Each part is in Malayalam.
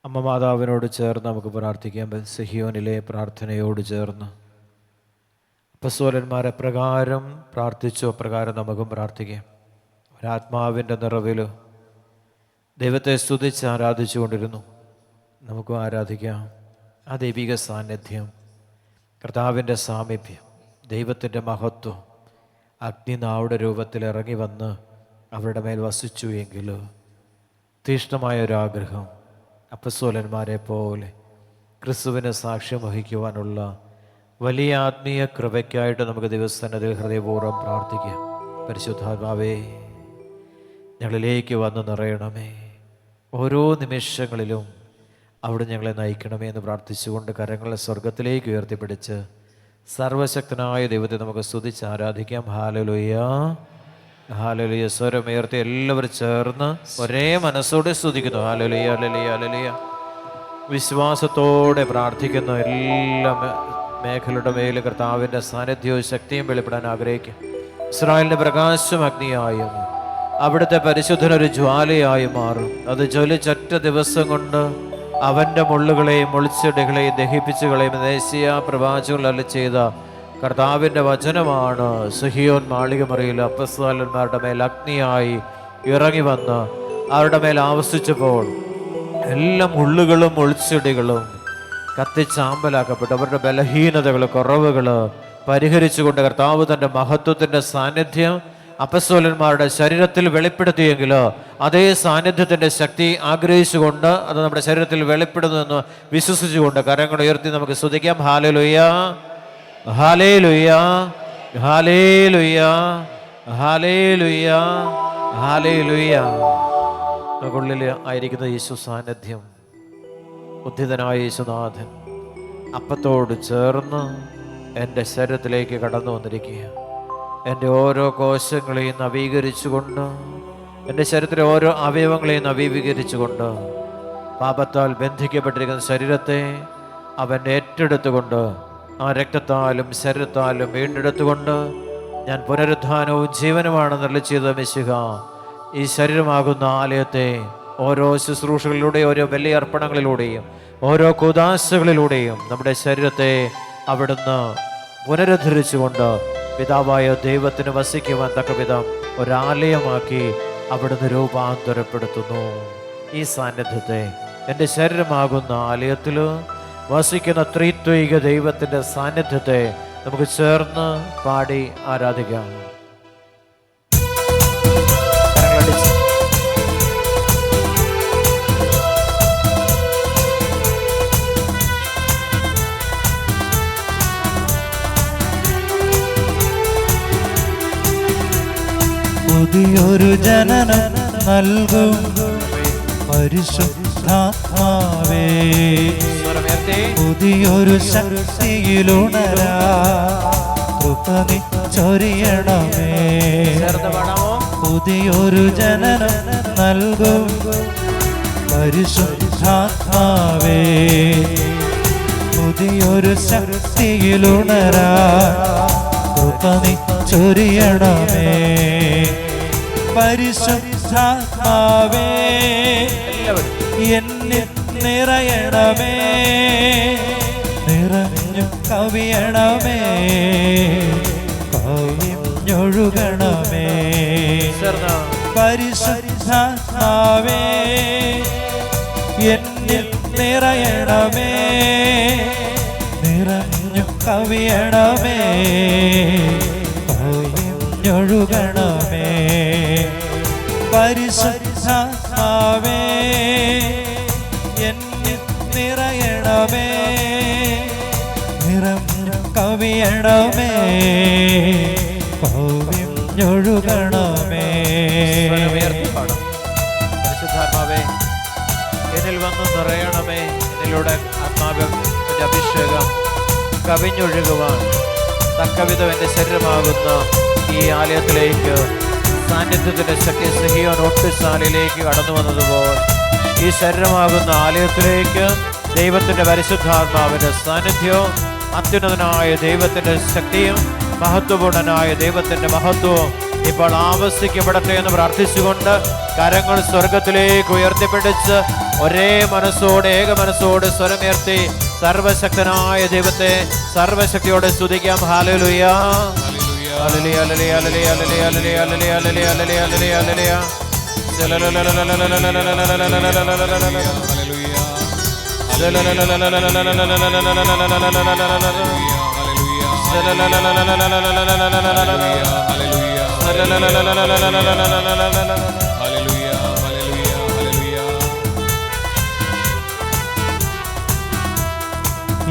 അമ്മ മാതാവിനോട് ചേർന്ന് നമുക്ക് പ്രാർത്ഥിക്കാം. സിഹിയോനിലെ പ്രാർത്ഥനയോട് ചേർന്ന് അപ്പസ്തോലന്മാരെ പ്രകാരം പ്രാർത്ഥിച്ചു, അപ്രകാരം നമുക്കും പ്രാർത്ഥിക്കാം. ഒരാത്മാവിൻ്റെ നിറവിൽ ദൈവത്തെ സ്തുതിച്ച് ആരാധിച്ചു കൊണ്ടിരുന്നു. നമുക്കും ആരാധിക്കാം. ആ ദൈവിക സാന്നിധ്യം, കർത്താവിൻ്റെ സാമീപ്യം, ദൈവത്തിൻ്റെ മഹത്വം അഗ്നിനാവുടെ രൂപത്തിൽ ഇറങ്ങി വന്ന് അവരുടെ മേൽ വസിച്ചു എങ്കിൽ തീഷ്ണമായൊരാഗ്രഹം അപ്പസ്തോലന്മാരെ പോലെ ക്രിസ്തുവിന് സാക്ഷ്യം വഹിക്കുവാനുള്ള വലിയ ആത്മീയ കൃപയ്ക്കായിട്ട് നമുക്ക് ദിവസത്തിൽ ഹൃദയപൂർവ്വം പ്രാർത്ഥിക്കാം. പരിശുദ്ധാത്മാവേ, ഞങ്ങളിലേക്ക് വന്ന് നിറയണമേ. ഓരോ നിമിഷങ്ങളിലും അവിടെ ഞങ്ങളെ നയിക്കണമേ എന്ന് പ്രാർത്ഥിച്ചുകൊണ്ട് കരങ്ങളെ സ്വർഗത്തിലേക്ക് ഉയർത്തിപ്പിടിച്ച് സർവശക്തനായ ദൈവത്തെ നമുക്ക് സ്തുതിച്ച് ആരാധിക്കാം. Hallelujah, hallelujah. സ്വരമുയർത്തി എല്ലാവരും ചേർന്ന് ഒരേ മനസ്സോടെ സ്തുതിക്കുന്നു. ഹല്ലേലൂയ, ഹല്ലേലൂയ, ഹല്ലേലൂയ. വിശ്വാസത്തോടെ പ്രാർത്ഥിക്കുന്ന എല്ലാ മേഖലയുടെ മേൽ കർത്താവിൻ്റെ സാന്നിധ്യവും ശക്തിയും വെളിപ്പെടാൻ ആഗ്രഹിക്കും. ഇസ്രായേലിൻ്റെ പ്രകാശം അഗ്നിയായും അവിടുത്തെ പരിശുദ്ധനൊരു ജ്വാലയായി മാറും. അത് ജ്വലിച്ചൊറ്റ ദിവസം കൊണ്ട് അവൻ്റെ മുള്ളുകളെയും മുൾച്ചെടികളെയും ദഹിപ്പിച്ചു കളയും. ദേശീയ പ്രവാചകൻ അരുളി ചെയ്ത കർത്താവിൻ്റെ വചനമാണ് സിഹിയോൻ മാളികമുറിയിൽ അപ്പസ്തോലന്മാരുടെ മേൽ അഗ്നിയായി ഇറങ്ങി വന്ന് അവരുടെ മേൽ ആവസിച്ചപ്പോൾ എല്ലാ മുള്ളുകളും മുൾച്ചെടികളും കത്തിച്ചാമ്പലാക്കപ്പെട്ടു. അവരുടെ ബലഹീനതകൾ, കുറവുകൾ പരിഹരിച്ചുകൊണ്ട് കർത്താവ് തൻ്റെ മഹത്വത്തിൻ്റെ സാന്നിധ്യം അപ്പസ്തോലന്മാരുടെ ശരീരത്തിൽ വെളിപ്പെടുത്തിയെങ്കിൽ അതേ സാന്നിധ്യത്തിൻ്റെ ശക്തി ആഗ്രഹിച്ചുകൊണ്ട് അത് നമ്മുടെ ശരീരത്തിൽ വെളിപ്പെടുന്നുവെന്ന് വിശ്വസിച്ചുകൊണ്ട് കരങ്ങൾ ഉയർത്തി നമുക്ക് സ്തുതിക്കാം. ഹല്ലേലൂയ, ഹല്ലേലൂയ, ഹല്ലേലൂയ, ഹല്ലേലൂയ, ഹല്ലേലൂയ. നമുക്കുള്ളിൽ ആയിരിക്കുന്ന യേശു സാന്നിധ്യം, ഉദ്ധിതനായ യേശുനാഥൻ അപ്പത്തോട് ചേർന്ന് എൻ്റെ ശരീരത്തിലേക്ക് കടന്നു വന്നിരിക്കുക. എൻ്റെ ഓരോ കോശങ്ങളെയും നവീകരിച്ചുകൊണ്ട്, എൻ്റെ ശരീരത്തിലെ ഓരോ അവയവങ്ങളെയും നവീകരിച്ചുകൊണ്ട്, പാപത്താൽ ബന്ധിക്കപ്പെട്ടിരിക്കുന്ന ശരീരത്തെ അവൻ ഏറ്റെടുത്തുകൊണ്ട് ആ രക്തത്താലും ശരീരത്താലും വീണ്ടെടുത്തുകൊണ്ട് ഞാൻ പുനരുത്ഥാനവും ജീവനുമാണെന്ന് അരുളി ചെയ്ത മിശിഹ ഈ ശരീരമാകുന്ന ആലയത്തെ ഓരോ ശുശ്രൂഷകളിലൂടെയും ഓരോ ബലി അർപ്പണങ്ങളിലൂടെയും ഓരോ കൂദാശകളിലൂടെയും നമ്മുടെ ശരീരത്തെ അവിടുന്ന് പുനരുദ്ധരിച്ചുകൊണ്ട് പിതാവായ ദൈവത്തിന് വസിക്കുവാൻ തക്ക വിധം ഒരാലയമാക്കി അവിടുന്ന് രൂപാന്തരപ്പെടുത്തുന്നു. ഈ സാന്നിധ്യത്തെ എൻ്റെ ശരീരമാകുന്ന ആലയത്തിൽ വസിക്കുന്ന ത്രിത്വൈക ദൈവത്തിൻ്റെ സാന്നിധ്യത്തെ നമുക്ക് ചേർന്ന് പാടി ആരാധിക്കാം. പുതിയൊരു ജനനം നൽകും പരിശുദ്ധാത്മാവേ, പുതിയൊരു ശക്തിയിലുണരാ കൃപ നീ ചൊരിയണമേ. പുതിയൊരു ജനനം നൽകും പരിശുദ്ധാത്മാവേ, പുതിയൊരു ശക്തിയിലുണരാ കൃപ നീ ചൊരിയണമേ. പരിശുദ്ധാത്മാവേ, എന്നിൽ നിറയണമേ, നിറഞ്ഞു കവിയണമേ, കവിഞ്ഞൊഴുകണമേ. പരിശുദ്ധാത്മാവേ, എന്നിൽ നിറയണമേ, നിറഞ്ഞു കവിയണമേ, കവിഞ്ഞൊഴുകണമേ. പരിശുദ്ധാത്മാവേ, എന്നിൽ നിറയണമേ, നിറഞ്ഞു കവിയണമേ, കവിഞ്ഞൊഴുകണമേ. പരിശുദ്ധാത്മാവേ, എന്നിൽ വന്ന് നിറയണമേ. എന്നിലൂടെ ആത്മാവിന്റെ അഭിഷേകം കവിഞ്ഞൊഴുകുവാൻ തക്കവിധം എൻ്റെ ശരീരമാകുന്ന ഈ ആലയത്തിലേക്ക് സാന്നിധ്യത്തിൻ്റെ ശക്തി സിഹിയോൻ ഒട്ടുശാലയിലേക്ക് കടന്നു വന്നതുപോലെ ഈ ശരീരമാകുന്ന ആലയത്തിലേക്ക് ദൈവത്തിൻ്റെ പരിശുദ്ധാത്മാവിൻ്റെ സാന്നിധ്യവും അത്യുന്നതനായ ദൈവത്തിൻ്റെ ശക്തിയും മഹത്വപൂർണനായ ദൈവത്തിൻ്റെ മഹത്വവും ഇപ്പോൾ ആവസിക്കപ്പെടട്ടെ എന്ന് പ്രാർത്ഥിച്ചുകൊണ്ട് കരങ്ങൾ സ്വർഗത്തിലേക്ക് ഉയർത്തിപ്പിടിച്ച് ഒരേ മനസ്സോട് ഏക മനസ്സോട് സ്വരമുയർത്തി സർവശക്തനായ ദൈവത്തെ സർവശക്തിയോടെ സ്തുതിക്കാം. ഹല്ലേലൂയ ഹല്ലേലൂയ ഹല്ലേലൂയ ഹല്ലേലൂയ ഹല്ലേലൂയ ഹല്ലേലൂയ ഹല്ലേലൂയ ഹല്ലേലൂയ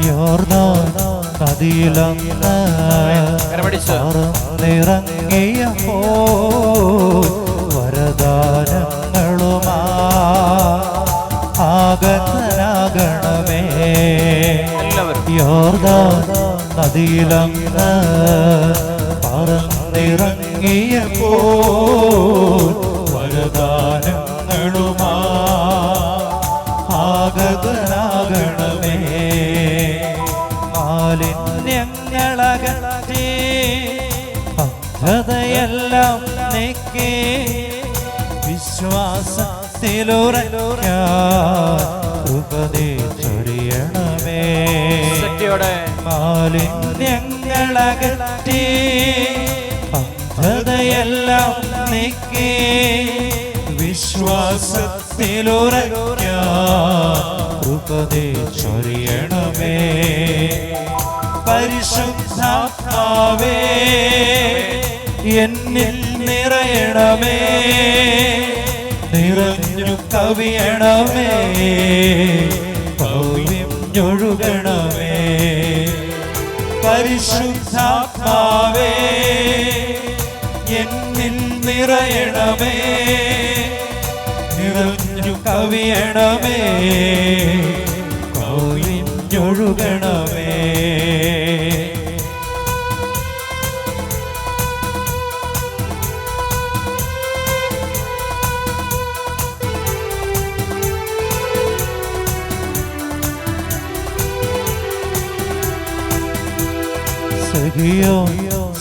യോർദാൻ നദിയിലങ്ങ് നിറങ്ങിയപ്പോ വരദാനങ്ങളുമാ ആഗതനാകണമേ. യോർദാൻ നദിയിലങ്ങ് പറന്നിറങ്ങിയപ്പോ വരദാനങ്ങളുമാ ആഗതനാകണമേ. മാലിന്യങ്ങളകറ്റി അന്ധതയെല്ലാം നീക്കി വിശ്വാസത്തിലുറയ്ക്കാൻ കൃപ ചൊരിയണമേ. മാലിന്യങ്ങളകറ്റി അന്ധതയെല്ലാം നീക്കി വിശ്വാസത്തിലുറയ്ക്കാൻ കൃപ ചൊരിയണമേ. പരിശുദ്ധാത്മാവേ എന്നിൽ നിറയണമേ. നിറഞ്ഞു കവിയണമേ. കവിഞ്ഞൊഴുകണമേ. പരിശുദ്ധാത്മാവേ എന്നിൽ നിറയണമേ. നിറഞ്ഞു കവിയണമേ. കവിഞ്ഞൊഴുകണമേ.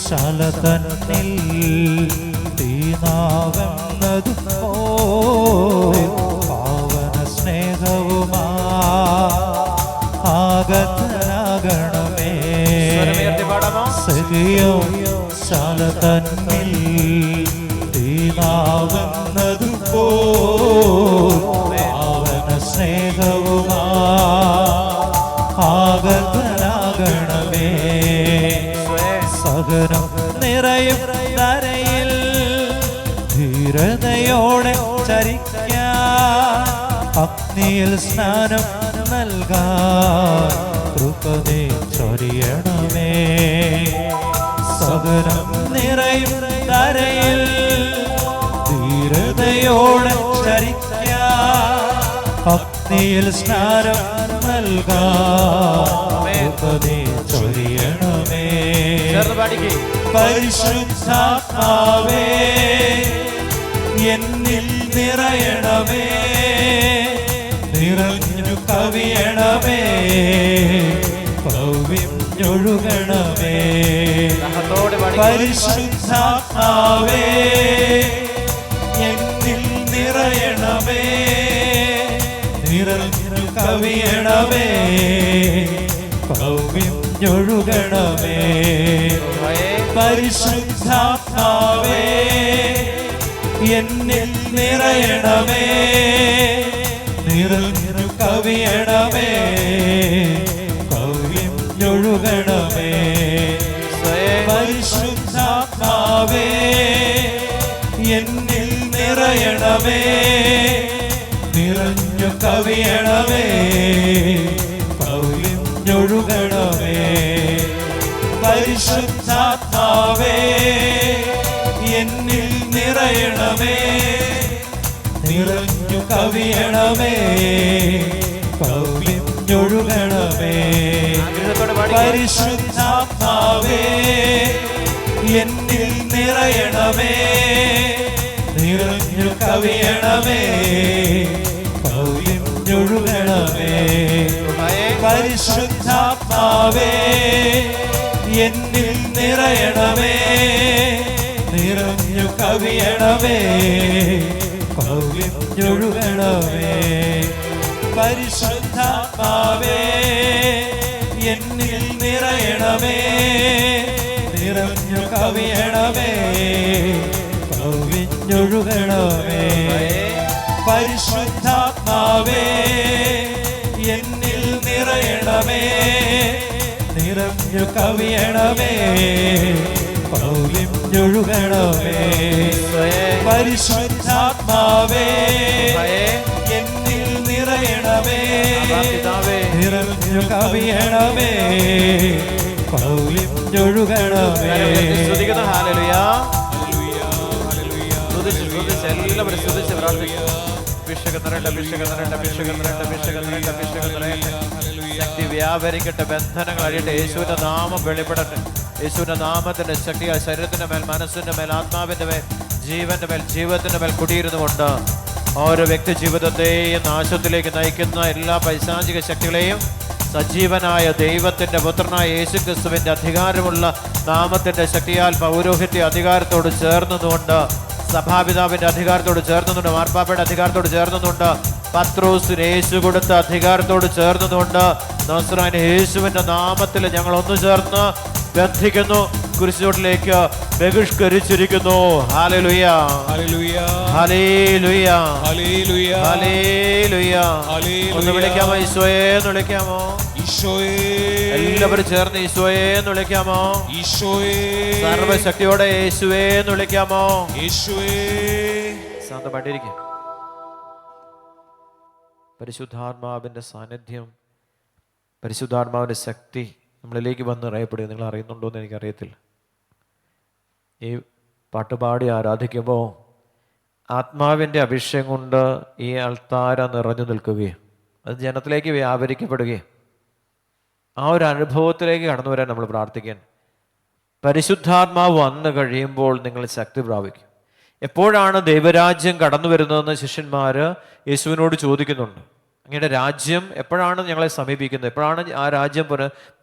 ശാല തന്നിൽ തീനാകുന്നതു പാവന സ്നേഹവുമാ ആഗതനാകണമേ. ശാല തന്നിൽ തീനാകുന്നതു പാവന സ്നേഹവുമാ ആഗതനാകണമേ. സഹനം നിറയും ധരയിൽ ധീരതയോടെ ചരിക്കാൻ അഗ്നിയിൽ സ്നാനം നൽകാൻ കൃപ ചൊരിയണമേ. സഹനം നിറയും ധരയിൽ ധീരതയോടെ ചരിക്കാൻ അഗ്നിയിൽ സ്നാനം നൽകാൻ കൃപ ചൊരിയണമേ. പരിശുദ്ധാത്മാവേ എന്നിൽ നിറയണമേ. നിറഞ്ഞു കവിയണമേ. കവിഞ്ഞൊഴുകണമേ. പരിശുദ്ധാത്മാവേ എന്നിൽ നിറയണമേ. നിറഞ്ഞു കവിയണമേ. കവിഞ്ഞൊഴുകണമേ. പരിശുദ്ധാത്മാവേ എന്നിൽ നിറയണമേ. നിറഞ്ഞു കവിയണമേ. കവിഞ്ഞൊഴുകണമേ. പരിശുദ്ധാത്മാവേ എന്നിൽ നിറയണമേ. നിറഞ്ഞു കവിയണമേ. കവിഞ്ഞൊഴുകണമേ. പരിശുദ്ധാത്മാവേ എന്നിൽ നിറയണമേ. നിറഞ്ഞു കവിയണമേ. കവിഞ്ഞൊഴുകണമേ. പരിശുദ്ധാത്മാവേ എന്നിൽ നിറയണമേ. നിറഞ്ഞു കവിയണമേ. കവിഞ്ഞൊഴുകണമേ. പരിശുദ്ധാത്മാവേ എന്നിൽ നിറയണമേ. നിറഞ്ഞു കവിയണമേ, കവിഞ്ഞൊഴുകണമേ. പരിശുദ്ധാത്മാവേ എന്നിൽ നിറയണമേ, നിറഞ്ഞു കവിയണമേ, കവിഞ്ഞൊഴുകണമേ. പരിശുദ്ധാത്മാവേ എന്നിൽ നിറയണമേ, നിറഞ്ഞു കവിയണമേ, കവിഞ്ഞൊഴുകണമേ. പരിശുദ്ധാത്മാവേ എന്നിൽ നിറയണമേ, നിറഞ്ഞു കവിയണമേ, കവിഞ്ഞൊഴുകണമേ. എല്ലാവരും സ്തുതിച്ച് പ്രാർത്ഥിക്കും. അഭിഷേകം നിറയട്ടെ, അഭിഷേകം നിറയട്ടെ, അഭിഷേകം നിറയട്ടെ, അഭിഷേകം നിറയട്ടെ, അഭിഷേകം നിറയട്ടെ. ശക്തി വ്യാപരിക്കട്ടെ, ബന്ധനങ്ങൾ അഴിയട്ടെ, യേശുവിന്റെ നാമം വെളിപ്പെടട്ടെ. യേശുവിന്റെ നാമത്തിന്റെ ശക്തി ആ ശരീരത്തിന്റെ മേൽ, മനസ്സിന്റെ മേൽ, ആത്മാവിന്റെ മേൽ, ജീവന്റെ മേൽ, ജീവിതത്തിന്റെ മേൽ കുടിയിരുന്നുകൊണ്ട് ഓരോ വ്യക്തി ജീവിതത്തെയും നാശത്തിലേക്ക് നയിക്കുന്ന എല്ലാ പൈശാചിക ശക്തികളെയും സജീവനായ ദൈവത്തിന്റെ പുത്രനായ യേശു ക്രിസ്തുവിന്റെ അധികാരമുള്ള നാമത്തിന്റെ ശക്തിയാൽ പൗരോഹിത്യ അധികാരത്തോട് ചേർന്നുകൊണ്ട്, സഭാപിതാവിന്റെ അധികാരത്തോട് ചേർന്നുകൊണ്ട്, മാർപ്പാപ്പയുടെ അധികാരത്തോട് ചേർന്നുകൊണ്ട്, പത്രോസിന് യേശു കൊടുത്ത അധികാരത്തോട് ചേർന്നുകൊണ്ട്, നസ്രായൻ യേശുവിന്റെ നാമത്തിൽ ഞങ്ങൾ ഒന്നു ചേർന്ന് ബന്ധിക്കുന്നു, കുരിശുചൂട്ടിലേക്ക് ബഹിഷ്കരിച്ചിരിക്കുന്നു. ഹല്ലേലൂയ, ഹല്ലേലൂയ, ഹല്ലേലൂയ, ഹല്ലേലൂയ, ഹല്ലേലൂയ. ഒന്ന് വിളിക്കാമോ? ഈശോയെ എന്ന് വിളിക്കാമോ? ഈശോയെ. എല്ലാവരും ചേർന്ന് ഈശോയെ എന്ന് വിളിക്കാമോ? ഈശോയെ. സർവശക്തിയോടെ യേശുവേ എന്ന് വിളിക്കാമോ? യേശുവേ. ശാന്തമായിട്ടിരിക്കും. പരിശുദ്ധാത്മാവിന്റെ സാന്നിധ്യം, പരിശുദ്ധാത്മാവിന്റെ ശക്തി നമ്മളിലേക്ക് വന്ന് നിറയപ്പെടുക. നിങ്ങൾ അറിയുന്നുണ്ടോ എന്ന് എനിക്കറിയത്തില്ല. ഈ പാട്ടുപാടി ആരാധിക്കുമ്പോൾ ആത്മാവിൻ്റെ അഭിഷേകം കൊണ്ട് ഈ അൾത്താര നിറഞ്ഞു നിൽക്കുകയും അത് ജനത്തിലേക്ക് വ്യാപരിക്കപ്പെടുകയും ആ ഒരു അനുഭവത്തിലേക്ക് കടന്നു വരാൻ നമ്മൾ പ്രാർത്ഥിക്കാൻ. പരിശുദ്ധാത്മാവ് വന്നു കഴിയുമ്പോൾ നിങ്ങൾ ശക്തി പ്രാപിക്കും. എപ്പോഴാണ് ദൈവരാജ്യം കടന്നു വരുന്നതെന്ന് ശിഷ്യന്മാർ യേശുവിനോട് ചോദിക്കുന്നുണ്ട്. അങ്ങയുടെ രാജ്യം എപ്പോഴാണ് ഞങ്ങളെ സമീപിക്കുന്നത്? എപ്പോഴാണ് ആ രാജ്യം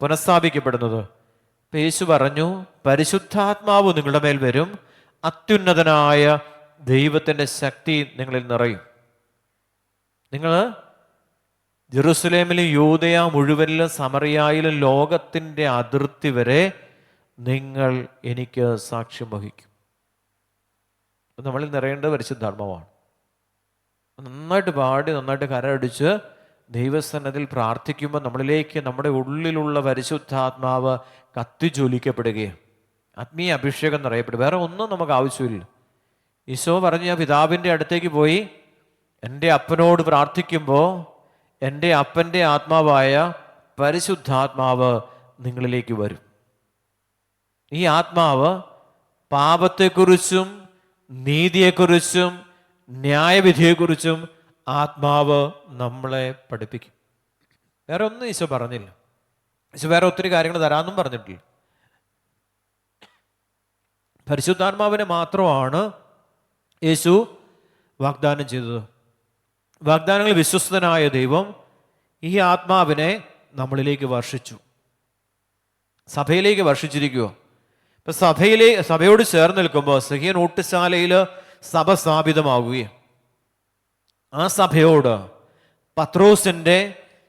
പുനഃസ്ഥാപിക്കപ്പെടുന്നത്? യേശു പറഞ്ഞു, പരിശുദ്ധാത്മാവ് നിങ്ങളുടെ മേൽ വരും, അത്യുന്നതനായ ദൈവത്തിൻ്റെ ശക്തി നിങ്ങളിൽ നിറയും. നിങ്ങൾ ജെറുസലേമിലും യൂദയ മുഴുവനിലും സമറിയായിലും ലോകത്തിൻ്റെ അതിർത്തി വരെ നിങ്ങൾ എനിക്ക് സാക്ഷ്യം വഹിക്കും. നമ്മളിൽ നിറയേണ്ടത് പരിശുദ്ധാത്മാവാണ്. നന്നായിട്ട് പാടി, നന്നായിട്ട് കരയടിച്ച് ദൈവസന്നതിൽ പ്രാർത്ഥിക്കുമ്പോൾ നമ്മളിലേക്ക്, നമ്മുടെ ഉള്ളിലുള്ള പരിശുദ്ധാത്മാവ് കത്തിജ്വലിക്കപ്പെടുകയും ആത്മീയ അഭിഷേകം നിറയപ്പെടും. വേറെ ഒന്നും നമുക്ക് ആവശ്യമില്ല. ഈശോ പറഞ്ഞു, ഞാൻ പിതാവിൻ്റെ അടുത്തേക്ക് പോയി എൻ്റെ അപ്പനോട് പ്രാർത്ഥിക്കുമ്പോൾ എൻ്റെ അപ്പൻ്റെ ആത്മാവായ പരിശുദ്ധാത്മാവ് നിങ്ങളിലേക്ക് വരും. ഈ ആത്മാവ് പാപത്തെക്കുറിച്ചും നീതിയെക്കുറിച്ചും ന്യായവിധിയെക്കുറിച്ചും ആത്മാവ് നമ്മളെ പഠിപ്പിക്കും. വേറെ ഒന്നും ഈശോ പറഞ്ഞില്ല. ഈശോ വേറെ ഒത്തിരി കാര്യങ്ങൾ തരാമെന്നും പറഞ്ഞിട്ടില്ല. പരിശുദ്ധാത്മാവിനെ മാത്രമാണ് യേശു വാഗ്ദാനം ചെയ്തത്. വാഗ്ദാനങ്ങൾ വിശ്വസ്തനായ ദൈവം ഈ ആത്മാവിനെ നമ്മളിലേക്ക് വർഷിച്ചു, സഭയിലേക്ക് വർഷിച്ചിരിക്കുക. ഇപ്പം സഭയോട് ചേർന്ന് നിൽക്കുമ്പോൾ സഹീൻ ഊട്ടുശാലയിൽ സഭ സ്ഥാപിതമാവുകയും ആ സഭയോട് പത്രോസിൻ്റെ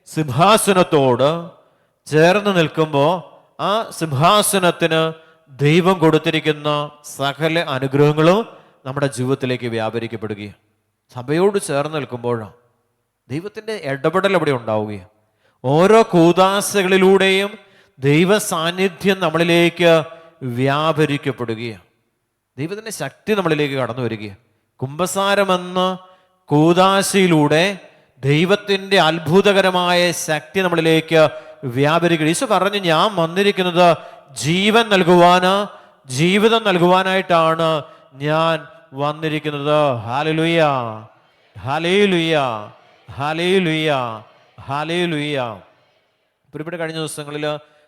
സിംഹാസനത്തോട് ചേർന്ന് നിൽക്കുമ്പോൾ ആ സിംഹാസനത്തിന് ദൈവം കൊടുത്തിരിക്കുന്ന സകല അനുഗ്രഹങ്ങളും നമ്മുടെ ജീവിതത്തിലേക്ക് വ്യാപരിക്കപ്പെടുകയും സഭയോട് ചേർന്ന് നിൽക്കുമ്പോഴാണ് ദൈവത്തിൻ്റെ ഇടപെടൽ അവിടെ ഉണ്ടാവുകയും ഓരോ കൂദാശകളിലൂടെയും ദൈവ സാന്നിധ്യം നമ്മളിലേക്ക് വ്യാപരിക്കപ്പെടുകയാണ്. ദൈവത്തിൻ്റെ ശക്തി നമ്മളിലേക്ക് കടന്നു വരികയാണ്. കുമ്പസാരമെന്ന കൂദാശയിലൂടെ ദൈവത്തിൻ്റെ അത്ഭുതകരമായ ശക്തി നമ്മളിലേക്ക് വ്യാപരിക്കുക. ഈശോ പറഞ്ഞു, ഞാൻ വന്നിരിക്കുന്നത് ജീവൻ നൽകുവാന്, ജീവിതം നൽകുവാനായിട്ടാണ് ഞാൻ വന്നിരിക്കുന്നത്. ഹല്ലേലൂയ, ഹല്ലേലൂയ, ഹല്ലേലൂയ, ഹല്ലേലൂയ. പ്രിയപ്പെട്ട കഴിഞ്ഞ ദിവസങ്ങളിൽ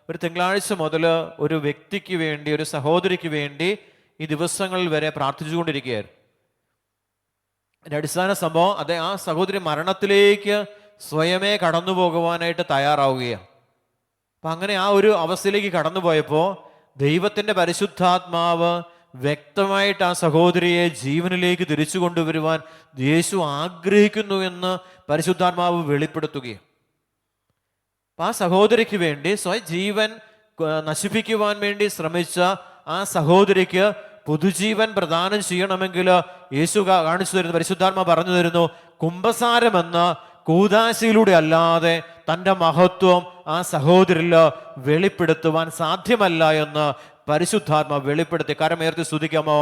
ഒരു തിങ്കളാഴ്ച മുതൽ ഒരു വ്യക്തിക്ക് വേണ്ടി, ഒരു സഹോദരിക്ക് വേണ്ടി ഈ ദിവസങ്ങളിൽ വരെ പ്രാർത്ഥിച്ചുകൊണ്ടിരിക്കുകയായിരുന്നു. എൻ്റെ അടിസ്ഥാന സംഭവം ആ സഹോദരി മരണത്തിലേക്ക് സ്വയമേ കടന്നു പോകുവാനായിട്ട് തയ്യാറാവുകയാണ്. അപ്പം അങ്ങനെ ആ ഒരു അവസ്ഥയിലേക്ക് കടന്നുപോയപ്പോൾ ദൈവത്തിൻ്റെ പരിശുദ്ധാത്മാവ് വ്യക്തമായിട്ട് ആ സഹോദരിയെ ജീവനിലേക്ക് തിരിച്ചു കൊണ്ടുവരുവാൻ യേശു ആഗ്രഹിക്കുന്നു എന്ന് പരിശുദ്ധാത്മാവ് വെളിപ്പെടുത്തുകയാണ്. അപ്പം ആ സഹോദരിക്ക് വേണ്ടി സ്വയം ജീവൻ നശിപ്പിക്കുവാൻ വേണ്ടി ശ്രമിച്ച ആ സഹോദരിക്ക് പുതുജീവൻ പ്രദാനം ചെയ്യണമെങ്കിൽ യേശു കാണിച്ചു തരുന്നു, പരിശുദ്ധാത്മാ പറഞ്ഞു തരുന്നു, കുംഭസാരമെന്ന കൂദാശയിലൂടെ അല്ലാതെ തൻ്റെ മഹത്വം ആ സഹോദരിൽ വെളിപ്പെടുത്തുവാൻ സാധ്യമല്ല എന്ന് പരിശുദ്ധാത്മാ വെളിപ്പെടുത്തി. കരമേർത്തി സ്തുതിക്കാമോ?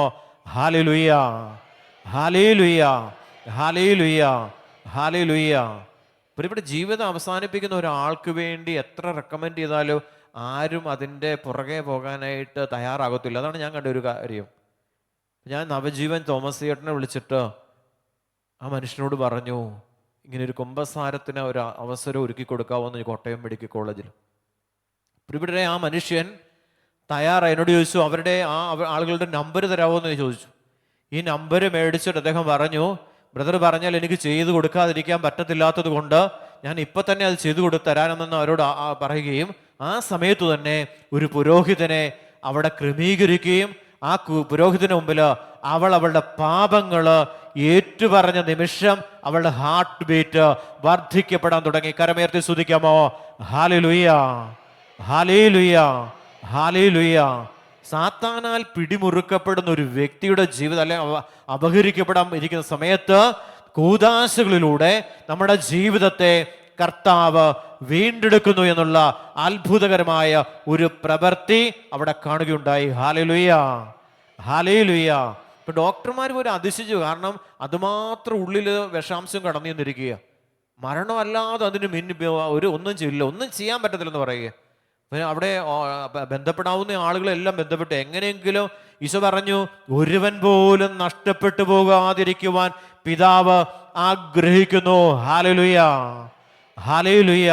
ഹല്ലേലൂയ, ഹല്ലേലൂയ, ഹല്ലേലൂയ, ഹല്ലേലൂയ. ഇവിടെ ജീവിതം അവസാനിപ്പിക്കുന്ന ഒരാൾക്ക് വേണ്ടി എത്ര റെക്കമെൻഡ് ചെയ്താലും ആരും അതിൻ്റെ പുറകെ പോകാനായിട്ട് തയ്യാറാകത്തില്ല. അതാണ് ഞാൻ കണ്ട ഒരു കാര്യം. ഞാൻ നവജീവൻ തോമസ് ചേട്ടനെ വിളിച്ചിട്ട് ആ മനുഷ്യനോട് പറഞ്ഞു, ഇങ്ങനെ ഒരു കുംഭസാരത്തിന് ഒരു അവസരം ഒരുക്കി കൊടുക്കാമെന്ന് കോട്ടയം മെഡിക്കൽ കോളേജിൽ. ഇവിടെ ആ മനുഷ്യൻ തയ്യാറായി. എന്നോട് ചോദിച്ചു, അവരുടെ ആ ആളുകളുടെ നമ്പർ തരാമോ എന്ന് ചോദിച്ചു. ഈ നമ്പർ മേടിച്ചിട്ട് അദ്ദേഹം പറഞ്ഞു, ബ്രദർ പറഞ്ഞാൽ എനിക്ക് ചെയ്തു കൊടുക്കാതിരിക്കാൻ പറ്റത്തില്ലാത്തത് കൊണ്ട് ഞാൻ ഇപ്പം തന്നെ അത് ചെയ്തു തരാമെന്ന് അവരോട് പറയുകയും ആ സമയത്തു തന്നെ ഒരു പുരോഹിതനെ അവിടെ ക്രമീകരിക്കുകയും ആ പുരോഹിതന് മുമ്പിൽ അവളുടെ പാപങ്ങൾ ഏറ്റുപറഞ്ഞ നിമിഷം അവളുടെ ഹാർട്ട് ബീറ്റ് വർദ്ധിക്കപ്പെടാൻ തുടങ്ങി. കരമേർത്തി സ്തുതിക്കാമോ? ഹല്ലേലൂയ, ഹല്ലേലൂയ, ഹല്ലേലൂയ. സാത്താനാൽ പിടിമുറുക്കപ്പെടുന്ന ഒരു വ്യക്തിയുടെ ജീവിതം അല്ലെ അപഹരിക്കപ്പെടാൻ ഇരിക്കുന്ന സമയത്ത് കൂദാശകളിലൂടെ നമ്മുടെ ജീവിതത്തെ കർത്താവ് വീണ്ടെടുക്കുന്നു എന്നുള്ള അത്ഭുതകരമായ ഒരു പ്രവൃത്തി അവിടെ കാണുകയുണ്ടായി. Hallelujah, hallelujah. ഇപ്പൊ ഡോക്ടർമാർ പോലും അതിശയിച്ചു. കാരണം അതുമാത്രം ഉള്ളിൽ വിഷാംശം കടന്നു ചെന്നിരിക്കുക. മരണമല്ലാതെ അതിന് ഒന്നും ചെയ്യില്ല, ഒന്നും ചെയ്യാൻ പറ്റത്തില്ലെന്ന് പറയുക. അവിടെ ബന്ധപ്പെടാവുന്ന ആളുകളെല്ലാം ബന്ധപ്പെട്ടു. എങ്ങനെയെങ്കിലും ഈശോ പറഞ്ഞു, ഒരുവൻ പോലും നഷ്ടപ്പെട്ടു പോകാതിരിക്കുവാൻ പിതാവ് ആഗ്രഹിക്കുന്നു. ഹല്ലേലൂയ, ഹല്ലേലൂയ.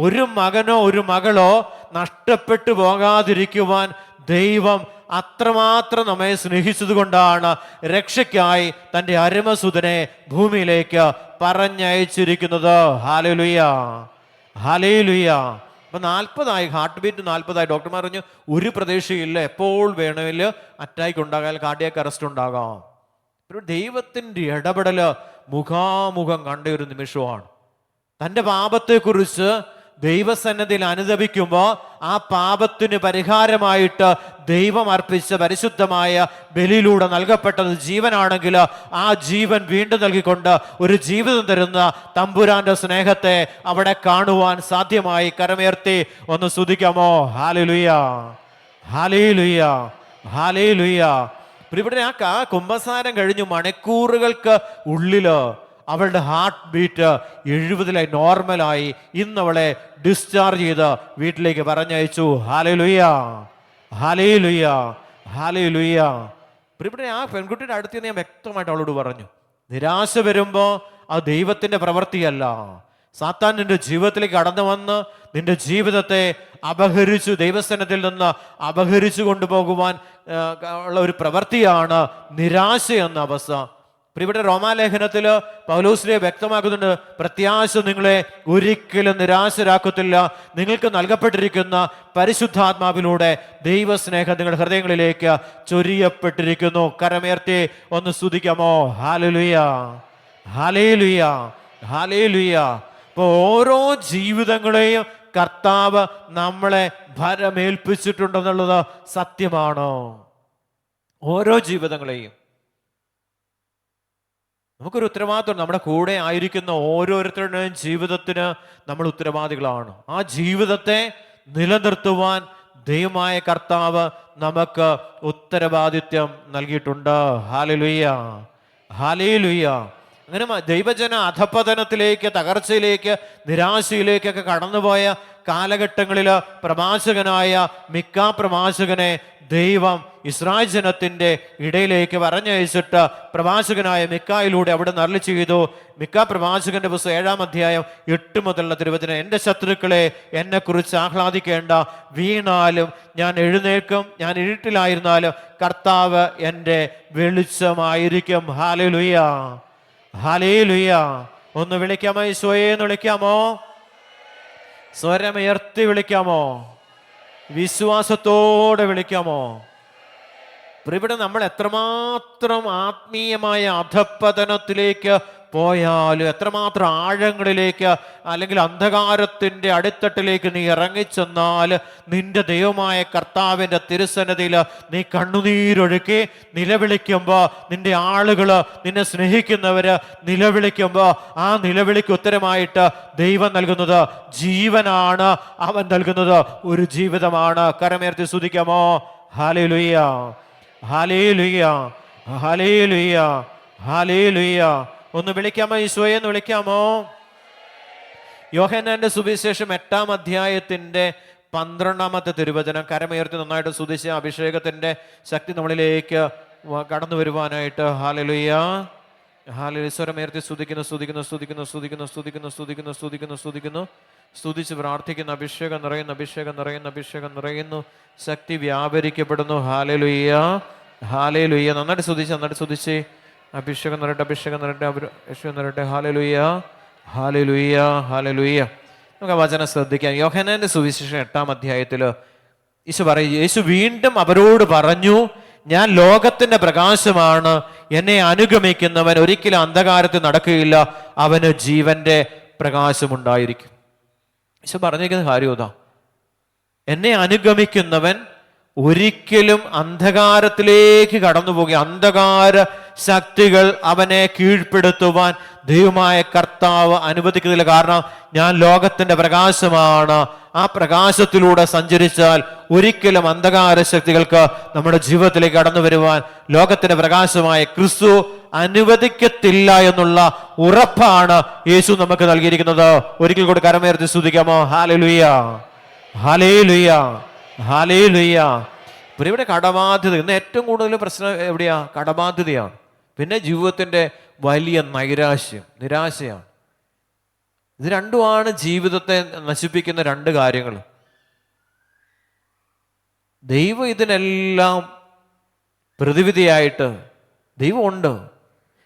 ഒരു മകനോ ഒരു മകളോ നഷ്ടപ്പെട്ടു പോകാതിരിക്കുവാൻ ദൈവം അത്രമാത്രം നമ്മെ സ്നേഹിച്ചത് കൊണ്ടാണ് രക്ഷയ്ക്കായി തൻ്റെ അരുമസുതനെ ഭൂമിയിലേക്ക് പറഞ്ഞയച്ചിരിക്കുന്നത്. Hallelujah, hallelujah. അപ്പൊ 40 ഹാർട്ട് ബീറ്റ് 40. ഡോക്ടർമാർ പറഞ്ഞു ഒരു പ്രതീക്ഷയില്ല, എപ്പോൾ വേണമെങ്കിൽ അറ്റാക്ക് ഉണ്ടാകാൻ, കാർഡിയാക് അറസ്റ്റ് ഉണ്ടാകാം. ഒരു ദൈവത്തിൻ്റെ ഇടപെടല് മുഖാമുഖം കണ്ട ഒരു നിമിഷമാണ്. തൻ്റെ പാപത്തെക്കുറിച്ച് ദൈവസന്നിധിയിൽ അനുദപിക്കുമ്പോൾ ആ പാപത്തിന് പരിഹാരമായിട്ട് ദൈവം അർപ്പിച്ച പരിശുദ്ധമായ ബലിയിലൂടെ നൽകപ്പെട്ടത് ജീവനാണെങ്കിൽ ആ ജീവൻ വീണ്ടും നൽകിക്കൊണ്ട് ഒരു ജീവിതം തരുന്ന തമ്പുരാന്റെ സ്നേഹത്തെ അവിടെ കാണുവാൻ സാധ്യമായി. കരമേർത്തി ഒന്ന് സ്തുതിക്കാമോ? ഹല്ലേലൂയ, ഹല്ലേലൂയ, ഹല്ലേലൂയ. ഇവിടെ ആ കുംഭസാരം കഴിഞ്ഞു മണിക്കൂറുകൾക്ക് ഉള്ളില് അവളുടെ ഹാർട്ട് ബീറ്റ് 70 നോർമലായി. ഇന്ന് അവളെ ഡിസ്ചാർജ് ചെയ്ത് വീട്ടിലേക്ക് പറഞ്ഞയച്ചു. ഹല്ലേലൂയ, ഹല്ലേലൂയ, ഹല്ലേലൂയ. ഇവിടെ ആ പെൺകുട്ടിയുടെ അടുത്ത് ഞാൻ വ്യക്തമായിട്ട് അവളോട് പറഞ്ഞു, നിരാശ വരുമ്പോൾ അത് ദൈവത്തിന്റെ പ്രവൃത്തിയല്ല. സാത്താൻ നിന്റെ ജീവിതത്തിലേക്ക് കടന്നു വന്ന് നിന്റെ ജീവിതത്തെ അപഹരിച്ചു, ദൈവസന്നിധിയിൽ നിന്ന് അപഹരിച്ചു കൊണ്ടുപോകുവാൻ ഉള്ള ഒരു പ്രവൃത്തിയാണ് നിരാശ എന്ന അവസ്ഥ. ഇവിടെ റോമാലേഖനത്തിൽ പൗലോസിനെ വ്യക്തമാക്കുന്നുണ്ട്, പ്രത്യാശ നിങ്ങളെ ഒരിക്കലും നിരാശരാക്കത്തില്ല. നിങ്ങൾക്ക് നൽകപ്പെട്ടിരിക്കുന്ന പരിശുദ്ധാത്മാവിലൂടെ ദൈവസ്നേഹം നിങ്ങളുടെ ഹൃദയങ്ങളിലേക്ക് ചൊരിയപ്പെട്ടിരിക്കുന്നു. കരമേർത്തി ഒന്ന് സ്തുതിക്കാമോ? ഹല്ലേലൂയ, ഹല്ലേലൂയ, ഹല്ലേലൂയ. ഇപ്പോൾ ഓരോ ജീവിതങ്ങളെയും കർത്താവ് നമ്മളെ ഭരമേൽപ്പിച്ചിട്ടുണ്ടെന്നുള്ളത് സത്യമാണോ? ഓരോ ജീവിതങ്ങളെയും നമുക്കൊരു ഉത്തരവാദിത്വം. നമ്മുടെ കൂടെ ആയിരിക്കുന്ന ഓരോരുത്തരുടെയും ജീവിതത്തിന് നമ്മൾ ഉത്തരവാദികളാണ്. ആ ജീവിതത്തെ നിലനിർത്തുവാൻ ദൈവമായ കർത്താവ് നമുക്ക് ഉത്തരവാദിത്വം നൽകിയിട്ടുണ്ട്. Hallelujah, hallelujah. അങ്ങനെ ദൈവജന അധപതനത്തിലേക്ക്, തകർച്ചയിലേക്ക്, നിരാശയിലേക്കൊക്കെ കടന്നുപോയ കാലഘട്ടങ്ങളിൽ പ്രവാചകനായ മിക്ക പ്രവാചകനെ ദൈവം ഇസ്രായേൽ ജനത്തിന്റെ ഇടയിലേക്ക് പറഞ്ഞയച്ചിട്ട് പ്രവാചകനായ മിക്കായിലൂടെ അവിടെ അരുളി ചെയ്തു. മിക്ക പ്രവാചകന്റെ പുസ്തകം 7-ാം അധ്യായം 8 മുതലുള്ള തിരുവചനം, എൻ്റെ ശത്രുക്കളെ എന്നെ കുറിച്ച് ആഹ്ലാദിക്കേണ്ട, വീണാലും ഞാൻ എഴുന്നേൽക്കും, ഞാൻ ഇരുട്ടിലായിരുന്നാലും കർത്താവ് എൻ്റെ വെളിച്ചമായിരിക്കും. ഹല്ലേലൂയ, ഹല്ലേലൂയ. ഒന്ന് വിളിക്കാമോ? ഈശോയേന്ന് വിളിക്കാമോ? സ്വരമുയർത്തി വിളിക്കാമോ? വിശ്വാസത്തോടെ വിളിക്കാമോ? ഇവിടെ നമ്മൾ എത്രമാത്രം ആത്മീയമായ അധപ്പതനത്തിലേക്ക് പോയാലും, എത്രമാത്രം ആഴങ്ങളിലേക്ക് അല്ലെങ്കിൽ അന്ധകാരത്തിൻ്റെ അടിത്തട്ടിലേക്ക് നീ ഇറങ്ങിച്ചെന്നാൽ, നിന്റെ ദൈവമായ കർത്താവിൻ്റെ തിരുസന്നിധിയിൽ നീ കണ്ണുനീരൊഴുക്കി നിലവിളിക്കുമ്പോൾ, നിന്റെ ആളുകൾ, നിന്നെ സ്നേഹിക്കുന്നവർ നിലവിളിക്കുമ്പോൾ, ആ നിലവിളിക്ക് ഉത്തരമായിട്ട് ദൈവം നൽകുന്നത് ജീവനാണ്. അവൻ നൽകുന്നത് ഒരു ജീവിതമാണ്. കരമേർത്തി സ്തുതിക്കാമോ? ഹല്ലേലൂയ, ഹല്ലേലൂയ, ഹല്ലേലൂയ, ഹല്ലേലൂയ. ഒന്ന് വിളിക്കാമോ? ഈശോയെ എന്ന് വിളിക്കാമോ? യോഹന്നാന്റെ സുവിശേഷം 8-ാം അധ്യായത്തിന്റെ 12-ാമത്തെ തിരുവചനം കരമുയർത്തി നന്നായിട്ട് സ്തുതിച്ച് അഭിഷേകത്തിന്റെ ശക്തി നമ്മളിലേക്ക് കടന്നു വരുവാനായിട്ട്. Hallelujah, hallelujah. സ്വരമുയർത്തി സ്തുതിക്കുന്നു, സ്തുതിക്കുന്നു, സ്തുതിക്കുന്നു, സ്തുതിക്കുന്നു, സ്തുതിക്കുന്നു, സ്തുതിക്കുന്നു, സ്തുതിക്കുന്നു, സ്തുതിക്കുന്നു, സ്തുതിച്ച് പ്രാർത്ഥിക്കുന്നു. അഭിഷേകം നിറയുന്നു, അഭിഷേകം നിറയുന്നു, അഭിഷേകം നിറയുന്നു. ശക്തി വ്യാപരിക്കപ്പെടുന്നു. ഹല്ലേലൂയ, ഹല്ലേലൂയ. നന്നായിട്ട് സ്തുതിച്ച്, നന്നായിട്ട് സ്തുതിച്ച്. അഭിഷേകം നിറയട്ടെ, അഭിഷേകം നിറയട്ടെ, അഭിഷേകം നിറയട്ടെ. ഹല്ലേലൂയ, ഹല്ലേലൂയ, ഹല്ലേലൂയ. നമുക്ക് വചനം ശ്രദ്ധിക്കാം. യോഹന്നാന്റെ സുവിശേഷം 8-ാം അധ്യായത്തിൽ യേശു പറയും, യേശു വീണ്ടും അവരോട് പറഞ്ഞു, ഞാൻ ലോകത്തിന്റെ പ്രകാശമാണ്. എന്നെ അനുഗമിക്കുന്നവൻ ഒരിക്കലും അന്ധകാരത്തിൽ നടക്കുകയില്ല, അവന് ജീവന്റെ പ്രകാശമുണ്ടായിരിക്കും. യേശു പറഞ്ഞിരിക്കുന്ന കാര്യം ഇതാ, എന്നെ അനുഗമിക്കുന്നവൻ ഒരിക്കലും അന്ധകാരത്തിലേക്ക് കടന്നു പോകുക, അന്ധകാര ശക്തികൾ അവനെ കീഴ്പ്പെടുത്തുവാൻ ദൈവമായ കർത്താവ് അനുവദിക്കുന്നില്ല. കാരണം ഞാൻ ലോകത്തിന്റെ പ്രകാശമാണ്. ആ പ്രകാശത്തിലൂടെ സഞ്ചരിച്ചാൽ ഒരിക്കലും അന്ധകാര ശക്തികൾക്ക് നമ്മുടെ ജീവിതത്തിലേക്ക് കടന്നു വരുവാൻ ലോകത്തിന്റെ പ്രകാശമായ ക്രിസ്തു അനുവദിക്കത്തില്ല എന്നുള്ള ഉറപ്പാണ് യേശു നമുക്ക് നൽകിയിരിക്കുന്നത്. ഒരിക്കൽ കൂടി കരമുയർത്തി സ്തുതിക്കാമോ? ഹല്ലേലൂയ, ഹല്ലേലൂയ, ഹല്ലേലൂയ. പിന്നെ ഇവിടെ കടബാധ്യത, ഇന്ന് ഏറ്റവും കൂടുതൽ പ്രശ്നം എവിടെയാ? കടബാധ്യതയാണ്. പിന്നെ ജീവിതത്തിന്റെ വലിയ നൈരാശ്യം, നിരാശയാണ്. ഇത് രണ്ടുമാണ് ജീവിതത്തെ നശിപ്പിക്കുന്ന രണ്ട് കാര്യങ്ങൾ. ദൈവം ഇതിനെല്ലാം പ്രതിവിധിയായിട്ട് ദൈവമുണ്ട്.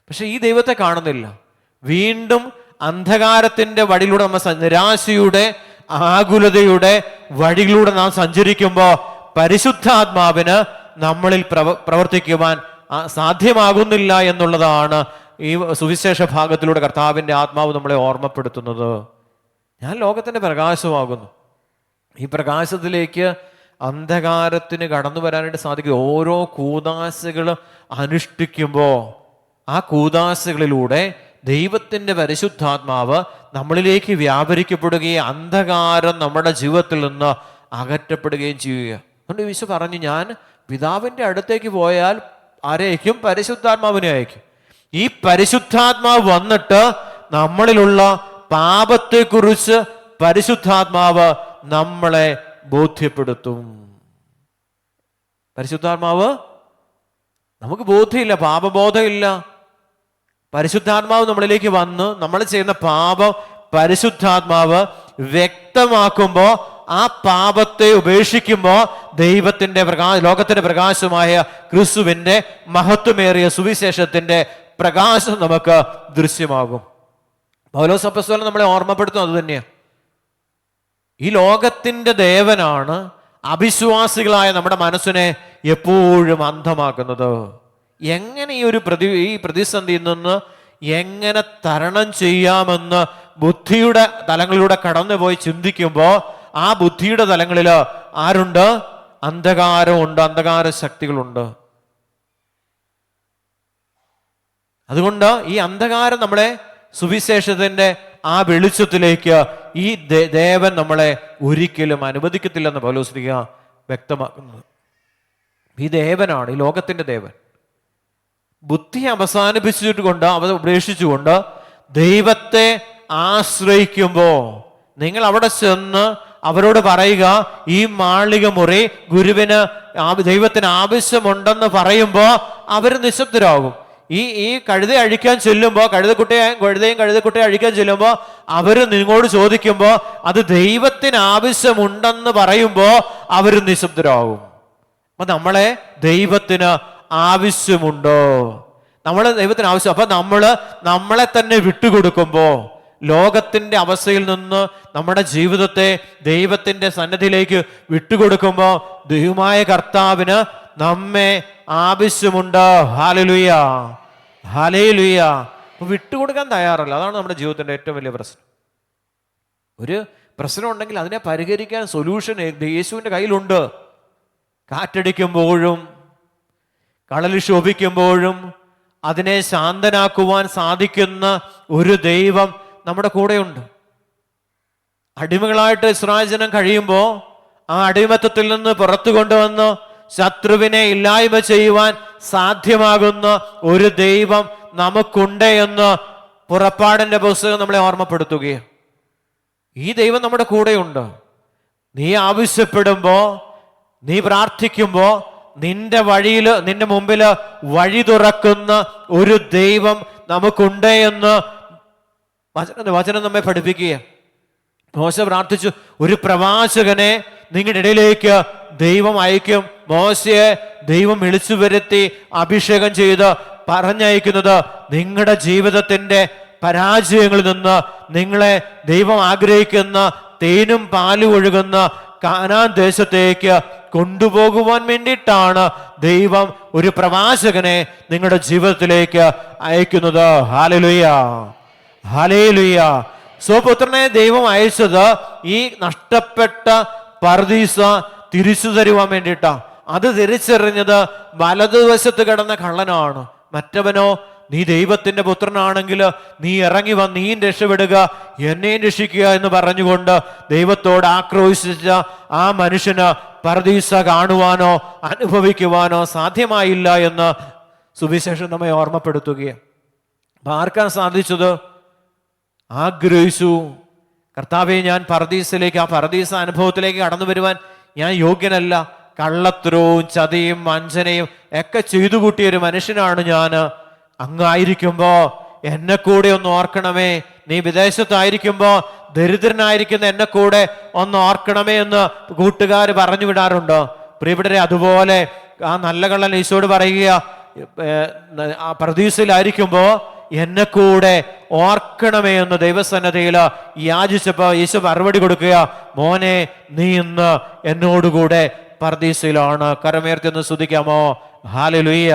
പക്ഷെ ഈ ദൈവത്തെ കാണുന്നില്ല. വീണ്ടും അന്ധകാരത്തിന്റെ വഴിയിലൂടെ നമ്മൾ, നിരാശയുടെ ആകുലതയുടെ വഴികളിലൂടെ നാം സഞ്ചരിക്കുമ്പോൾ പരിശുദ്ധാത്മാവിന് നമ്മളിൽ പ്രവർത്തിക്കുവാൻ സാധ്യമാകുന്നില്ല എന്നുള്ളതാണ് ഈ സുവിശേഷ ഭാഗത്തിലൂടെ കർത്താവിൻ്റെ ആത്മാവ് നമ്മളെ ഓർമ്മപ്പെടുത്തുന്നത്. ഞാൻ ലോകത്തിൻ്റെ പ്രകാശമാകുന്നു. ഈ പ്രകാശത്തിലേക്ക് അന്ധകാരത്തിന് കടന്നു വരാനായിട്ട് സാധിക്കും. ഓരോ കൂദാശകൾ അനുഷ്ഠിക്കുമ്പോൾ ആ കൂദാശകളിലൂടെ ദൈവത്തിൻ്റെ പരിശുദ്ധാത്മാവ് നമ്മളിലേക്ക് വ്യാപരിക്കപ്പെടുകയും അന്ധകാരം നമ്മുടെ ജീവിതത്തിൽ നിന്ന് അകറ്റപ്പെടുകയും ചെയ്യുക. അതുകൊണ്ട് യേശു പറഞ്ഞു, ഞാൻ പിതാവിൻ്റെ അടുത്തേക്ക് പോയാൽ ആരയക്കും? പരിശുദ്ധാത്മാവിനെ അയക്കും. ഈ പരിശുദ്ധാത്മാവ് വന്നിട്ട് നമ്മളിലുള്ള പാപത്തെക്കുറിച്ച് പരിശുദ്ധാത്മാവ് നമ്മളെ ബോധ്യപ്പെടുത്തും. പരിശുദ്ധാത്മാവ് നമുക്ക് ബോധ്യമില്ല, പാപബോധമില്ല. പരിശുദ്ധാത്മാവ് നമ്മളിലേക്ക് വന്ന് നമ്മൾ ചെയ്യുന്ന പാപം പരിശുദ്ധാത്മാവ് വ്യക്തമാക്കുമ്പോൾ ആ പാപത്തെ ഉപേക്ഷിക്കുമ്പോൾ ദൈവത്തിന്റെ ലോകത്തിന്റെ പ്രകാശമായ ക്രിസ്തുവിന്റെ മഹത്വമേറിയ സുവിശേഷത്തിന്റെ പ്രകാശം നമുക്ക് ദൃശ്യമാകും. പൗലോസ് അപ്പോസ്തലൻ നമ്മളെ ഓർമ്മപ്പെടുത്തുന്നത് അത് തന്നെയാണ്. ഈ ലോകത്തിന്റെ ദേവനാണ് അവിശ്വാസികളായ നമ്മുടെ മനസ്സിനെ എപ്പോഴും അന്ധമാക്കുന്നത്. എങ്ങനെ ഈ പ്രതിസന്ധിയിൽ നിന്ന് എങ്ങനെ തരണം ചെയ്യാമെന്ന് ബുദ്ധിയുടെ തലങ്ങളിലൂടെ കടന്നുപോയി ചിന്തിക്കുമ്പോൾ ആ ബുദ്ധിയുടെ തലങ്ങളിൽ ആരുണ്ട്? അന്ധകാരമുണ്ട്, അന്ധകാര ശക്തികളുണ്ട്. അതുകൊണ്ട് ഈ അന്ധകാരം നമ്മളെ സുവിശേഷത്തിന്റെ ആ വെളിച്ചത്തിലേക്ക് ഈ ദേവൻ നമ്മളെ ഒരിക്കലും അനുവദിക്കത്തില്ലെന്ന് പൗലോസ് വ്യക്തമാക്കുന്നത്. ഈ ദേവനാണ്, ഈ ലോകത്തിന്റെ ദേവൻ. ബുദ്ധി അവസാനിപ്പിച്ചുകൊണ്ട് ഉപേക്ഷിച്ചുകൊണ്ട് ദൈവത്തെ ആശ്രയിക്കുമ്പോൾ നിങ്ങൾ അവിടെ ചെന്ന് അവരോട് പറയുക, ഈ മാളിക മുറി ഗുരുവിന് ദൈവത്തിന് ആവശ്യമുണ്ടെന്ന് പറയുമ്പോൾ അവർ നിശബ്ദരാകും. ഈ കഴുത അഴിക്കാൻ ചെല്ലുമ്പോൾ കഴുതയും അഴിക്കാൻ ചെല്ലുമ്പോൾ അവർ നിങ്ങളോട് ചോദിക്കുമ്പോൾ അത് ദൈവത്തിന് ആവശ്യമുണ്ടെന്ന് പറയുമ്പോൾ അവർ നിശബ്ദരാകും. അപ്പൊ നമ്മളെ ദൈവത്തിന് ആവശ്യമുണ്ടോ? ദൈവത്തിന് ആവശ്യം. അപ്പൊ നമ്മളെ തന്നെ വിട്ടുകൊടുക്കുമ്പോൾ, ലോകത്തിന്റെ അവസ്ഥയിൽ നിന്ന് നമ്മുടെ ജീവിതത്തെ ദൈവത്തിന്റെ സന്നിധിയിലേക്ക് വിട്ടുകൊടുക്കുമ്പോൾ ദൈവമായ കർത്താവിന് നമ്മെ ആവശ്യമുണ്ട്. Hallelujah, hallelujah. വിട്ടുകൊടുക്കാൻ തയ്യാറല്ല. അതാണ് നമ്മുടെ ജീവിതത്തിൻ്റെ ഏറ്റവും വലിയ പ്രശ്നം. ഒരു പ്രശ്നം ഉണ്ടെങ്കിൽ അതിനെ പരിഹരിക്കാൻ സൊല്യൂഷൻ യേശുവിൻ്റെ കയ്യിലുണ്ട്. കാറ്റടിക്കുമ്പോഴും കടൽ ശോഭിക്കുമ്പോഴും അതിനെ ശാന്തനാക്കുവാൻ സാധിക്കുന്ന ഒരു ദൈവം നമ്മുടെ കൂടെയുണ്ട്. അടിമകളായിട്ട് ഇസ്രായേൽ ജനം കഴിയുമ്പോൾ ആ അടിമത്തത്തിൽ നിന്ന് പുറത്തു കൊണ്ടുവന്ന് ശത്രുവിനെ ഇല്ലായ്മ ചെയ്യുവാൻ സാധ്യമാകുന്ന ഒരു ദൈവം നമുക്കുണ്ട് എന്ന് പുറപ്പാടിൻ്റെ പുസ്തകം നമ്മളെ ഓർമ്മപ്പെടുത്തുകയാണ്. ഈ ദൈവം നമ്മുടെ കൂടെയുണ്ട്. നീ ആവശ്യപ്പെടുമ്പോൾ, നീ പ്രാർത്ഥിക്കുമ്പോൾ നിന്റെ വഴിയിൽ, നിന്റെ മുമ്പിൽ വഴി തുറക്കുന്ന ഒരു ദൈവം നമുക്കുണ്ട് എന്ന് വചനം നമ്മെ പഠിപ്പിക്കുക. മോശ പ്രാർത്ഥിച്ചു, ഒരു പ്രവാചകനെ നിങ്ങളുടെ ഇടയിലേക്ക് ദൈവം അയക്കും. മോശയെ ദൈവം വിളിച്ചു വരുത്തി അഭിഷേകം ചെയ്ത് പറഞ്ഞയക്കുന്നത് നിങ്ങളുടെ ജീവിതത്തിൻ്റെ പരാജയങ്ങളിൽ നിന്ന് നിങ്ങളെ ദൈവം ആഗ്രഹിക്കുന്ന തേനും പാലും ഒഴുകുന്ന കാനാൻ ദേശത്തേക്ക് കൊണ്ടുപോകുവാൻ വേണ്ടിയിട്ടാണ് ദൈവം ഒരു പ്രവാചകനെ നിങ്ങളുടെ ജീവിതത്തിലേക്ക് അയക്കുന്നത്. Hallelujah, hallelujah. സ്വപുത്രനെ ദൈവം അയച്ചത് ഈ നഷ്ടപ്പെട്ട പർദീസ തിരിച്ചു തരുവാൻ വേണ്ടിയിട്ടാണ്. അത് തിരിച്ചറിഞ്ഞത് വലതുവശത്ത് കിടന്ന കള്ളനാണ്. മറ്റവനോ, നീ ദൈവത്തിന്റെ പുത്രനാണെങ്കിൽ നീ ഇറങ്ങി വന്ന് നീയും രക്ഷപ്പെടുക, എന്നെയും രക്ഷിക്കുക എന്ന് പറഞ്ഞുകൊണ്ട് ദൈവത്തോട് ആക്രോശിച്ച ആ മനുഷ്യന് പർദീസ കാണുവാനോ അനുഭവിക്കുവാനോ സാധ്യമായില്ല എന്ന് സുവിശേഷം നമ്മെ ഓർമ്മപ്പെടുത്തുകയാണ്. അപ്പൊ ആർക്കാണ് സാധിച്ചത്? ആഗ്രഹിച്ചു, കർത്താവെ, ഞാൻ പർദീസിലേക്ക്, ആ പർദീസ അനുഭവത്തിലേക്ക് കടന്നു വരുവാൻ ഞാൻ യോഗ്യനല്ല. കള്ളത്തരവും ചതിയും വഞ്ചനയും ഒക്കെ ചെയ്തു കൂട്ടിയ ഒരു മനുഷ്യനാണ് ഞാൻ. അങ്ങായിരിക്കുമ്പോ എന്നെ കൂടെ ഒന്ന് ഓർക്കണമേ. നീ വിദേശത്തായിരിക്കുമ്പോ ദരിദ്രനായിരിക്കുന്ന എന്നെ കൂടെ ഒന്ന് ഓർക്കണമേ എന്ന് കൂട്ടുകാർ പറഞ്ഞു വിടാറുണ്ടോ? പ്രിയപ്പെട്ടവരെ, അതുപോലെ ആ നല്ല കള്ളൻ ഈശോയോട് പറയുക, പർദീസയിലായിരിക്കുമ്പോ എന്നെ കൂടെ ഓർക്കണമേ എന്ന് ദൈവസന്നദ്ധയിൽ യാചിച്ചപ്പോ ഈശോ മറുപടി കൊടുക്കുക, മോനെ, നീ ഇന്ന് എന്നോടുകൂടെ പർദീസയിലാണ്. കരമേർത്തി ഒന്ന് സ്തുതിക്കാമോ? ഹല്ലേലൂയ.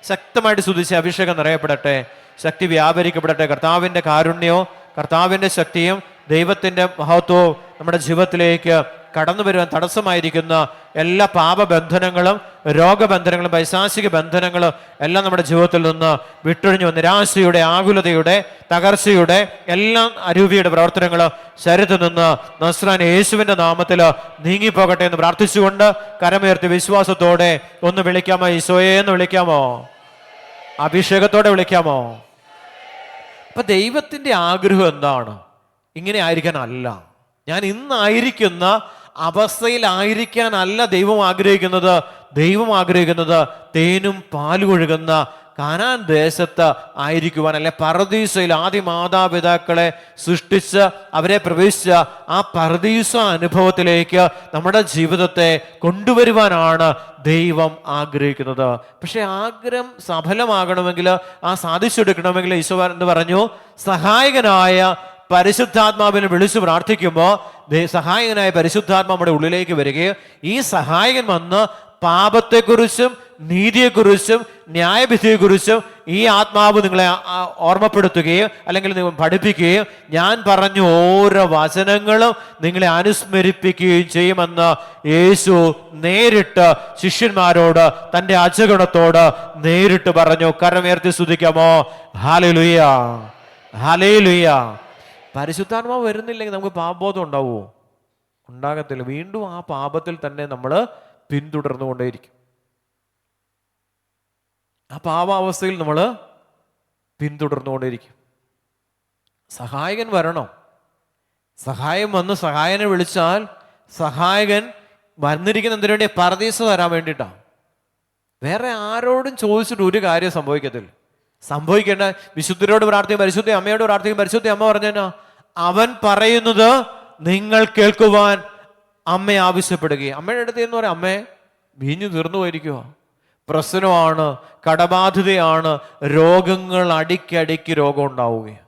ശക്തമായിട്ട് സ്തുതിച്ച് അഭിഷേകം നിറയപ്പെടട്ടെ, ശക്തി വ്യാപരിക്കപ്പെടട്ടെ. കർത്താവിൻ്റെ കാരുണ്യവും കർത്താവിൻ്റെ ശക്തിയും ദൈവത്തിൻ്റെ മഹത്വവും നമ്മുടെ ജീവിതത്തിലേക്ക് കടന്നു വരുവാൻ തടസ്സമായിരിക്കുന്ന എല്ലാ പാപബന്ധനങ്ങളും രോഗബന്ധനങ്ങളും പൈശാചിക ബന്ധനങ്ങളും എല്ലാം നമ്മുടെ ജീവിതത്തിൽ നിന്ന് വിട്ടൊഴിഞ്ഞു. നിരാശയുടെ, ആകുലതയുടെ, തകർച്ചയുടെ എല്ലാം അരൂപിയുടെ പ്രവർത്തനങ്ങളും ശരീരത്തിൽ നിന്ന് നസ്രാനി യേശുവിൻ്റെ നാമത്തിൽ നീങ്ങിപ്പോകട്ടെ എന്ന് പ്രാർത്ഥിച്ചുകൊണ്ട് കരമുയർത്തി വിശ്വാസത്തോടെ ഒന്ന് വിളിക്കാമോ? ഈശോയെ എന്ന് വിളിക്കാമോ? അഭിഷേകത്തോടെ വിളിക്കാമോ? അപ്പൊ ദൈവത്തിൻ്റെ ആഗ്രഹം എന്താണ്? ഇങ്ങനെ ആയിരിക്കാനല്ല, ഞാൻ ഇന്നായിരിക്കുന്ന അവസ്ഥയിലായിരിക്കാനല്ല ദൈവം ആഗ്രഹിക്കുന്നത്. ദൈവം ആഗ്രഹിക്കുന്നത് തേനും പാലും ഒഴുകുന്ന കാനാൻ ദേശത്ത് ആയിരിക്കുവാൻ, അല്ലെ പർദീസയിൽ ആദ്യ മാതാപിതാക്കളെ സൃഷ്ടിച്ച് അവരെ പ്രവേശിച്ച ആ പർദീസ അനുഭവത്തിലേക്ക് നമ്മുടെ ജീവിതത്തെ കൊണ്ടുവരുവാനാണ് ദൈവം ആഗ്രഹിക്കുന്നത്. പക്ഷെ ആഗ്രഹം സഫലമാകണമെങ്കിൽ, ആ സാധിച്ചെടുക്കണമെങ്കിൽ ഈശോ എന്ന് പറഞ്ഞു, സഹായകനായ പരിശുദ്ധാത്മാവിനെ വിളിച്ചു പ്രാർത്ഥിക്കുമ്പോൾ സഹായകനായ പരിശുദ്ധാത്മ നമ്മുടെ ഉള്ളിലേക്ക് വരികയും ഈ സഹായകൻ വന്ന് പാപത്തെക്കുറിച്ചും നീതിയെക്കുറിച്ചും ന്യായവിധിയെക്കുറിച്ചും ഈ ആത്മാവ് നിങ്ങളെ ഓർമ്മപ്പെടുത്തുകയും അല്ലെങ്കിൽ നിങ്ങൾ പഠിപ്പിക്കുകയും ഞാൻ പറഞ്ഞ ഓരോ വചനങ്ങളും നിങ്ങളെ അനുസ്മരിപ്പിക്കുകയും ചെയ്യുമെന്ന് യേശു നേരിട്ട് ശിഷ്യന്മാരോട്, തൻ്റെ അജഗണത്തോട് നേരിട്ട് പറഞ്ഞു. കരമുയർത്തി സ്തുതിക്കാമോ? ഹല്ലേലൂയ, ഹല്ലേലൂയ. പരിശുദ്ധാത്മാവ് വരുന്നില്ലെങ്കിൽ നമുക്ക് പാപബോധം ഉണ്ടാവുമോ? ഉണ്ടാകത്തില്ല. വീണ്ടും ആ പാപത്തിൽ തന്നെ നമ്മൾ പിന്തുടർന്നുകൊണ്ടേയിരിക്കും. ആ പാപാവസ്ഥയിൽ നമ്മൾ പിന്തുടർന്നുകൊണ്ടേയിരിക്കും. സഹായകൻ വരണം. സഹായം വന്ന് സഹായനെ വിളിച്ചാൽ സഹായകൻ വന്നിരിക്കുന്ന എന്തിനു വേണ്ടി? പർദീസ തരാൻ വേണ്ടിയിട്ടാണ്. വേറെ ആരോടും ചോദിച്ചിട്ട് ഒരു കാര്യം സംഭവിക്കത്തില്ല. സംഭവിക്കേണ്ട വിശുദ്ധരോട് പ്രാർത്ഥിക്കും, പരിശുദ്ധ അമ്മയോട് പ്രാർത്ഥിക്കും. പരിശുദ്ധ അമ്മ പറഞ്ഞാ അവൻ പറയുന്നത് നിങ്ങൾ കേൾക്കുവാൻ അമ്മ ആവശ്യപ്പെടുകയും. അമ്മയുടെ അടുത്ത് എന്ന് പറയാം, അമ്മേ, വീഞ്ഞു തീർന്നു പോയിരിക്കുക, പ്രശ്നമാണ്, കടബാധിതയാണ്, രോഗങ്ങൾ അടിക്കടിക്ക് രോഗം ഉണ്ടാവുകയാണ്.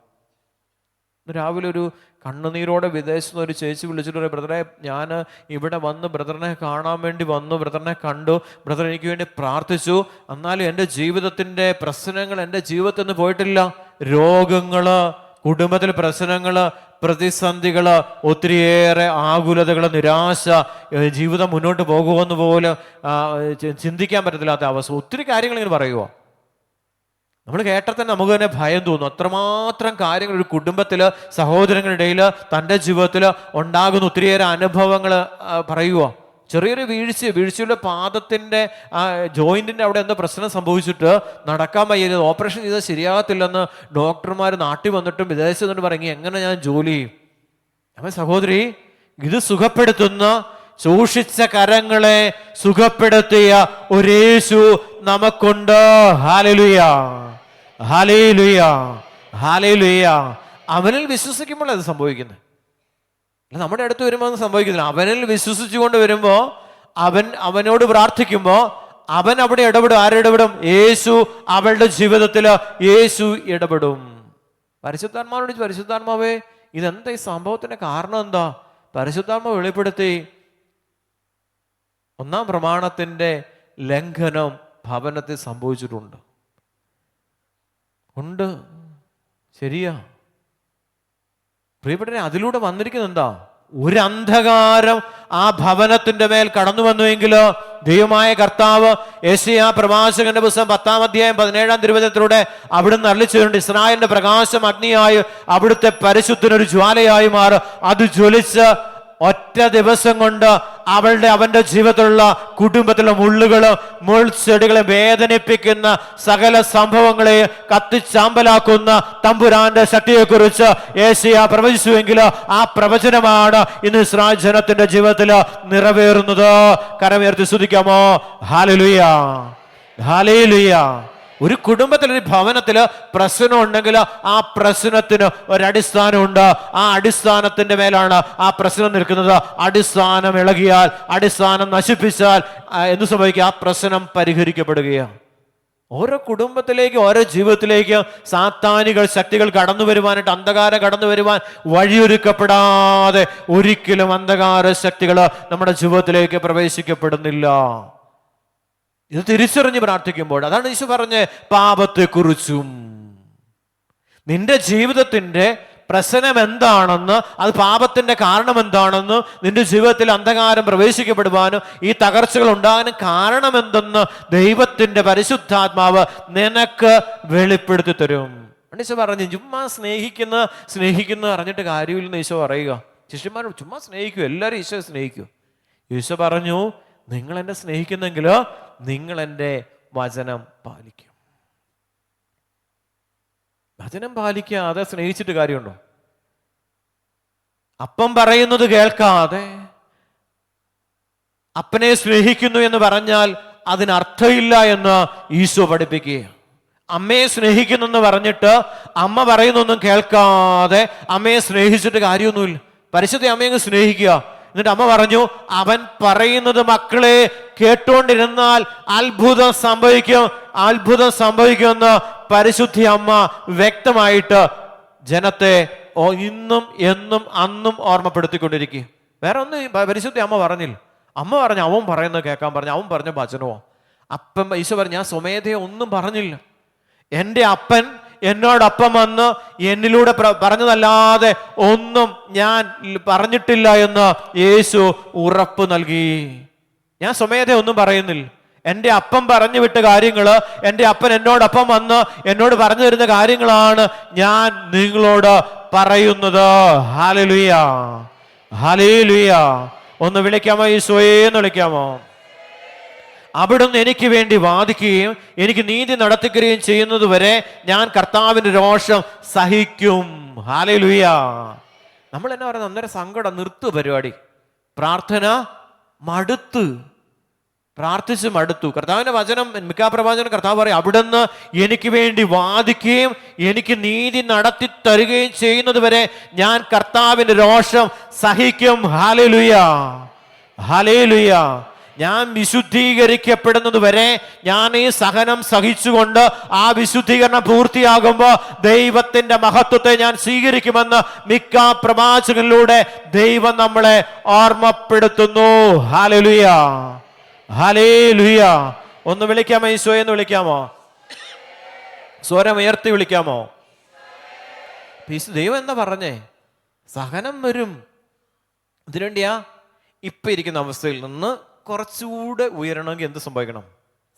രാവിലെ ഒരു കണ്ണുനീരോടെ വിദേശത്ത് ഒരു ചേച്ചി വിളിച്ചിട്ട് പറയും, ബ്രദറെ ഞാൻ ഇവിടെ വന്ന് ബ്രദറിനെ കാണാൻ വേണ്ടി വന്നു, ബ്രദറിനെ കണ്ടു, ബ്രദർ എനിക്ക് വേണ്ടി പ്രാർത്ഥിച്ചു, എന്നാലും എൻ്റെ ജീവിതത്തിൻ്റെ പ്രശ്നങ്ങൾ എൻ്റെ ജീവിതത്തിൽ നിന്ന് പോയിട്ടില്ല. രോഗങ്ങൾ, കുടുംബത്തിൽ പ്രശ്നങ്ങൾ, പ്രതിസന്ധികൾ, ഒത്തിരിയേറെ ആകുലതകൾ, നിരാശ, ജീവിതം മുന്നോട്ട് പോകുമെന്ന് പോലും ചിന്തിക്കാൻ പറ്റത്തില്ലാത്ത അവസ്ഥ, ഒത്തിരി കാര്യങ്ങൾ ഇങ്ങനെ പറയുക. നമ്മൾ കേട്ടാൽ തന്നെ നമുക്ക് തന്നെ ഭയം തോന്നും. അത്രമാത്രം കാര്യങ്ങൾ ഒരു കുടുംബത്തിൽ, സഹോദരങ്ങളുടെ ഇടയിൽ, തൻ്റെ ജീവിതത്തിൽ ഉണ്ടാകുന്ന ഒത്തിരിയേറെ അനുഭവങ്ങൾ പറയുക. ചെറിയൊരു വീഴ്ചയുടെ പാദത്തിൻ്റെ ജോയിൻറ്റിൻ്റെ അവിടെ എന്തോ പ്രശ്നം സംഭവിച്ചിട്ട് നടക്കാൻ വയ്യ, ഓപ്പറേഷൻ ചെയ്താൽ ശരിയാകത്തില്ലെന്ന് ഡോക്ടർമാർ നാട്ടിൽ വന്നിട്ടും വിദേശത്ത് വന്നിട്ട് പറയും, എങ്ങനെ ഞാൻ ജോലി ചെയ്യും? അപ്പം സഹോദരി, ഇത് സുഖപ്പെടുത്തുന്ന, സൂക്ഷിച്ച കരങ്ങളെ സുഖപ്പെടുത്തിയ ഒരു യേശു നമുക്കുണ്ട്. ഹല്ലേലൂയ, ഹല്ലേലൂയ, ഹല്ലേലൂയ. അവനിൽ വിശ്വസിക്കുമ്പോൾ അത് സംഭവിക്കുന്നത്. അല്ല നമ്മുടെ അടുത്ത് വരുമ്പോൾ അത് സംഭവിക്കുന്നില്ല. അവനിൽ വിശ്വസിച്ചുകൊണ്ട് വരുമ്പോൾ, അവനോട് പ്രാർത്ഥിക്കുമ്പോൾ അവൻ അവിടെ ഇടപെടും. ആരിടപെടും? യേശു അവളുടെ ജീവിതത്തിൽ യേശു ഇടപെടും. പരിശുദ്ധാത്മാവിനോട്, പരിശുദ്ധാത്മാവേ ഇതെന്താ, ഈ സംഭവത്തിന്റെ കാരണം എന്താ? പരിശുദ്ധാത്മാവ് വെളിപ്പെടുത്തി, ഒന്നാം പ്രമാണത്തിന്റെ ലംഘനം ഭവനത്തിൽ സംഭവിച്ചിട്ടുണ്ട്. ഉണ്ട്, ശരിയാ പ്രിയപ്പെട്ടവരെ. അതിലൂടെ വന്നിരിക്കുന്നത് എന്താ? ഒരു അന്ധകാരം ആ ഭവനത്തിന്റെ മേൽ കടന്നു വന്നുവെങ്കിലോ ദൈവമായ കർത്താവ് യെശയ്യാ പ്രവാചകന്റെ പുസ്തകം 10-ാം അധ്യായം 17-ാം തിരുവചനത്തിലൂടെ അവിടുന്ന് അരുളിച്ചെയ്തിട്ടുണ്ട്, ഇസ്രായേലിന്റെ പ്രകാശം അഗ്നിയായി അവിടുത്തെ പരിശുദ്ധനൊരു ജ്വാലയായി മാറും. അത് ജ്വലിച്ച് ഒറ്റ ദിവസം കൊണ്ട് അവന്റെ ജീവിതത്തിലുള്ള കുടുംബത്തിലുള്ള മുൾച്ചെടികളെ വേദനിപ്പിക്കുന്ന സകല സംഭവങ്ങളെ കത്തിച്ചാമ്പലാക്കുന്ന തമ്പുരാന്റെ ശക്തിയെക്കുറിച്ച് യെശയ്യാ പ്രവചിച്ചുവെങ്കിൽ ആ പ്രവചനമാണ് ഇന്ന് ഇസ്രായേൽ ജനത്തിന്റെ ജീവിതത്തിൽ നിറവേറുന്നത്. കരമുയർത്തി സ്തുതിക്കാമോ? ഹല്ലേലൂയ, ഹല്ലേലൂയ. ഒരു കുടുംബത്തിൽ, ഒരു ഭവനത്തിൽ പ്രശ്നം ഉണ്ടെങ്കിൽ ആ പ്രശ്നത്തിന് ഒരടിസ്ഥാനമുണ്ട്. ആ അടിസ്ഥാനത്തിന്റെ മേലാണ് ആ പ്രശ്നം നിൽക്കുന്നത്. അടിസ്ഥാനം ഇളകിയാൽ, അടിസ്ഥാനം നശിപ്പിച്ചാൽ എന്ത് സംഭവിക്കുക? ആ പ്രശ്നം പരിഹരിക്കപ്പെടുകയാണ്. ഓരോ കുടുംബത്തിലേക്ക്, ഓരോ ജീവിതത്തിലേക്ക് സാത്താനികൾ ശക്തികൾ കടന്നു വരുവാനായിട്ട്, അന്ധകാരം കടന്നു വരുവാൻ വഴിയൊരുക്കപ്പെടാതെ ഒരിക്കലും അന്ധകാര ശക്തികൾ നമ്മുടെ ജീവിതത്തിലേക്ക് പ്രവേശിക്കപ്പെടുന്നില്ല. ഇത് തിരിച്ചറിഞ്ഞ് പ്രാർത്ഥിക്കുമ്പോൾ, അതാണ് ഈശോ പറഞ്ഞ പാപത്തെക്കുറിച്ചും നിന്റെ ജീവിതത്തിന്റെ പ്രശ്നം എന്താണെന്ന്, അത് പാപത്തിന്റെ കാരണം എന്താണെന്ന്, നിന്റെ ജീവിതത്തിൽ അന്ധകാരം പ്രവേശിക്കപ്പെടുവാനും ഈ തകർച്ചകൾ ഉണ്ടാകാനും കാരണം എന്തെന്ന് ദൈവത്തിന്റെ പരിശുദ്ധാത്മാവ് നിനക്ക് വെളിപ്പെടുത്തി തരും. ഈശോ പറഞ്ഞു, ചുമ്മാ സ്നേഹിക്കുന്ന അറിഞ്ഞിട്ട് കാര്യമില്ലെന്ന് ഈശോ പറയുക. ശിഷ്യന്മാരോട് ചുമ്മാ സ്നേഹിക്കൂ, എല്ലാവരും ഈശോ സ്നേഹിക്കൂ. ഈശോ പറഞ്ഞു, നിങ്ങൾ എന്നെ സ്നേഹിക്കുന്നെങ്കിലോ നിങ്ങൾ എൻ്റെ വചനം പാലിക്കും. വചനം പാലിക്കാതെ സ്നേഹിച്ചിട്ട് കാര്യമുണ്ടോ? അപ്പം പറയുന്നത് കേൾക്കാതെ അപ്പനെ സ്നേഹിക്കുന്നു എന്ന് പറഞ്ഞാൽ അതിനർത്ഥമില്ല എന്ന് ഈശോ പഠിപ്പിക്കുകയാണ്. അമ്മയെ സ്നേഹിക്കുന്നു എന്ന് പറഞ്ഞിട്ട് അമ്മ പറയുന്നൊന്നും കേൾക്കാതെ അമ്മയെ സ്നേഹിച്ചിട്ട് കാര്യമൊന്നുമില്ല. പരിശുദ്ധ അമ്മയെ സ്നേഹിക്കുക. എന്നിട്ട് അമ്മ പറഞ്ഞു, അവൻ പറയുന്നത് മക്കളെ കേട്ടുകൊണ്ടിരുന്നാൽ അത്ഭുതം സംഭവിക്കുമെന്ന് പരിശുദ്ധി അമ്മ വ്യക്തമായിട്ട് ജനത്തെ ഇന്നും എന്നും അന്നും ഓർമ്മപ്പെടുത്തിക്കൊണ്ടിരിക്കുക. വേറെ ഒന്നും പരിശുദ്ധി അമ്മ പറഞ്ഞില്ല. അമ്മ പറഞ്ഞു, അവൻ പറയുന്നത് കേൾക്കാൻ പറഞ്ഞു, അവൻ പറഞ്ഞ വചനമോ. അപ്പം ഈശോ പറഞ്ഞു, ഞാൻ സ്വമേധയെ ഒന്നും പറഞ്ഞില്ല. എൻ്റെ അപ്പൻ എന്നോടൊപ്പം വന്ന് എന്നിലൂടെ പറഞ്ഞതല്ലാതെ ഒന്നും ഞാൻ പറഞ്ഞിട്ടില്ല എന്ന് യേശു ഉറപ്പ് നൽകി. ഞാൻ സ്വമേധ ഒന്നും പറയുന്നില്ല. എൻ്റെ അപ്പൻ പറഞ്ഞു വിട്ട കാര്യങ്ങൾ, എൻ്റെ അപ്പൻ എന്നോടൊപ്പം വന്ന് എന്നോട് പറഞ്ഞു തരുന്ന കാര്യങ്ങളാണ് ഞാൻ നിങ്ങളോട് പറയുന്നത്. ഹല്ലേലൂയ, ഹല്ലേലൂയ. ഒന്ന് വിളിക്കാമോ? ഈശോയേന്ന് വിളിക്കാമോ? അവിടുന്ന് എനിക്ക് വേണ്ടി വാദിക്കുകയും എനിക്ക് നീതി നടത്തിക്കുകയും ചെയ്യുന്നത് വരെ ഞാൻ കർത്താവിന്റെ രോഷം സഹിക്കും. ഹല്ലേലൂയ. നമ്മൾ എന്നാ പറയുന്നത്? അന്നേരം സങ്കടം നിർത്തു പരിപാടി. പ്രാർത്ഥന പ്രാർത്ഥിച്ച് മടുത്തു. കർത്താവിന്റെ വചനം മിക്കാപ്രവാചകൻ കർത്താവ് പറയും, അവിടുന്ന് എനിക്ക് വേണ്ടി വാദിക്കുകയും എനിക്ക് നീതി നടത്തി തരികയും ചെയ്യുന്നത് വരെ ഞാൻ കർത്താവിന്റെ രോഷം സഹിക്കും. Hallelujah, hallelujah. ഞാൻ വിശുദ്ധീകരിക്കപ്പെടുന്നത് വരെ ഞാൻ ഈ സഹനം സഹിച്ചുകൊണ്ട് ആ വിശുദ്ധീകരണം പൂർത്തിയാകുമ്പോൾ ദൈവത്തിന്റെ മഹത്വത്തെ ഞാൻ സ്വീകരിക്കുമെന്ന് മിക്ക പ്രവാചകനിലൂടെ ദൈവം നമ്മളെ ഓർമ്മപ്പെടുത്തുന്നു. ഹല്ലേലൂയ, ഹല്ലേലൂയ. ഒന്ന് വിളിക്കാമോ? ഈശോയെ എന്ന് വിളിക്കാമോ? സ്വരം ഉയർത്തി വിളിക്കാമോ? ദൈവം എന്താ പറഞ്ഞേ? സഹനം വരും. ഇതിനുവേണ്ടിയാ ഇപ്പൊ ഇരിക്കുന്ന അവസ്ഥയിൽ നിന്ന് കുറച്ചുകൂടെ ഉയരണമെങ്കിൽ എന്ത് സംഭവിക്കണം?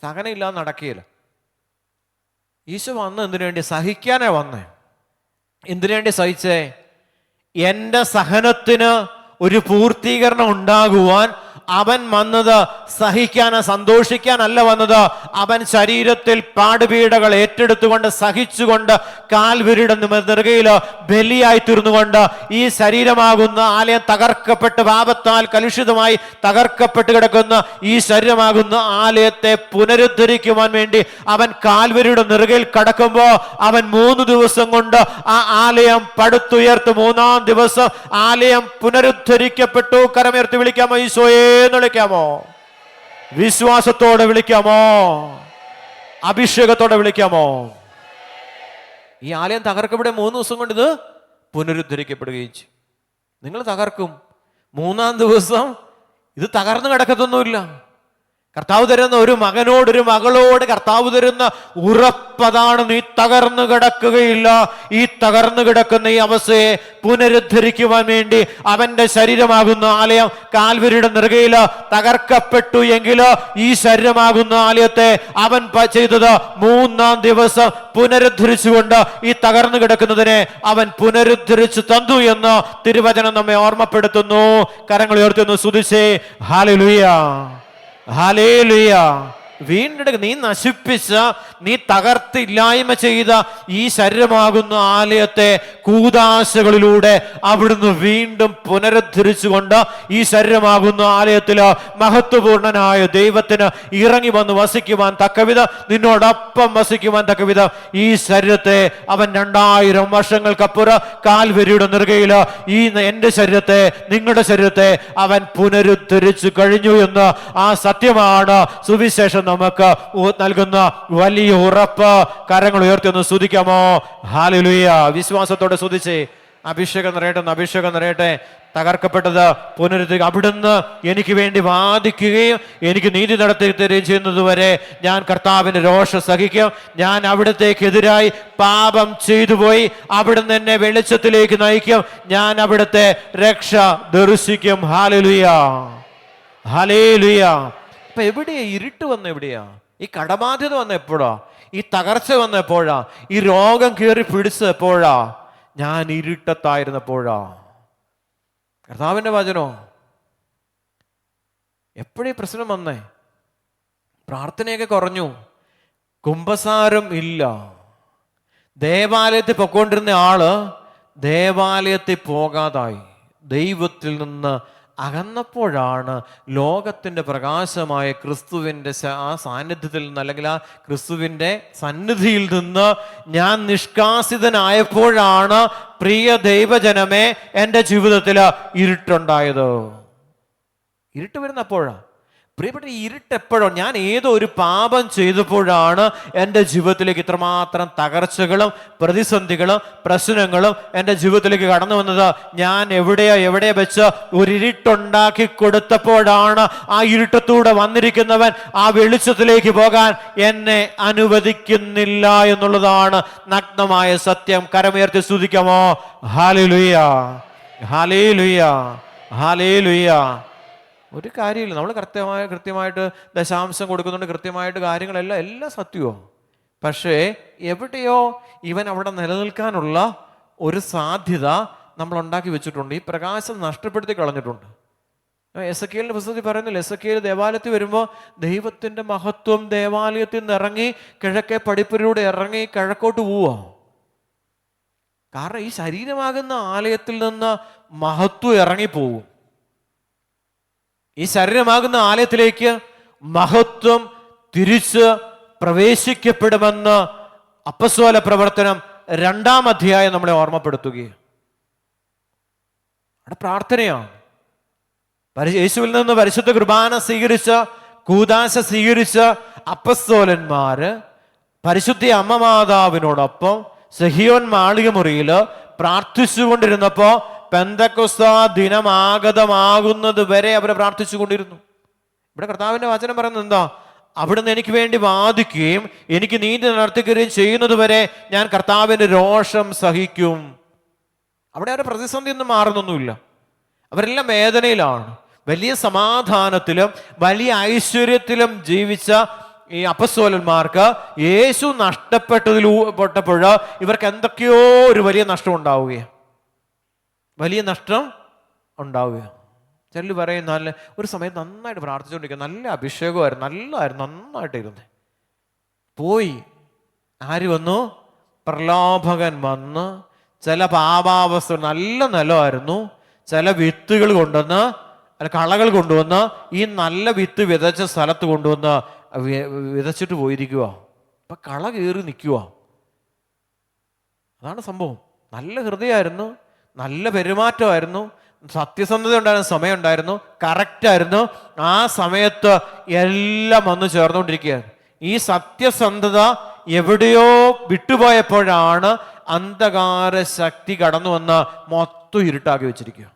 സഹനം ഇല്ലാതെ നടക്കുകയില്ല. ഈശോ വന്ന് എന്തിനു വേണ്ടി? സഹിക്കാനാ വന്നേ. എന്തിനു വേണ്ടി സഹിച്ചേ? എൻ്റെ സഹനത്തിന് ഒരു പൂർത്തീകരണം ഉണ്ടാകുവാൻ അവൻ വന്നത് സഹിക്കാനോ സന്തോഷിക്കാനല്ല വന്നത്. അവൻ ശരീരത്തിൽ പാടുപീഡകൾ ഏറ്റെടുത്തുകൊണ്ട് സഹിച്ചുകൊണ്ട് കാൽവരിയുടെ നെറുകയിൽ ബലിയായി തീർന്നുകൊണ്ട് ഈ ശരീരമാകുന്ന ആലയം തകർക്കപ്പെട്ട് പാപത്താൽ കലുഷിതമായി തകർക്കപ്പെട്ട് കിടക്കുന്ന ഈ ശരീരമാകുന്ന ആലയത്തെ പുനരുദ്ധരിക്കുവാൻ വേണ്ടി അവൻ കാൽവരിയുടെ നെറുകയിൽ കടക്കുമ്പോൾ അവൻ 3 ദിവസം കൊണ്ട് ആ ആലയം പടുത്തുയർത്ത് 3-ാം ദിവസം ആലയം പുനരുദ്ധരിക്കപ്പെട്ടു. കരമുയർത്തി വിളിക്കാമോ? ഈശോയെ എന്ന് വിളിക്കാമോ? വിശ്വാസത്തോടെ വിളിക്കാമോ? അഭിഷേകത്തോടെ വിളിക്കാമോ? ഈ ആലയം തകർക്കപ്പെടുക 3 ദിവസം കൊണ്ട് ഇത് പുനരുദ്ധരിക്കപ്പെടുകയും ചെയ്യും. നിങ്ങൾ തകർക്കും, 3-ാം ദിവസം ഇത് തകർന്നു കിടക്കത്തൊന്നുമില്ല. കർത്താവ് തരുന്ന ഒരു മകനോട് ഒരു മകളോട് കർത്താവ് തരുന്ന ഉറപ്പതാണ്, നീ തകർന്നു കിടക്കുകയില്ല. ഈ തകർന്നു കിടക്കുന്ന ഈ അവസ്ഥയെ പുനരുദ്ധരിക്കുവാൻ വേണ്ടി അവന്റെ ശരീരമാകുന്ന ആലയം കാൽവരിയുടെ നെറുകയിൽ തകർക്കപ്പെട്ടു എങ്കിൽ ഈ ശരീരമാകുന്ന ആലയത്തെ അവൻ ചെയ്തത് 3-ാം ദിവസം പുനരുദ്ധരിച്ചുകൊണ്ട് ഈ തകർന്നു കിടക്കുന്നതിനെ അവൻ പുനരുദ്ധരിച്ചു തന്നു എന്ന് തിരുവചനം നമ്മെ ഓർമ്മപ്പെടുത്തുന്നു. കരങ്ങൾ ഉയർത്തുന്നു, സ്തുതിച്ചേ ഹല്ലേലൂയ, ഹല്ലേലൂയ. വീണ്ടെടുക്കുക. നീ നശിപ്പിച്ച, നീ തകർത്തില്ലായ്മ ചെയ്ത ഈ ശരീരമാകുന്ന ആലയത്തെ കൂദാശകളിലൂടെ അവിടുന്ന് വീണ്ടും പുനരുദ്ധരിച്ചുകൊണ്ട് ഈ ശരീരമാകുന്ന ആലയത്തിൽ മഹത്വപൂർണനായ ദൈവത്തിന് ഇറങ്ങി വന്ന് വസിക്കുവാൻ തക്കവിധം, നിന്നോടൊപ്പം വസിക്കുവാൻ തക്കവിധം ഈ ശരീരത്തെ അവൻ 2000 വർഷങ്ങൾക്കപ്പുറം കാൽവരിയുടെ നെറുകയിൽ ഈ എൻ്റെ ശരീരത്തെ, നിങ്ങളുടെ ശരീരത്തെ അവൻ പുനരുദ്ധരിച്ചു കഴിഞ്ഞു എന്ന് ആ സത്യമാണ് സുവിശേഷം നമുക്ക് നൽകുന്ന വലിയ ഉറപ്പ്. കരങ്ങൾ ഉയർത്തി ഒന്ന് സ്തുതിക്കാമോ? ഹല്ലേലൂയ. വിശ്വാസത്തോടെ സ്തുതിച്ചേ. അഭിഷേകം നിറയട്ടെ, അഭിഷേകം നിറയട്ടെ. തകർക്കപ്പെട്ടത് പുനരുദ്ധരിക്കുക. അവിടുന്ന് എനിക്ക് വേണ്ടി വാദിക്കുകയും എനിക്ക് നീതി നടത്തി തരികയും ചെയ്യുന്നതുവരെ ഞാൻ കർത്താവിന്റെ രോഷം സഹിക്കും. ഞാൻ അവിടത്തേക്കെതിരായി പാപം ചെയ്തു പോയി, അവിടുന്ന് എന്നെ വെളിച്ചത്തിലേക്ക് നയിക്കും. ഞാൻ അവിടുത്തെ രക്ഷ ദർശിക്കും. Hallelujah, hallelujah. അപ്പൊ എവിടെയാ ഇരുട്ട് വന്ന? എവിടെയാ ഈ കടബാധ്യത വന്ന? എപ്പോഴാ ഈ തകർച്ച വന്ന? എപ്പോഴാ ഈ രോഗം കയറി പിടിച്ച? എപ്പോഴാ? ഞാൻ ഇരുട്ടത്തായിരുന്നപ്പോഴാ. കർത്താവിന്റെ വചനോ. എപ്പോഴീ പ്രശ്നം വന്നേ? പ്രാർത്ഥനയൊക്കെ കുറഞ്ഞു, കുമ്പസാരം ഇല്ല. ദേവാലയത്തിൽ പൊക്കോണ്ടിരുന്ന ആള് ദേവാലയത്തിൽ പോകാതായി, ദൈവത്തിൽ നിന്ന് അകന്നപ്പോഴാണ് ലോകത്തിൻ്റെ പ്രകാശമായ ക്രിസ്തുവിൻ്റെ ആ സാന്നിധ്യത്തിൽ നിന്ന്, അല്ലെങ്കിൽ ആ ക്രിസ്തുവിൻ്റെ സന്നിധിയിൽ നിന്ന് ഞാൻ നിഷ്കാസിതനായപ്പോഴാണ് പ്രിയ ദൈവജനമേ എൻ്റെ ജീവിതത്തിൽ ഇരുട്ടുണ്ടായത്. ഇരുട്ട് വരുന്നപ്പോഴാണ് പ്രിയപ്പെട്ട. ഇരുട്ട് എപ്പോഴോ? ഞാൻ ഏതോ ഒരു പാപം ചെയ്തപ്പോഴാണ് എൻ്റെ ജീവിതത്തിലേക്ക് ഇത്രമാത്രം തകർച്ചകളും പ്രതിസന്ധികളും പ്രശ്നങ്ങളും എൻ്റെ ജീവിതത്തിലേക്ക് കടന്നു വന്നത്. ഞാൻ എവിടെ വെച്ച് ഒരു ഇരുട്ടുണ്ടാക്കി കൊടുത്തപ്പോഴാണ് ആ ഇരുട്ടത്തൂടെ വന്നിരിക്കുന്നവൻ ആ വെളിച്ചത്തിലേക്ക് പോകാൻ എന്നെ അനുവദിക്കുന്നില്ല എന്നുള്ളതാണ് നഗ്നമായ സത്യം. കരമുയർത്തി സ്തുതിക്കാമോ? ഹല്ലേലൂയ, ഹല്ലേലൂയ, ഹല്ലേലൂയ. ഒരു കാര്യമില്ല. നമ്മൾ കൃത്യമായിട്ട് ദശാംശം കൊടുക്കുന്നുണ്ട്, കൃത്യമായിട്ട് കാര്യങ്ങളെല്ലാം സത്യമോ. പക്ഷേ എവിടെയോ ഇവൻ അവിടെ നിലനിൽക്കാനുള്ള ഒരു സാധ്യത നമ്മൾ ഉണ്ടാക്കി വെച്ചിട്ടുണ്ട്. ഈ പ്രകാശം നഷ്ടപ്പെടുത്തി കളഞ്ഞിട്ടുണ്ട്. എസെക്കിയേലിന്റെ പുസ്തകത്തിൽ പറയുന്നില്ല, എസെക്കിയേൽ ദേവാലയത്തിൽ വരുമ്പോൾ ദൈവത്തിൻ്റെ മഹത്വം ദേവാലയത്തിൽ നിന്ന് ഇറങ്ങി കിഴക്കേ പടിപ്പുരയിലൂടെ ഇറങ്ങി കിഴക്കോട്ട് പോവുക. കാരണം ഈ ശരീരമാകുന്ന ആലയത്തിൽ നിന്ന് മഹത്വം ഇറങ്ങിപ്പോവും. ഈ ശരീരമാകുന്ന ആലയത്തിലേക്ക് മഹത്വം തിരിച്ച് പ്രവേശിക്കപ്പെടുമെന്ന് അപ്പസ്തോല പ്രവർത്തനം 2-ാം അധ്യായം നമ്മളെ ഓർമ്മപ്പെടുത്തുകയാണ്. അവിടെ പ്രാർത്ഥനയാണ്. യേശുവിൽ നിന്ന് പരിശുദ്ധ കുർബാന സ്വീകരിച്ച, കൂദാശ സ്വീകരിച്ച അപ്പസ്തോലന്മാര് പരിശുദ്ധ അമ്മ മാതാവിനോടൊപ്പം സെഹിയോൻ മാളിക മുറിയിൽ പ്രാർത്ഥിച്ചുകൊണ്ടിരുന്നപ്പോ പെന്തക്കോസ്താ ദിനം ആഗതമാകുന്നത് വരെ അവർ പ്രാർത്ഥിച്ചുകൊണ്ടിരുന്നു. ഇവിടെ കർത്താവിന്റെ വചനം പറയുന്നത് എന്താ? അവിടുന്ന് എനിക്ക് വേണ്ടി വാദിക്കുകയും എനിക്ക് നീതി നടത്തുകയും ചെയ്യുന്നത് വരെ ഞാൻ കർത്താവിന്റെ രോഷം സഹിക്കും. അവിടെ അവരുടെ പ്രതിസന്ധി ഒന്നും മാറുന്നൊന്നുമില്ല. അവരെല്ലാം വേദനയിലാണ്. വലിയ സമാധാനത്തിലും വലിയ ഐശ്വര്യത്തിലും ജീവിച്ച ഈ അപ്പസ്തോലന്മാർക്ക് യേശു നഷ്ടപ്പെട്ടപ്പോൾ ഇവർക്ക് എന്തൊക്കെയോ ഒരു വലിയ നഷ്ടം ഉണ്ടാവുകയാണ്. വലിയ നഷ്ടം ഉണ്ടാവുകയാണ്. ചിലർ പറയും നല്ല ഒരു സമയത്ത് നന്നായിട്ട് പ്രാർത്ഥിച്ചുകൊണ്ടിരിക്കുക, നല്ല അഭിഷേകമായിരുന്നു, നന്നായിട്ടിരുന്നേ. പോയി ആര് വന്നു? പ്രലോഭകൻ വന്ന് ചില പാപാവസ്ഥ, നല്ല നിലമായിരുന്നു, ചില വിത്തുകൾ കൊണ്ടുവന്ന്, അല്ല കളകൾ കൊണ്ടുവന്ന് ഈ നല്ല വിത്ത് വിതച്ച സ്ഥലത്ത് കൊണ്ടുവന്ന് വിതച്ചിട്ട് പോയിരിക്കുക. അപ്പൊ കള കയറി നിൽക്കുക. അതാണ് സംഭവം. നല്ല ഹൃദയമായിരുന്നു, നല്ല പെരുമാറ്റമായിരുന്നു, സത്യസന്ധത ഉണ്ടായിരുന്ന സമയം ഉണ്ടായിരുന്നു, കറക്റ്റായിരുന്നു. ആ സമയത്ത് എല്ലാം വന്ന് ചേർന്നുകൊണ്ടിരിക്കുകയാണ്. ഈ സത്യസന്ധത എവിടെയോ വിട്ടുപോയപ്പോഴാണ് അന്ധകാര ശക്തി കടന്നു വന്ന് മൊത്തം ഇരുട്ടാക്കി വെച്ചിരിക്കുക.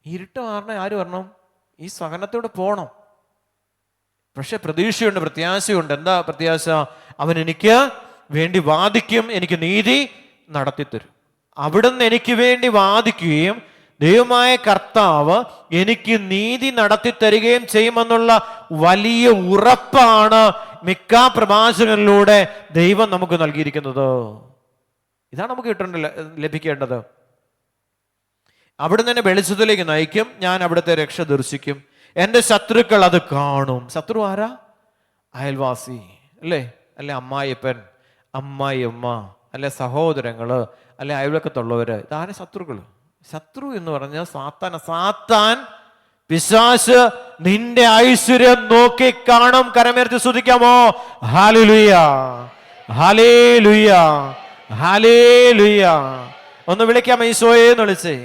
ഇരുട്ട് മാറണ ആര് വരണം? ഈ സഹനത്തോടെ പോകണം. പക്ഷെ പ്രതീക്ഷയുണ്ട്, പ്രത്യാശയുണ്ട്. എന്താ പ്രത്യാശ? അവൻ എനിക്ക് വേണ്ടി വാദിക്കും, എനിക്ക് നീതി നടത്തിത്തരും. അവിടുന്ന് എനിക്ക് വേണ്ടി വാദിക്കുകയും ദൈവമായ കർത്താവ് എനിക്ക് നീതി നടത്തി തരികയും ചെയ്യുമെന്നുള്ള വലിയ ഉറപ്പാണ് മിക്ക പ്രവാചകനിലൂടെ ദൈവം നമുക്ക് നൽകിയിരിക്കുന്നത്. ഇതാണ് നമുക്ക് ലഭിക്കേണ്ടത്. അവിടുന്ന് എന്നെ വെളിച്ചത്തിലേക്ക് നയിക്കും, ഞാൻ അവിടുത്തെ രക്ഷ ദർശിക്കും, എൻ്റെ ശത്രുക്കൾ അത് കാണും. ശത്രു ആരാ? അയൽവാസി അല്ലേ, അല്ലെ അമ്മായിപ്പൻ, അമ്മായിയമ്മ, അല്ലെ സഹോദരങ്ങള്, അല്ലെ അയൽവക്കത്തുള്ളവര്. ഇതാണ് ശത്രുക്കൾ. ശത്രു എന്ന് പറഞ്ഞാൽ സാത്താൻ, പിശാച് നിന്റെ ഐശ്വര്യം നോക്കി കാണും. കരമേർത്തി സ്തുതിക്കാമോ? ഹല്ലേലൂയ, ഹല്ലേലൂയ, ഹല്ലേലൂയ. ഒന്ന് വിളിക്കാം, ഈശോയെ എന്ന് വിളിച്ചേ.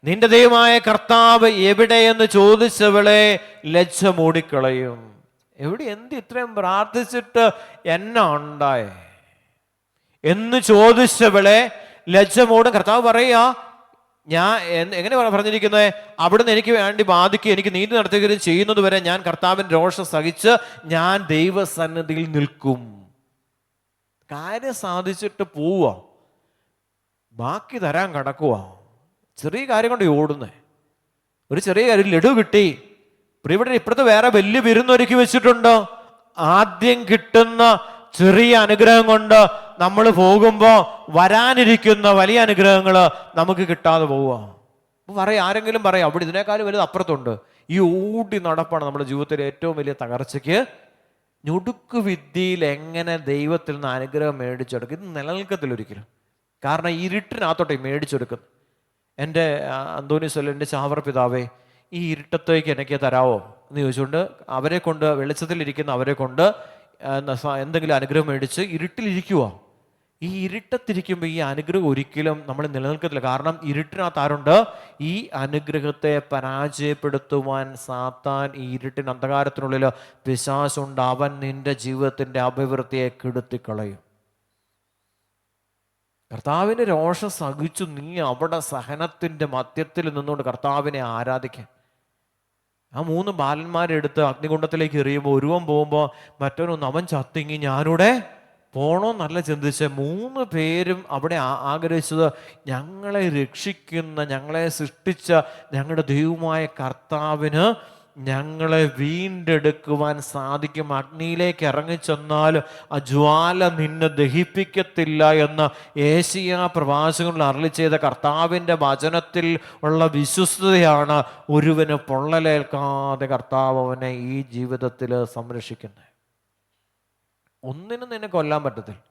നിന്റെ ദൈവമായ കർത്താവ് എവിടെയെന്ന് ചോദിച്ചവളെ ലജ്ജ മൂടിക്കളയും. എവിടെ? എന്ത് ഇത്രയും പ്രാർത്ഥിച്ചിട്ട് എന്നാ ഉണ്ടായേ എന്ന് ചോദിച്ചവളെ ലജ്ജ മൂടും. കർത്താവ് പറയാ, ഞാൻ എങ്ങനെ പറഞ്ഞിരിക്കുന്നത്? അവിടുന്ന് എനിക്ക് വേണ്ടി ബാധിക്കുക, എനിക്ക് നീതി നടത്തുകയും ചെയ്യുന്നത് വരെ ഞാൻ കർത്താവിൻ്റെ രോഷം സഹിച്ച് ഞാൻ ദൈവസന്നിധിയിൽ നിൽക്കും. കാര്യം സാധിച്ചിട്ട് പോവുക, ബാക്കി തരാൻ കിടക്കുക. ചെറിയ കാര്യം കൊണ്ട് ഓടുന്നേ. ഒരു ചെറിയ കാര്യം, ലഡു കിട്ടി, ഇവിടെ ഇപ്പുറത്ത് വേറെ വലിയ വിരുന്നൊരുക്കി വെച്ചിട്ടുണ്ട്. ആദ്യം കിട്ടുന്ന ചെറിയ അനുഗ്രഹം കൊണ്ട് നമ്മൾ പോകുമ്പോൾ വരാനിരിക്കുന്ന വലിയ അനുഗ്രഹങ്ങൾ നമുക്ക് കിട്ടാതെ പോവുക. ആരെങ്കിലും പറയാം അവിടെ ഇതിനേക്കാളും വലുത് അപ്പുറത്തുണ്ട്. ഈ ഓടി നടപ്പാണ് നമ്മുടെ ജീവിതത്തിലെ ഏറ്റവും വലിയ തകർച്ചയ്ക്ക്. ഞൊടുക്ക് വിദ്യയിൽ എങ്ങനെ ദൈവത്തിൽ നിന്ന് അനുഗ്രഹം മേടിച്ചെടുക്കും? ഇത് നിലനിൽക്കത്തില്ല ഒരിക്കലും. കാരണം ഇരുട്ടിനകത്തോട്ടെ മേടിച്ചെടുക്കുന്നു. എൻ്റെ അന്തോണീസ്, എൻ്റെ ചാവറ പിതാവേ, ഈ ഇരുട്ടത്തേക്ക് എനിക്ക് തരാവോ എന്ന് ചോദിച്ചുകൊണ്ട് അവരെ കൊണ്ട്, വെളിച്ചത്തിലിരിക്കുന്ന അവരെ കൊണ്ട് എന്തെങ്കിലും അനുഗ്രഹം മേടിച്ച് ഇരുട്ടിലിരിക്കുക. ഈ ഇരുട്ടത്തിരിക്കുമ്പോൾ ഈ അനുഗ്രഹം ഒരിക്കലും നമ്മൾ നിലനിൽക്കത്തില്ല. കാരണം ഇരുട്ടിനകത്ത് ആരുണ്ട്? ഈ അനുഗ്രഹത്തെ പരാജയപ്പെടുത്തുവാൻ സാത്താൻ, ഈ ഇരുട്ടിന് അന്ധകാരത്തിനുള്ളിൽ പിശാചുണ്ട്. അവൻ നിന്റെ ജീവിതത്തിൻ്റെ അഭിവൃദ്ധിയെ കെടുത്തിക്കളയും. കർത്താവിൻ്റെ രോഷം സഹിച്ചു നീ അവിടെ സഹനത്തിൻ്റെ മധ്യത്തിൽ നിന്നുകൊണ്ട് കർത്താവിനെ ആരാധിക്കാൻ. ആ 3 ബാലന്മാരെടുത്ത് അഗ്നികുണ്ഡത്തിലേക്ക് എറിയുമ്പോൾ ഒരുവൻ പോകുമ്പോൾ മറ്റവനൊന്ന് അവൻ ചത്തിങ്ങി ഞാനിവിടെ പോണോന്നല്ല ചിന്തിച്ച് 3 പേരും അവിടെ ആഗ്രഹിച്ചത് ഞങ്ങളെ രക്ഷിക്കുന്ന, ഞങ്ങളെ സൃഷ്ടിച്ച ഞങ്ങളുടെ ദൈവമായ കർത്താവിന് ഞങ്ങളെ വീണ്ടെടുക്കുവാൻ സാധിക്കും. അഗ്നിയിലേക്ക് ഇറങ്ങിച്ചെന്നാൽ ആ ജ്വാല നിന്നെ ദഹിപ്പിക്കത്തില്ല എന്ന് ഏശയ്യാ പ്രവാചകനിൽ അരുളി ചെയ്ത കർത്താവിൻ്റെ വചനത്തിൽ ഉള്ള വിശ്വസ്തതയാണ് ഒരുവന് പൊള്ളലേൽക്കാതെ കർത്താവ് അവനെ ഈ ജീവിതത്തിൽ സംരക്ഷിക്കുന്നത്. ഒന്നിനും നിന്നെ കൊല്ലാൻ പറ്റത്തില്ല.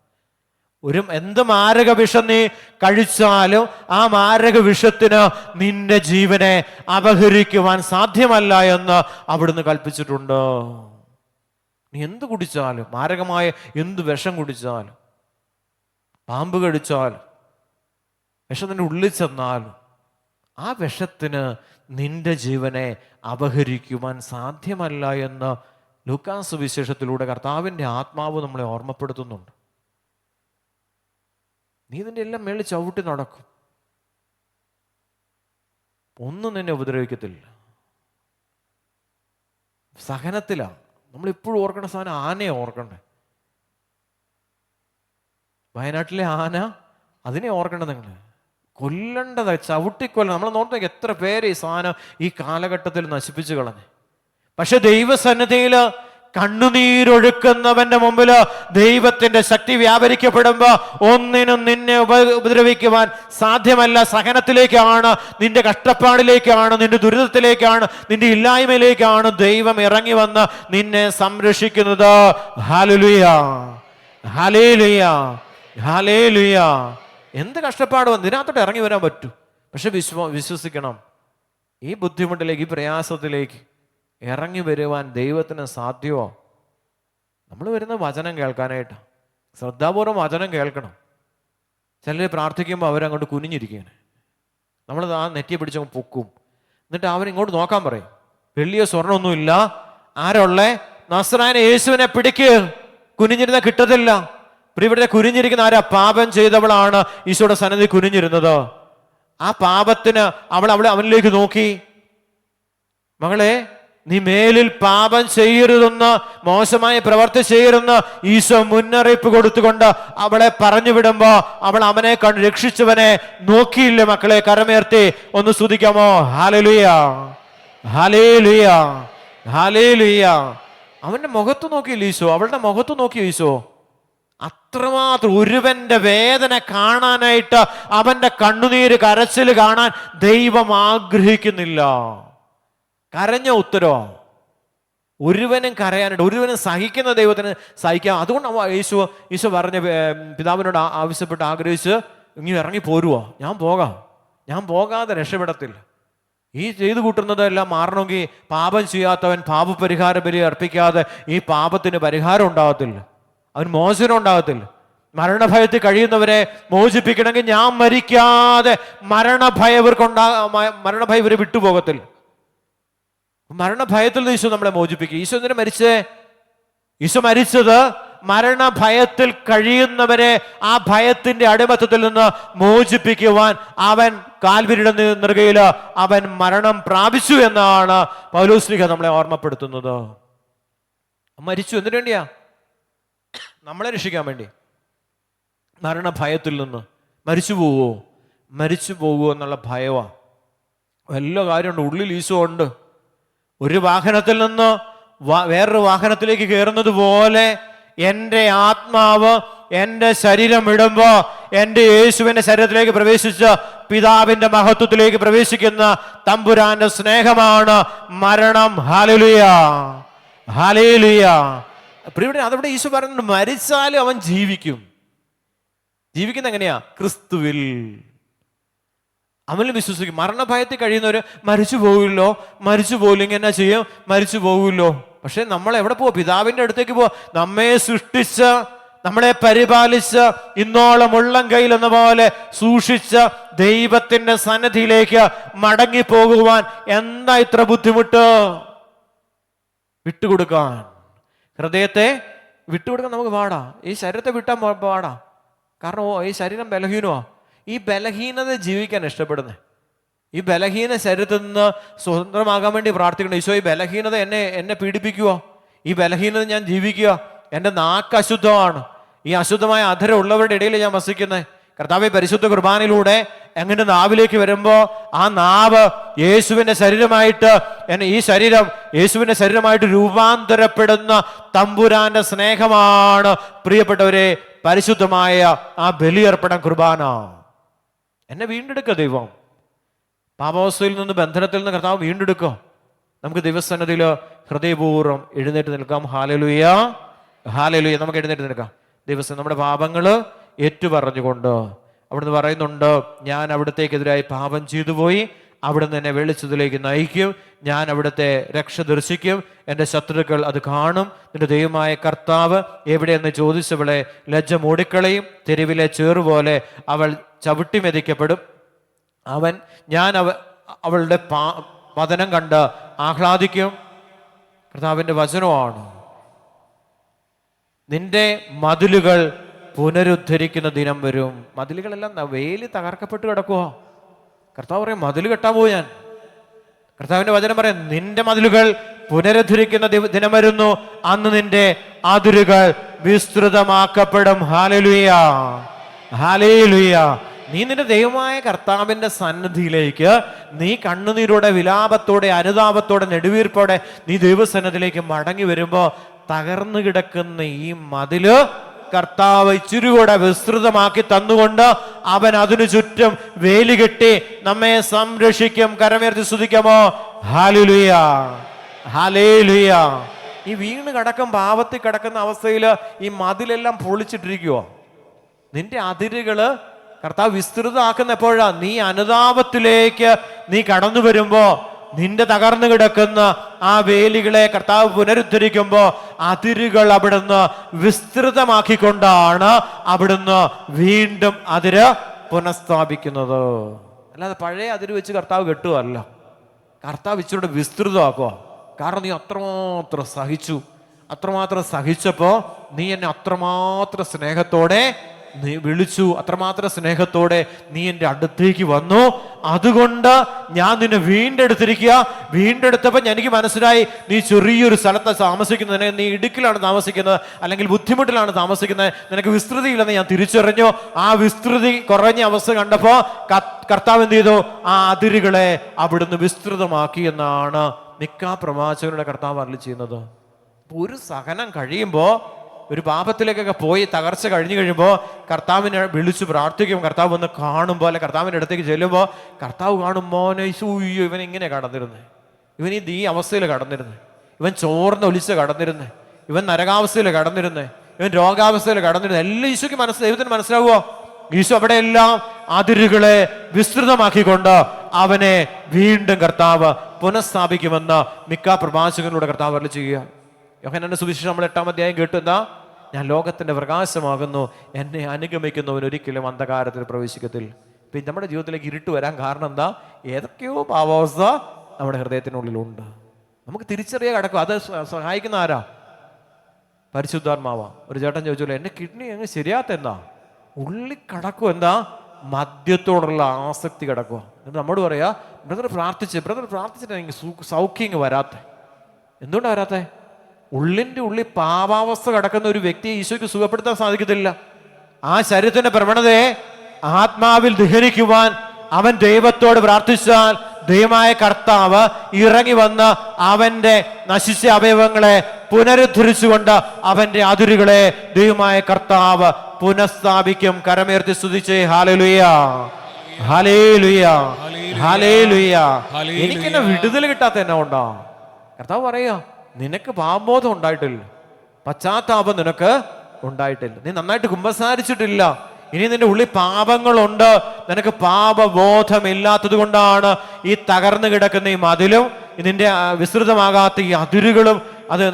എന്ത് മാരക വിഷം നീ കഴിച്ചാലും ആ മാരക വിഷത്തിന് നിന്റെ ജീവനെ അപഹരിക്കുവാൻ സാധ്യമല്ല എന്ന് അവിടുന്ന് കൽപ്പിച്ചിട്ടുണ്ട്. നീ എന്ത് കുടിച്ചാലും, മാരകമായ എന്ത് വിഷം കുടിച്ചാലും, പാമ്പ് കടിച്ചാലും, വിഷത്തിൻ്റെ ഉള്ളിൽ ചെന്നാലും, ആ വിഷത്തിന് നിന്റെ ജീവനെ അപഹരിക്കുവാൻ സാധ്യമല്ല എന്ന് ലൂക്കാസ് സുവിശേഷത്തിലൂടെ കർത്താവിൻ്റെ ആത്മാവ് നമ്മളെ ഓർമ്മപ്പെടുത്തുന്നുണ്ട്. നീ ഇതിൻ്റെ എല്ലാം മേളിൽ ചവിട്ടി നടക്കും, ഒന്നും നിന്നെ ഉപദ്രവിക്കത്തില്ല. സഹനത്തിലാണ് നമ്മളിപ്പോഴും ഓർക്കേണ്ട സാധനം. ആനയെ ഓർക്കണ്ടേ, വയനാട്ടിലെ ആന, അതിനെ ഓർക്കേണ്ടത്. നിങ്ങൾ കൊല്ലേണ്ടത്, ചവിട്ടിക്കൊല്ലണം. നമ്മൾ നോക്കി എത്ര പേര് ഈ സാധനം ഈ കാലഘട്ടത്തിൽ നശിപ്പിച്ചു കളഞ്ഞ്. പക്ഷെ ദൈവസന്നിധിയിൽ കണ്ണുനീരൊഴുക്കുന്നവന്റെ മുമ്പിൽ ദൈവത്തിന്റെ ശക്തി വ്യാപരിക്കപ്പെടുമ്പോ ഒന്നിനും നിന്നെ ഉപദ്രവിക്കുവാൻ സാധ്യമല്ല. സഹനത്തിലേക്കാണ്, നിന്റെ കഷ്ടപ്പാടിലേക്കാണ്, നിന്റെ ദുരിതത്തിലേക്കാണ്, നിന്റെ ഇല്ലായ്മയിലേക്കാണ് ദൈവം ഇറങ്ങി വന്ന് നിന്നെ സംരക്ഷിക്കുന്നത്. ഹല്ലേലൂയ, ഹല്ലേലൂയ, ഹല്ലേലൂയ. എന്ത് കഷ്ടപ്പാട് വന്ന് ഇതിനകത്തോട്ട് ഇറങ്ങി വരാൻ പറ്റും. പക്ഷെ വിശ്വസിക്കണം, ഈ ബുദ്ധിമുട്ടിലേക്ക്, ഈ പ്രയാസത്തിലേക്ക് ഇറങ്ങി വരുവാൻ ദൈവത്തിന് സാധ്യമോ? നമ്മൾ വരുന്ന വചനം കേൾക്കാനായിട്ട് ശ്രദ്ധാപൂർവം വചനം കേൾക്കണം. ചിലർ പ്രാർത്ഥിക്കുമ്പോൾ അവരങ്ങോട്ട് കുനിഞ്ഞിരിക്കുകയാണ്. നമ്മൾ ആ നെറ്റിയെ പിടിച്ചങ്ങ് പൊക്കും. എന്നിട്ട് അവരിങ്ങോട്ട് നോക്കാൻ പറയും. വെള്ളിയോ സ്വർണ്ണമൊന്നുമില്ല, ആരുള്ളേ? നസ്രായനെ യേശുവിനെ പിടിക്ക്. കുനിഞ്ഞിരുന്ന കിട്ടത്തില്ല. ഇവിടെ കുനിഞ്ഞിരിക്കുന്ന ആരാ? പാപം ചെയ്തവളാണ് ഈശോയുടെ സന്നിധി കുനിഞ്ഞിരുന്നത്. ആ പാപത്തിന് അവനിലേക്ക് നോക്കി, മകളെ നീ മേലിൽ പാപം ചെയ്യരുതെന്ന്, മോശമായ പ്രവർത്തി ചെയ്യരുതെന്ന് ഈശോ മുന്നറിയിപ്പ് കൊടുത്തുകൊണ്ട് അവളെ പറഞ്ഞു വിടുമ്പോ അവൾ അവനെ കണ്ട് രക്ഷിച്ചവനെ നോക്കിയില്ല. മക്കളെ കരമേർത്തി ഒന്ന് സ്തുതിക്കാമോ? ഹല്ലേലൂയ, ഹല്ലേലൂയ, ഹല്ലേലൂയ. അവന്റെ മുഖത്ത് നോക്കിയില്ല ഈശോ, അവളുടെ മുഖത്ത് നോക്കിയോ ഈശോ? അത്രമാത്രം ഒരുവന്റെ വേദന കാണാനായിട്ട്, അവന്റെ കണ്ണുനീര് കരച്ചിൽ കാണാൻ ദൈവം ആഗ്രഹിക്കുന്നില്ല. കരഞ്ഞ ഉത്തരോ? ഒരുവനും കരയാനായിട്ട്, ഒരുവനും സഹിക്കുന്ന ദൈവത്തിന് സഹിക്കാം. അതുകൊണ്ട് ഈശോ പറഞ്ഞ പിതാവിനോട് ആവശ്യപ്പെട്ട് ആഗ്രഹിച്ച് ഇങ്ങനെ ഇറങ്ങി പോരുവോ? ഞാൻ പോകാതെ രക്ഷപ്പെടത്തില്ല. ഈ ചെയ്തു കൂട്ടുന്നതെല്ലാം മാറണമെങ്കിൽ പാപം ചെയ്യാത്തവൻ പാപപരിഹാര ബലി അർപ്പിക്കാതെ ഈ പാപത്തിന് പരിഹാരം ഉണ്ടാകത്തില്ല, അവൻ മോചനം ഉണ്ടാകത്തില്ല. മരണഭയത്തിൽ കഴിയുന്നവരെ മോചിപ്പിക്കണമെങ്കിൽ ഞാൻ മരിക്കാതെ മരണഭയം ഇവരെ വിട്ടുപോകത്തില്ല. മരണഭയത്തിൽ നിന്ന് ഈശോ നമ്മളെ മോചിപ്പിക്കും. ഈശോ എന്തിനാ മരിച്ചേ? ഈശോ മരിച്ചത് മരണഭയത്തിൽ കഴിയുന്നവരെ ആ ഭയത്തിന്റെ അടിമത്തത്തിൽ നിന്ന് മോചിപ്പിക്കുവാൻ. അവൻ കാൽവരിയുടെ നെറുകയിൽ അവൻ മരണം പ്രാപിച്ചു എന്നാണ് പൗലോസ്ലീഹ നമ്മളെ ഓർമ്മപ്പെടുത്തുന്നത്. മരിച്ചു എന്തിനു വേണ്ടിയാ? നമ്മളെ രക്ഷിക്കാൻ വേണ്ടി. മരണഭയത്തിൽ നിന്ന് മരിച്ചു പോവുമോ എന്നുള്ള ഭയവാ. എല്ലാ കാര്യമുണ്ട് ഉള്ളിൽ. ഈശോ ഉണ്ട്. ഒരു വാഹനത്തിൽ നിന്ന് വേറൊരു വാഹനത്തിലേക്ക് കയറുന്നത് പോലെ എൻ്റെ ആത്മാവ് എൻ്റെ ശരീരം വിടുമ്പോ എൻ്റെ യേശുവിൻ്റെ ശരീരത്തിലേക്ക് പ്രവേശിച്ച് പിതാവിൻ്റെ മഹത്വത്തിലേക്ക് പ്രവേശിക്കുന്ന തമ്പുരാന്റെ സ്നേഹമാണ് മരണം. Hallelujah, hallelujah. പ്രിയപ്പെട്ട, അതവിടെ ഈശോ പറയുന്നുണ്ട്, മരിച്ചാലും അവൻ ജീവിക്കും. ജീവിക്കുന്ന എങ്ങനെയാ? ക്രിസ്തുവിൽ, അവനിൽ വിശ്വസിക്കും. മരണഭയത്തിൽ കഴിയുന്നവര് മരിച്ചു പോകില്ലെങ്കിൽ എന്നാ ചെയ്യും? മരിച്ചു പോകുമല്ലോ. പക്ഷെ നമ്മൾ എവിടെ പോവാ? പിതാവിന്റെ അടുത്തേക്ക് പോവാ. നമ്മെ സൃഷ്ടിച്ച്, നമ്മളെ പരിപാലിച്ച്, ഇന്നോളം ഉള്ളം കയ്യിൽ എന്ന പോലെ സൂക്ഷിച്ച ദൈവത്തിന്റെ സന്നിധിയിലേക്ക് മടങ്ങി പോകുവാൻ എന്താ ഇത്ര ബുദ്ധിമുട്ട്? വിട്ടുകൊടുക്കാൻ, ഹൃദയത്തെ വിട്ടുകൊടുക്കാൻ നമുക്ക് പാടാ. ഈ ശരീരത്തെ വിട്ടാൻ പാടാ. കാരണം ഈ ശരീരം ബലഹീനമാ. ഈ ബലഹീനത ജീവിക്കാൻ ഇഷ്ടപ്പെടുന്നത്. ഈ ബലഹീന ശരീരത്തിൽ നിന്ന് സ്വതന്ത്രമാകാൻ വേണ്ടി പ്രാർത്ഥിക്കണം. ഈശോ, ഈ ബലഹീനത എന്നെ പീഡിപ്പിക്കുവോ? ഈ ബലഹീനത ഞാൻ ജീവിക്കുക. എൻ്റെ നാക്ക് അശുദ്ധമാണ്. ഈ അശുദ്ധമായ അധരം ഉള്ളവരുടെ ഇടയിൽ ഞാൻ വസിക്കുന്നത്. കർത്താവേ, പരിശുദ്ധ കുർബാനയിലൂടെ എങ്ങനെ നാവിലേക്ക് വരുമ്പോ ആ നാവ് യേശുവിന്റെ ശരീരമായിട്ട്, ഈ ശരീരം യേശുവിന്റെ ശരീരമായിട്ട് രൂപാന്തരപ്പെടുന്ന തമ്പുരാന്റെ സ്നേഹമാണ് പ്രിയപ്പെട്ടവരെ പരിശുദ്ധമായ ആ ബലിയർപ്പണം കുർബാന. എന്നെ വീണ്ടെടുക്കുക ദൈവം. പാപാവസ്ഥയിൽ നിന്ന്, ബന്ധനത്തിൽ നിന്ന് കർത്താവ് വീണ്ടെടുക്കുക. നമുക്ക് ദൈവസന്നിധിയിൽ ഹൃദയപൂർവ്വം എഴുന്നേറ്റ് നിൽക്കാം. Hallelujah, hallelujah. നമുക്ക് എഴുന്നേറ്റ് നിൽക്കാം. ദൈവസന്നിധി നമ്മുടെ പാപങ്ങൾ ഏറ്റുപറഞ്ഞുകൊണ്ട് അവിടുന്ന് പറയുന്നുണ്ട്, ഞാൻ അവിടത്തേക്കെതിരായി പാപം ചെയ്തു പോയി, അവിടുന്ന് എന്നെ വെളിച്ചത്തിലേക്ക് നയിക്കും, ഞാൻ അവിടുത്തെ രക്ഷ ദർശിക്കും, എൻ്റെ ശത്രുക്കൾ അത് കാണും. നിന്റെ ദൈവമായ കർത്താവ് എവിടെയെന്ന് ചോദിച്ചവളെ ലജ്ജ മൂടിക്കളയും, തെരുവിലെ ചേറുപോലെ അവൾ ചവിട്ടി മെതിക്കപ്പെടും. ഞാൻ അവളുടെ പതനം കണ്ട് ആഹ്ലാദിക്കും. കർത്താവിൻ്റെ വചനമാണ്. നിന്റെ മതിലുകൾ പുനരുദ്ധരിക്കുന്ന ദിനം വരും. മതിലുകളെല്ലാം വേലി തകർക്കപ്പെട്ട് കിടക്കുവോ? കർത്താവ് പറയും മതിൽ കെട്ടാൻ പോയി ഞാൻ. കർത്താവിന്റെ വചനം പറയാം നിന്റെ മതിലുകൾ പുനരുദ്ധരിക്കുന്ന ദിനം വരുന്നു, അന്ന് നിന്റെ അതിരുകൾ വിസ്തൃതമാക്കപ്പെടും. ഹല്ലേലൂയ, ഹല്ലേലൂയ. നീ നിന്റെ ദൈവമായ കർത്താവിന്റെ സന്നിധിയിലേക്ക് നീ കണ്ണുനീരോടെ, വിലാപത്തോടെ, അനുതാപത്തോടെ, നെടുവീർപ്പോടെ നീ ദൈവസന്നിധിയിലേക്ക് മടങ്ങി വരുമ്പോ തകർന്നു കിടക്കുന്ന ഈ മതില് കർത്താവ് ഇച്ചിരി കൂടെ വിസ്തൃതമാക്കി തന്നുകൊണ്ട് അവൻ അതിനു ചുറ്റും വേലി കെട്ടി നമ്മെ സംരക്ഷിക്കും. കരമുയർത്തി സ്തുതിക്കാമോ? ഹല്ലേലൂയ, ഹല്ലേലൂയ. ഈ വീണ് കിടക്കും പാപത്തിൽ കിടക്കുന്ന അവസ്ഥയിൽ ഈ മതിലെല്ലാം പൊളിച്ചിട്ടിരിക്കുവോ? നിന്റെ അതിരുകള് കർത്താവ് വിസ്തൃതമാക്കുന്ന എപ്പോഴാ? നീ അനുതാപത്തിലേക്ക് നീ കടന്നു വരുമ്പോ നിന്റെ തകർന്നു കിടക്കുന്ന ആ വേലികളെ കർത്താവ് പുനരുദ്ധരിക്കുമ്പോ അതിരുകൾ അവിടുന്ന് വിസ്തൃതമാക്കിക്കൊണ്ടാണ് അവിടുന്ന് വീണ്ടും അതിര് പുനഃസ്ഥാപിക്കുന്നത്. അല്ലാതെ പഴയ അതിര് വെച്ച് കർത്താവ് കെട്ടുകയല്ല. കർത്താവ് ഇച്ചിലൂടെ വിസ്തൃതമാക്കുക. കാരണം നീ അത്രമാത്രം സഹിച്ചു. അത്രമാത്രം സഹിച്ചപ്പോ നീ എന്നെ അത്രമാത്രം സ്നേഹത്തോടെ നീ വിളിച്ചു, അത്രമാത്രം സ്നേഹത്തോടെ നീ എൻ്റെ അടുത്തേക്ക് വന്നു. അതുകൊണ്ട് ഞാൻ നിന്നെ വീണ്ടെടുത്തിരിക്കുക. വീണ്ടെടുത്തപ്പോൾ എനിക്ക് മനസ്സിലായി നീ ചെറിയൊരു സ്ഥലത്ത് താമസിക്കുന്നത്, നീ ഇടുക്കിലാണ് താമസിക്കുന്നത്, അല്ലെങ്കിൽ ബുദ്ധിമുട്ടിലാണ് താമസിക്കുന്നത്, നിനക്ക് വിസ്തൃതിയില്ലെന്ന് ഞാൻ തിരിച്ചറിഞ്ഞു. ആ വിസ്തൃതി കുറഞ്ഞ അവസ്ഥ കണ്ടപ്പോൾ കർത്താവ് എന്ത് ചെയ്തു? ആ അതിരുകളെ അവിടുന്ന് വിസ്തൃതമാക്കി എന്നാണ് മിക്ക പ്രവാചകരുടെ കർത്താവ് അരുളി ചെയ്യുന്നത്. ഒരു സഹനം കഴിയുമ്പോൾ, ഒരു പാപത്തിലേക്കൊക്കെ പോയി തകർച്ച കഴിഞ്ഞു കഴിയുമ്പോൾ കർത്താവിനെ വിളിച്ചു പ്രാർത്ഥിക്കും. കർത്താവ് വന്ന് കാണുമ്പോൾ, അല്ലെ കർത്താവിൻ്റെ അടുത്തേക്ക് ചെല്ലുമ്പോൾ കർത്താവ് കാണും, മോനെ സൂയ്യോ ഇവൻ ഇങ്ങനെ കടന്നിരുന്നേ, ഇവൻ ഈ അവസ്ഥയിൽ കടന്നിരുന്നേ, ഇവൻ ചോർന്ന് ഒലിച്ച് കടന്നിരുന്നേ, ഇവൻ നരകാവസ്ഥയിൽ കടന്നിരുന്നേ, ഇവൻ രോഗാവസ്ഥയിൽ കടന്നിരുന്നേ. എല്ലാം ഈശോയ്ക്ക് ദൈവത്തിന് മനസ്സിലാവുമോ? ഈശോ അവിടെയെല്ലാം അതിരുകളെ വിസ്തൃതമാക്കിക്കൊണ്ട് അവനെ വീണ്ടും കർത്താവ് പുനഃസ്ഥാപിക്കുമെന്ന് മിക്ക പ്രവാചകനിലൂടെ കർത്താവ് അരുളി ചെയ്യുക. യോഹന്നാന്റെ സുവിശേഷം നമ്മൾ 8-ാം അധ്യായം കേട്ടു, എന്താ? ഞാൻ ലോകത്തിന്റെ പ്രകാശമാകുന്നു, എന്നെ അനുഗമിക്കുന്നവൻ ഒരിക്കലും അന്ധകാരത്തിൽ പ്രവേശിക്കത്തില്ല. പിന്നെ നമ്മുടെ ജീവിതത്തിലേക്ക് ഇരുട്ട് വരാൻ കാരണം എന്താ? ഏതൊക്കെയോ പാവാവസ്ഥ നമ്മുടെ ഹൃദയത്തിനുള്ളിലുണ്ട്. നമുക്ക് തിരിച്ചറിയാൻ കിടക്കും. അത് സഹായിക്കുന്ന ആരാ? പരിശുദ്ധാത്മാവാ. ഒരു ചേട്ടൻ ചോദിച്ചല്ലോ, എൻ്റെ കിഡ്നി അങ്ങ് ശരിയാത്ത എന്താ? ഉള്ളി കിടക്കും. എന്താ? മദ്യത്തോടുള്ള ആസക്തി കിടക്കുക. എന്നിട്ട് നമ്മോട് പറയാ, ബ്രദർ പ്രാർത്ഥിച്ചിട്ട് എനിക്ക് സൗഖ്യം വരാത്ത. എന്തുകൊണ്ടാണ് വരാത്തേ? ഉള്ളിൻ്റെ ഉള്ളിൽ പാപാവസ്ഥ കിടക്കുന്ന ഒരു വ്യക്തിയെ ഈശോയ്ക്ക് സുഖപ്പെടുത്താൻ സാധിക്കത്തില്ല. ആ ശരീരത്തിന്റെ പ്രവണതയെ ആത്മാവിൽ ദഹനിക്കുവാൻ അവൻ ദൈവത്തോട് പ്രാർത്ഥിച്ചാൽ ദൈവമായ കർത്താവ് ഇറങ്ങി വന്ന് അവന്റെ നശിച്ച അവയവങ്ങളെ പുനരുദ്ധരിച്ചുകൊണ്ട് അവന്റെ അതിരുകളെ ദൈവമായ കർത്താവ് പുനഃസ്ഥാപിക്കും. കരമുയർത്തി സ്തുതിച്ചേ ഹല്ലേലൂയ, ഹല്ലേലൂയ, ഹല്ലേലൂയ. എനിക്കെന്നെ വിടുതൽ കിട്ടാത്ത എന്നാ ഉണ്ടോ? കർത്താവ് പറയാ, നിനക്ക് പാപബോധം ഉണ്ടായിട്ടില്ല, പശ്ചാത്താപം നിനക്ക് ഉണ്ടായിട്ടില്ല, നീ നന്നായിട്ട് കുമ്പസാരിച്ചിട്ടില്ല, ഇനി നിന്റെ ഉള്ളിൽ പാപങ്ങളുണ്ട്, നിനക്ക് പാപബോധമില്ലാത്തത് കൊണ്ടാണ് ഈ തകർന്നു കിടക്കുന്ന ഈ മതിലും ഇതിന്റെ വിസ്തൃതമാകാത്ത ഈ അതിരുകളും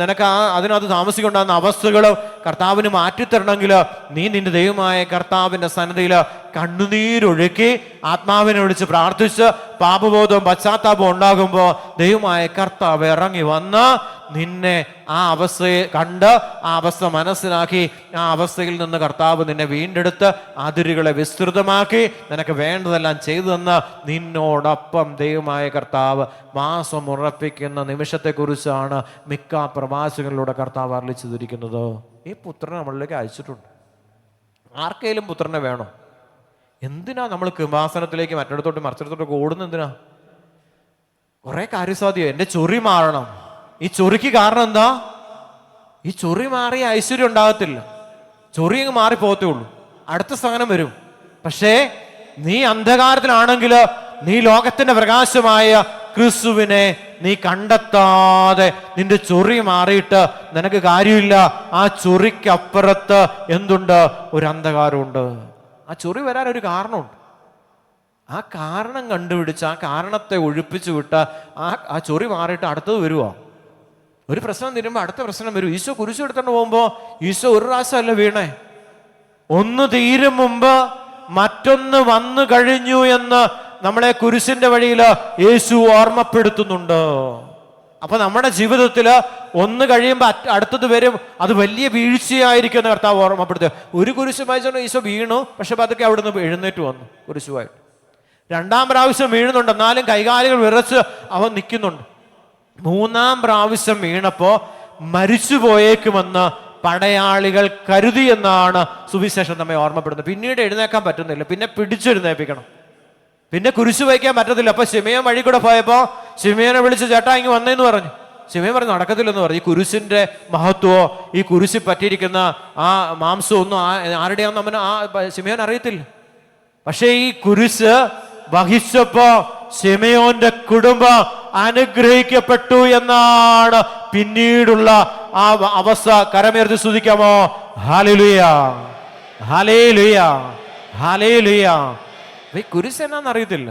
നിനക്ക് അതിനകത്ത് താമസിക്കൊണ്ടാകുന്ന അവസ്ഥകളും കർത്താവിന് മാറ്റിത്തരണമെങ്കിൽ നീ നിന്റെ ദൈവമായ കർത്താവിന്റെ സന്നിധിയിൽ കണ്ണുനീരൊഴുക്കി ആത്മാവിനെ വിളിച്ച് പ്രാർത്ഥിച്ച് പാപബോധവും പശ്ചാത്താപവും ഉണ്ടാകുമ്പോൾ ദൈവമായ കർത്താവ് ഇറങ്ങി വന്ന് നിന്നെ ആ അവസ്ഥയെ കണ്ട് ആ അവസ്ഥ മനസ്സിലാക്കി ആ അവസ്ഥയിൽ നിന്ന് കർത്താവ് നിന്നെ വീണ്ടെടുത്ത് അതിരുകളെ വിസ്തൃതമാക്കി നിനക്ക് വേണ്ടതെല്ലാം ചെയ്തു തന്ന് നിന്നോടൊപ്പം ദൈവമായ കർത്താവ് വാസം ഉറപ്പിക്കുന്ന നിമിഷത്തെക്കുറിച്ചാണ് മിക്ക പ്രവാചകനിലൂടെ കർത്താവ് അരുളിച്ചിരിക്കുന്നത്. ഈ പുത്രനെ നമ്മളിലേക്ക് അയച്ചിട്ടുണ്ട്. ആർക്കെങ്കിലും പുത്രനെ വേണോ? എന്തിനാ നമ്മൾ കൃപാസനത്തിലേക്ക് മറ്റിടത്തോട്ട് മറിച്ചിടത്തോട്ടൊക്കെ ഓടുന്നത്? എന്തിനാ? കുറെ കാര്യസാധ്യം. എൻ്റെ ചൊറി മാറണം. ഈ ചൊറിക്ക് കാരണം എന്താ? ഈ ചൊറി മാറിയ ഐശ്വര്യം ഉണ്ടാകത്തില്ല. ചൊറി അങ്ങ് മാറിപ്പോകത്തേ ഉള്ളൂ, അടുത്ത സ്ഥാനം വരും. പക്ഷേ നീ അന്ധകാരത്തിലാണെങ്കിൽ നീ ലോകത്തിന്റെ പ്രകാശമായ ക്രിസ്തുവിനെ നീ കണ്ടെത്താതെ നിന്റെ ചൊറി മാറിയിട്ട് നിനക്ക് കാര്യമില്ല. ആ ചൊറിക്കപ്പുറത്ത് എന്തുണ്ട്? ഒരു അന്ധകാരമുണ്ട്. ആ ചൊറി വരാൻ ഒരു കാരണമുണ്ട്. ആ കാരണം കണ്ടുപിടിച്ച് ആ കാരണത്തെ ഒഴിപ്പിച്ചു വിട്ട് ആ ചൊറി മാറിയിട്ട് അടുത്തത് വരുവാ. ഒരു പ്രശ്നം തീരുമ്പോൾ അടുത്ത പ്രശ്നം വരും. ഈശോ കുരിശ് എടുത്തോണ്ട് പോകുമ്പോ ഈശോ ഒരു പ്രാവശ്യമല്ല വീണേ, ഒന്ന് തീരും മുമ്പ് മറ്റൊന്ന് വന്നു കഴിഞ്ഞു എന്ന് നമ്മളെ കുരിശിന്റെ വഴിയിൽ യേശു ഓർമ്മപ്പെടുത്തുന്നുണ്ട്. അപ്പൊ നമ്മുടെ ജീവിതത്തിൽ ഒന്ന് കഴിയുമ്പോൾ അടുത്തത് വരും. അത് വലിയ വീഴ്ചയായിരിക്കും എന്ന് കർത്താവ് ഓർമ്മപ്പെടുത്തുക. ഒരു കുരിശ് വായിച്ചുകൊണ്ട് ഈശോ വീണു, പക്ഷെ അതൊക്കെ അവിടെ നിന്ന് എഴുന്നേറ്റ് വന്നു കുരിശുമായിട്ട്. രണ്ടാം പ്രാവശ്യം വീഴുന്നുണ്ട്, എന്നാലും കൈകാലുകൾ വിറച്ച് അവൻ നിൽക്കുന്നുണ്ട്. മൂന്നാം പ്രാവശ്യം വീണപ്പോ മരിച്ചു പോയേക്കുമെന്ന് പടയാളികൾ കരുതി എന്നാണ് സുവിശേഷം നമ്മെ ഓർമ്മപ്പെടുന്നത്. പിന്നീട് എഴുന്നേക്കാൻ പറ്റുന്നില്ല, പിന്നെ പിടിച്ചെഴുന്നേൽപ്പിക്കണം, പിന്നെ കുരിശ് വയ്ക്കാൻ പറ്റത്തില്ല. അപ്പൊ ശിമയോൻ വഴി കൂടെ പോയപ്പോ ശിമയോനെ വിളിച്ച് ചേട്ടാ ഇങ്ങ് വന്നേന്ന് പറഞ്ഞു. ശിമയോൻ പറഞ്ഞു നടക്കത്തില്ലെന്ന് പറഞ്ഞു. ഈ കുരിശിന്റെ മഹത്വമോ ഈ കുരിശിൽ പറ്റിയിരിക്കുന്ന ആ മാംസമോ ഒന്നും ആരുടെയാണെന്ന് അവന് ശിമയോൻ അറിയത്തില്ല. പക്ഷെ ഈ കുരിശ് വഹിച്ചപ്പോ ശിമയോന്റെ കുടുംബം അനുഗ്രഹിക്കപ്പെട്ടു എന്നാണ് പിന്നീടുള്ള ആ അവസ്ഥ. കരമേർത്തി സ്തുതിക്കാമോ? ഹല്ലേലൂയ, ഹല്ലേലൂയ, ഹല്ലേലൂയ. ഈ കുരിശ് എന്നാന്ന് അറിയത്തില്ല.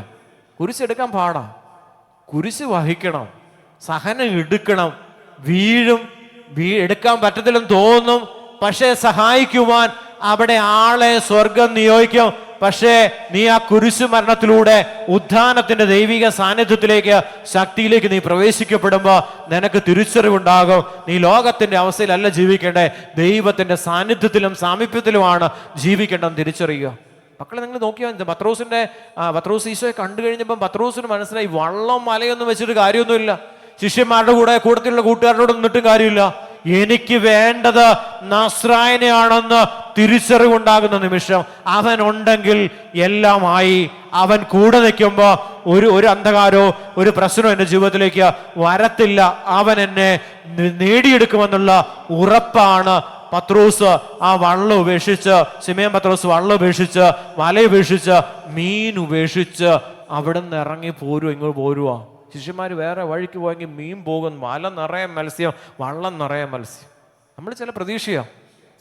കുരിശ് എടുക്കാൻ പാടാ, കുരിശ് വഹിക്കണം, സഹനം എടുക്കണം. വീഴും, എടുക്കാൻ പറ്റത്തില്ലെന്ന് തോന്നും, പക്ഷേ സഹായിക്കുവാൻ അവിടെ ആളെ സ്വർഗം നിയോഗിക്കും. പക്ഷേ നീ ആ കുരിശു മരണത്തിലൂടെ ഉദ്ധാനത്തിന്റെ ദൈവിക സാന്നിധ്യത്തിലേക്ക്, ശക്തിയിലേക്ക് നീ പ്രവേശിക്കപ്പെടുമ്പോൾ നിനക്ക് തിരിച്ചറിവുണ്ടാകും. നീ ലോകത്തിന്റെ അവസ്ഥയിലല്ല ജീവിക്കേണ്ടേ, ദൈവത്തിന്റെ സാന്നിധ്യത്തിലും സാമീപ്യത്തിലുമാണ് ജീവിക്കേണ്ടതെന്ന് തിരിച്ചറിയുക. മക്കളെ നിങ്ങൾ നോക്കിയാൽ പത്രോസ് ഈശോയെ കണ്ടു കഴിഞ്ഞപ്പം പത്രോസിന് മനസ്സിലായി വള്ളം മലയൊന്നും വെച്ചിട്ട് കാര്യമൊന്നുമില്ല. ശിഷ്യന്മാരുടെ കൂട്ടത്തിലുള്ള കൂട്ടുകാരോട് നിന്നിട്ടും കാര്യമില്ല. എനിക്ക് വേണ്ടത് നസ്രായനെയാണെന്ന് തിരിച്ചറിവുണ്ടാകുന്ന നിമിഷം അവൻ ഉണ്ടെങ്കിൽ എല്ലാമായി. അവൻ കൂടെ നിൽക്കുമ്പോൾ ഒരു അന്ധകാരോ ഒരു പ്രശ്നമോ എൻ്റെ ജീവിതത്തിലേക്ക് വരത്തില്ല. അവൻ എന്നെ നേടിയെടുക്കുമെന്നുള്ള ഉറപ്പാണ് പത്രോസ് ആ വള്ളം ഉപേക്ഷിച്ച്, ശിമയോൻ പത്രോസ് വള്ളം ഉപേക്ഷിച്ച്, വല ഉപേക്ഷിച്ച്, മീൻ ഉപേക്ഷിച്ച് അവിടെ നിന്ന് ഇറങ്ങി ഇങ്ങോട്ട് പോരുവാ. ശിഷ്യന്മാർ വേറെ വഴിക്ക് പോയെങ്കിൽ മീൻ പോകും, വല നിറയെ മത്സ്യം, വള്ളം നിറയെ മത്സ്യം. നമ്മൾ ചില പ്രതീക്ഷയാ,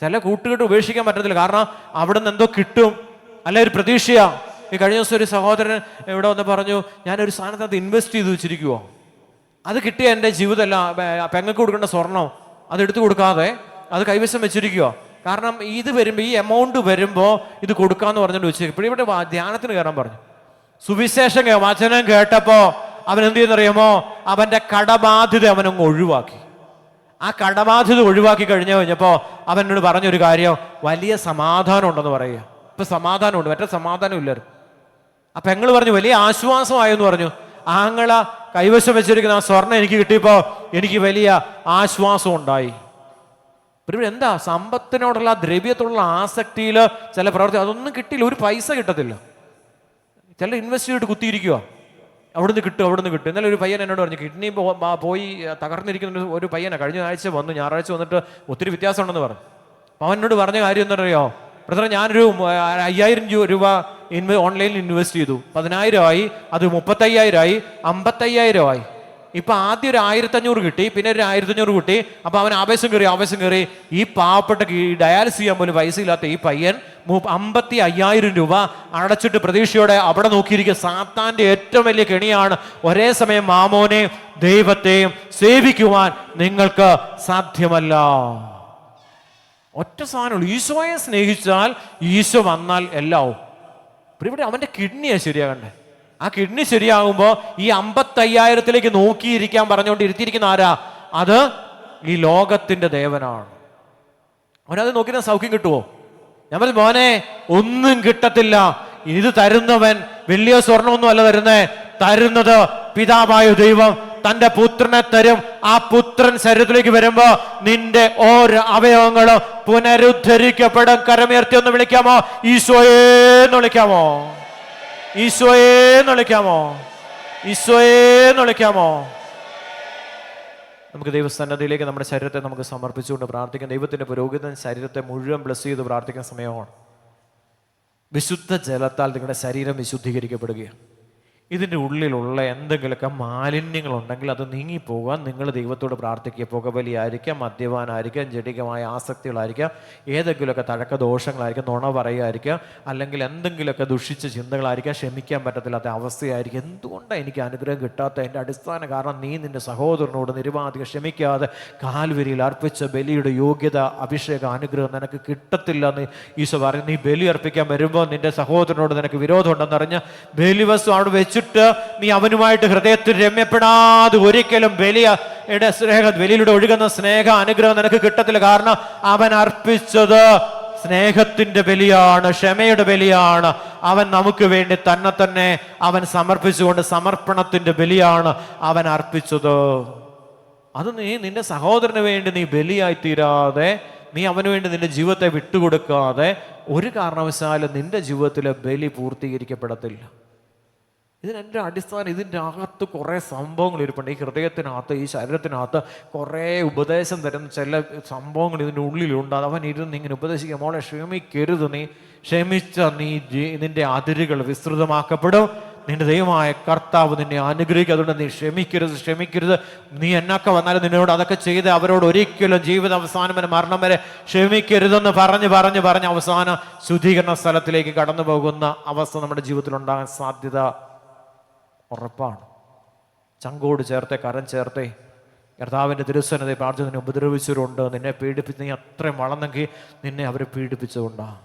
ചില കൂട്ടുകെട്ട് ഉപേക്ഷിക്കാൻ പറ്റത്തില്ല. കാരണം അവിടെ നിന്ന് എന്തോ കിട്ടും, അല്ലെ ഒരു പ്രതീക്ഷയാ. ഈ കഴിഞ്ഞ ദിവസം ഒരു സഹോദരൻ ഇവിടെ വന്ന് പറഞ്ഞു, ഞാനൊരു സാധനത്തിനകത്ത് ഇൻവെസ്റ്റ് ചെയ്ത് വെച്ചിരിക്കുവോ, അത് കിട്ടിയ എൻ്റെ ജീവിതമല്ല, പെങ്ങൾക്ക് കൊടുക്കേണ്ട സ്വർണം അതെടുത്തു കൊടുക്കാതെ അത് കൈവശം വെച്ചിരിക്കുവോ. കാരണം ഇത് വരുമ്പോൾ, ഈ എമൗണ്ട് വരുമ്പോൾ ഇത് കൊടുക്കാന്ന് പറഞ്ഞുകൊണ്ട് വെച്ചിരിക്കും. ഇപ്പോൾ ഇവിടെ ധ്യാനത്തിന് കയറാൻ പറഞ്ഞു. സുവിശേഷം വചനം കേട്ടപ്പോൾ അവൻ എന്ത് ചെയ്യുന്നറിയാമോ, അവന്റെ കടബാധ്യത അവനങ്ങ് ഒഴിവാക്കി. ആ കടബാധ്യത ഒഴിവാക്കി കഴിഞ്ഞപ്പോൾ അവൻ എന്നോട് പറഞ്ഞൊരു കാര്യം, വലിയ സമാധാനം ഉണ്ടെന്ന് പറയുക. ഇപ്പൊ സമാധാനമുണ്ട്, മറ്റേ സമാധാനം ഇല്ലായിരുന്നു. അപ്പൊ ഞങ്ങൾ പറഞ്ഞു വലിയ ആശ്വാസമായെന്ന് പറഞ്ഞു. ആങ്ങള കൈവശം വെച്ചിരിക്കുന്ന ആ സ്വർണ്ണം എനിക്ക് കിട്ടിയപ്പോ എനിക്ക് വലിയ ആശ്വാസം ഉണ്ടായി. ഇവിടെ എന്താ, സമ്പത്തിനോടുള്ള ദ്രവ്യത്തോടുള്ള ആസക്തിയിൽ ചില പ്രവർത്തി അതൊന്നും കിട്ടിയില്ല, ഒരു പൈസ കിട്ടത്തില്ല. ചില ഇൻവെസ്റ്റ് ചെയ്തിട്ട് കുത്തിയിരിക്കുക, അവിടുന്ന് കിട്ടും. എന്നാലും ഒരു പയ്യൻ എന്നോട് പറഞ്ഞു, കിഡ്നി പോയി തകർന്നിരിക്കുന്ന ഒരു പയ്യനാണ് കഴിഞ്ഞ ആഴ്ച വന്നു, ഞായറാഴ്ച വന്നിട്ട് ഒത്തിരി വ്യത്യാസം ഉണ്ടെന്ന് പറഞ്ഞു. അവൻ എന്നോട് പറഞ്ഞ കാര്യം എന്താണെന്നറിയോ, ബ്രദറെ ഞാനൊരു 5000 രൂപ ഓൺലൈനിൽ ഇൻവെസ്റ്റ് ചെയ്തു, 10,000 ആയി, അത് 35,000 ആയി, 55,000 ആയി. ഇപ്പൊ ആദ്യം ഒരു 1,500 കിട്ടി, പിന്നെ ഒരു 1,500 കിട്ടി. അപ്പൊ അവൻ ആവേശം കയറി. ഈ പാവപ്പെട്ട ഡയാലിസിസ് ചെയ്യാൻ പോലും പൈസ ഇല്ലാത്ത ഈ പയ്യൻ 55,000 രൂപ അടച്ചിട്ട് പ്രതീക്ഷയോടെ അവിടെ നോക്കിയിരിക്കുക. സാത്താന്റെ ഏറ്റവും വലിയ കെണിയാണ്. ഒരേ സമയം മാമോനെയും ദൈവത്തെയും സേവിക്കുവാൻ നിങ്ങൾക്ക് സാധ്യമല്ല. ഒറ്റ സാധനമുള്ളൂ, ഈശോയെ സ്നേഹിച്ചാൽ ഈശോ വന്നാൽ എല്ലാവും. ഇവിടെ അവന്റെ കിഡ്നിയാണ് ശരിയാകണ്ടേ. ആ കിഡ്നി ശരിയാകുമ്പോൾ ഈ 55,000 നോക്കിയിരിക്കാൻ പറഞ്ഞുകൊണ്ട് ഇരുത്തിയിരിക്കുന്ന ആരാ? അത് ഈ ലോകത്തിന്റെ ദേവനാണ്. അവനത് നോക്കിയാൽ സൗഖ്യം കിട്ടുമോ? ഞാൻ പറഞ്ഞു, മോനെ ഒന്നും കിട്ടത്തില്ല. ഇത് തരുന്നവൻ വലിയ സ്വർണ്ണമൊന്നും അല്ല തരുന്നത് പിതാവായ ദൈവം തന്റെ പുത്രനെ തരും. ആ പുത്രൻ ശരീരത്തിലേക്ക് വരുമ്പോ നിന്റെ ഓരോ അവയവങ്ങളും പുനരുദ്ധരിക്കപ്പെടും. കരമുയർത്തി ഒന്ന് വിളിക്കാമോ? ഈശോയേന്ന് വിളിക്കാമോ? ഈശോയേന്ന് വിളിക്കാമോ? ഈശോയേന്ന് വിളിക്കാമോ? നമുക്ക് ദൈവസന്നദ്ധിയിലേക്ക് നമ്മുടെ ശരീരത്തെ നമുക്ക് സമർപ്പിച്ചുകൊണ്ട് പ്രാർത്ഥിക്കാം. ദൈവത്തിന്റെ പുരോഹിതൻ ശരീരത്തെ മുഴുവൻ ബ്ലസ് ചെയ്ത് പ്രാർത്ഥിക്കുന്ന സമയമാണ്. വിശുദ്ധ ജലത്താൽ നിങ്ങളുടെ ശരീരം വിശുദ്ധീകരിക്കപ്പെടുകയാണ്. ഇതിൻ്റെ ഉള്ളിലുള്ള എന്തെങ്കിലുമൊക്കെ മാലിന്യങ്ങളുണ്ടെങ്കിൽ അത് നീങ്ങിപ്പോകാൻ നിങ്ങൾ ദൈവത്തോട് പ്രാർത്ഥിക്കുക. പുകവലിയായിരിക്കാം, മദ്യപാനായിരിക്കാം, ജഡികമായ ആസക്തികളായിരിക്കാം, ഏതെങ്കിലുമൊക്കെ തഴക്ക ദോഷങ്ങളായിരിക്കാം, നുണ പറയുകയായിരിക്കാം, അല്ലെങ്കിൽ എന്തെങ്കിലുമൊക്കെ ദുഷിച്ച ചിന്തകളായിരിക്കാം, ക്ഷമിക്കാൻ പറ്റത്തില്ലാത്ത അവസ്ഥയായിരിക്കും. എന്തുകൊണ്ടാണ് എനിക്ക് അനുഗ്രഹം കിട്ടാത്ത? എൻ്റെ അടിസ്ഥാന കാരണം നീ നിൻ്റെ സഹോദരനോട് നിരുപാധികം ക്ഷമിക്കാതെ കാൽവരിയിൽ അർപ്പിച്ച ബലിയുടെ യോഗ്യത, അഭിഷേക, അനുഗ്രഹം നിനക്ക് കിട്ടത്തില്ല എന്ന് ഈശോ പറയും. നീ ബലി അർപ്പിക്കാൻ വരുമ്പോൾ നിൻ്റെ സഹോദരനോട് നിനക്ക് വിരോധം ഉണ്ടെന്നറിഞ്ഞ് ബലിവസ്തു അവിടെ വെച്ചിട്ട് നീ അവനുമായിട്ട് ഹൃദയത്തിൽ രമ്യപ്പെടാതെ ഒരിക്കലും ബലിയിലൂടെ ഒഴുകുന്ന സ്നേഹ അനുഗ്രഹം നിനക്ക് കിട്ടത്തില്ല. കാരണം അവൻ അർപ്പിച്ചത് സ്നേഹത്തിന്റെ ബലിയാണ്, ക്ഷമയുടെ ബലിയാണ്. അവൻ നമുക്ക് വേണ്ടി തന്നെ അവൻ സമർപ്പിച്ചുകൊണ്ട് സമർപ്പണത്തിന്റെ ബലിയാണ് അവൻ അർപ്പിച്ചത്. അത് നീ നിന്റെ സഹോദരന് വേണ്ടി നീ ബലിയായി തീരാതെ, നീ അവന് വേണ്ടി നിന്റെ ജീവിതത്തെ വിട്ടുകൊടുക്കാതെ ഒരു കാരണവശാലും നിന്റെ ജീവിതത്തിലെ ബലി പൂർത്തീകരിക്കപ്പെടത്തില്ല. ഇതിനെൻ്റെ അടിസ്ഥാനം, ഇതിൻ്റെ അകത്ത് കുറേ സംഭവങ്ങൾ ഇരിപ്പുണ്ട്. ഈ ഹൃദയത്തിനകത്ത്, ഈ ശരീരത്തിനകത്ത് കുറേ ഉപദേശം തരുന്ന ചില സംഭവങ്ങൾ ഇതിൻ്റെ ഉള്ളിലുണ്ട്. അവൻ ഇരുന്ന് ഇങ്ങനെ ഉപദേശിക്കുക, മോളെ ക്ഷമിക്കരുത്, നീ ക്ഷമിച്ച നിന്റെ അതിരുകൾ വിസ്തൃതമാക്കപ്പെടും, നിന്റെ ദൈവമായ കർത്താവ് നിന്നെ അനുഗ്രഹിക്കുക. അതുകൊണ്ട് നീ ക്ഷമിക്കരുത്. നീ എന്നൊക്കെ വന്നാലും നിന്നോട് അതൊക്കെ ചെയ്ത് അവരോട് ഒരിക്കലും ജീവിത അവസാനം വരെ, മരണം വരെ ക്ഷമിക്കരുതെന്ന് പറഞ്ഞ് അവസാനം ശുദ്ധീകരണ സ്ഥലത്തിലേക്ക് കടന്നു പോകുന്ന അവസ്ഥ നമ്മുടെ ജീവിതത്തിൽ ഉണ്ടാകാൻ സാധ്യത ഉറപ്പാണ്. ചങ്കോട് ചേർത്തെ, കരം ചേർത്തെ, കർത്താവിൻ്റെ തിരുസന്നതയെ പ്രാർത്ഥന ഉപദ്രവിച്ചവരുണ്ട്. നിന്നെ പീഡിപ്പിച്ച് നീ അത്രയും വളർന്നെങ്കിൽ നിന്നെ അവർ പീഡിപ്പിച്ചുകൊണ്ടാണ്.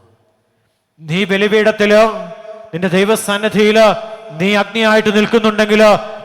നീ ബലിപീഠത്തില്, നിന്റെ ദൈവസന്നിധിയില് നീ അഗ്നിയായിട്ട് നിൽക്കുന്നുണ്ടെങ്കിൽ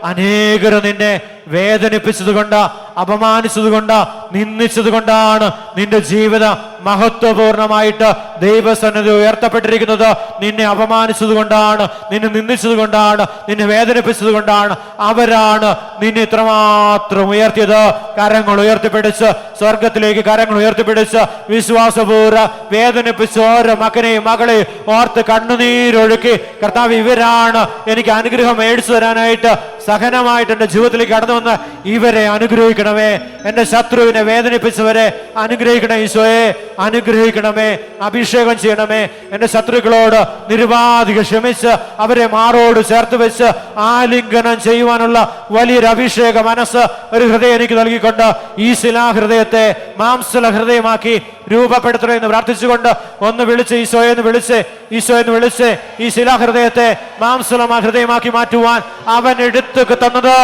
അനേകര് നിന്നെ വേദനിപ്പിച്ചത് കൊണ്ട്, അപമാനിച്ചത് കൊണ്ട്, നിന്ദിച്ചത് കൊണ്ടാണ് നിന്റെ ജീവിത മഹത്വപൂർണമായിട്ട് ദൈവസന്നിധി ഉയർത്തപ്പെട്ടിരിക്കുന്നത്. നിന്നെ അപമാനിച്ചത് കൊണ്ടാണ്, നിന്നെ നിന്ദിച്ചത് കൊണ്ടാണ്, നിന്നെ വേദനിപ്പിച്ചത് കൊണ്ടാണ്. അവരാണ് നിന്നെ ഇത്രമാത്രം ഉയർത്തിയത്. കരങ്ങൾ ഉയർത്തിപ്പിടിച്ച് സ്വർഗത്തിലേക്ക് കരങ്ങൾ ഉയർത്തിപ്പിടിച്ച് വിശ്വാസപൂർവ്വ വേദനിപ്പിച്ച് ഓരോ മകനെയും മകളെയും ഓർത്ത് കണ്ണുനീരൊഴുക്കി, കർത്താവ് ഇവരാണ് എനിക്ക് അനുഗ്രഹം മേടിച്ചു തരാനായിട്ട് സഹനമായിട്ട് എൻ്റെ ജീവിതത്തിലേക്ക് കടന്നു വന്ന് ഇവരെ അനുഗ്രഹിക്കണമേ. എൻ്റെ ശത്രുവിനെ വേദനിപ്പിച്ചവരെ അനുഗ്രഹിക്കണേ ഈശോയെ, അനുഗ്രഹിക്കണമേ, അഭിഷേകം ചെയ്യണമേ. എൻ്റെ ശത്രുക്കളോട് നിരുപാധികം ക്ഷമിച്ച് അവരെ മാറോട് ചേർത്ത് വെച്ച് ആലിംഗനം ചെയ്യുവാനുള്ള വലിയൊരു അഭിഷേക മനസ്സ്, ഒരു ഹൃദയം എനിക്ക് നൽകിക്കൊണ്ട് ഈ ശിലാഹൃദയത്തെ മാംസല ഹൃദയമാക്കി രൂപപ്പെടുത്തണമെന്ന് പ്രാർത്ഥിച്ചുകൊണ്ട് ഒന്ന് വിളിച്ച് ഈശോയെന്ന് വിളിച്ച് ഈ ശിലാഹൃദയത്തെ മാംസലമാ ഹൃദയമാക്കി മാറ്റുവാൻ അവൻ എടുത്തു തന്നത്,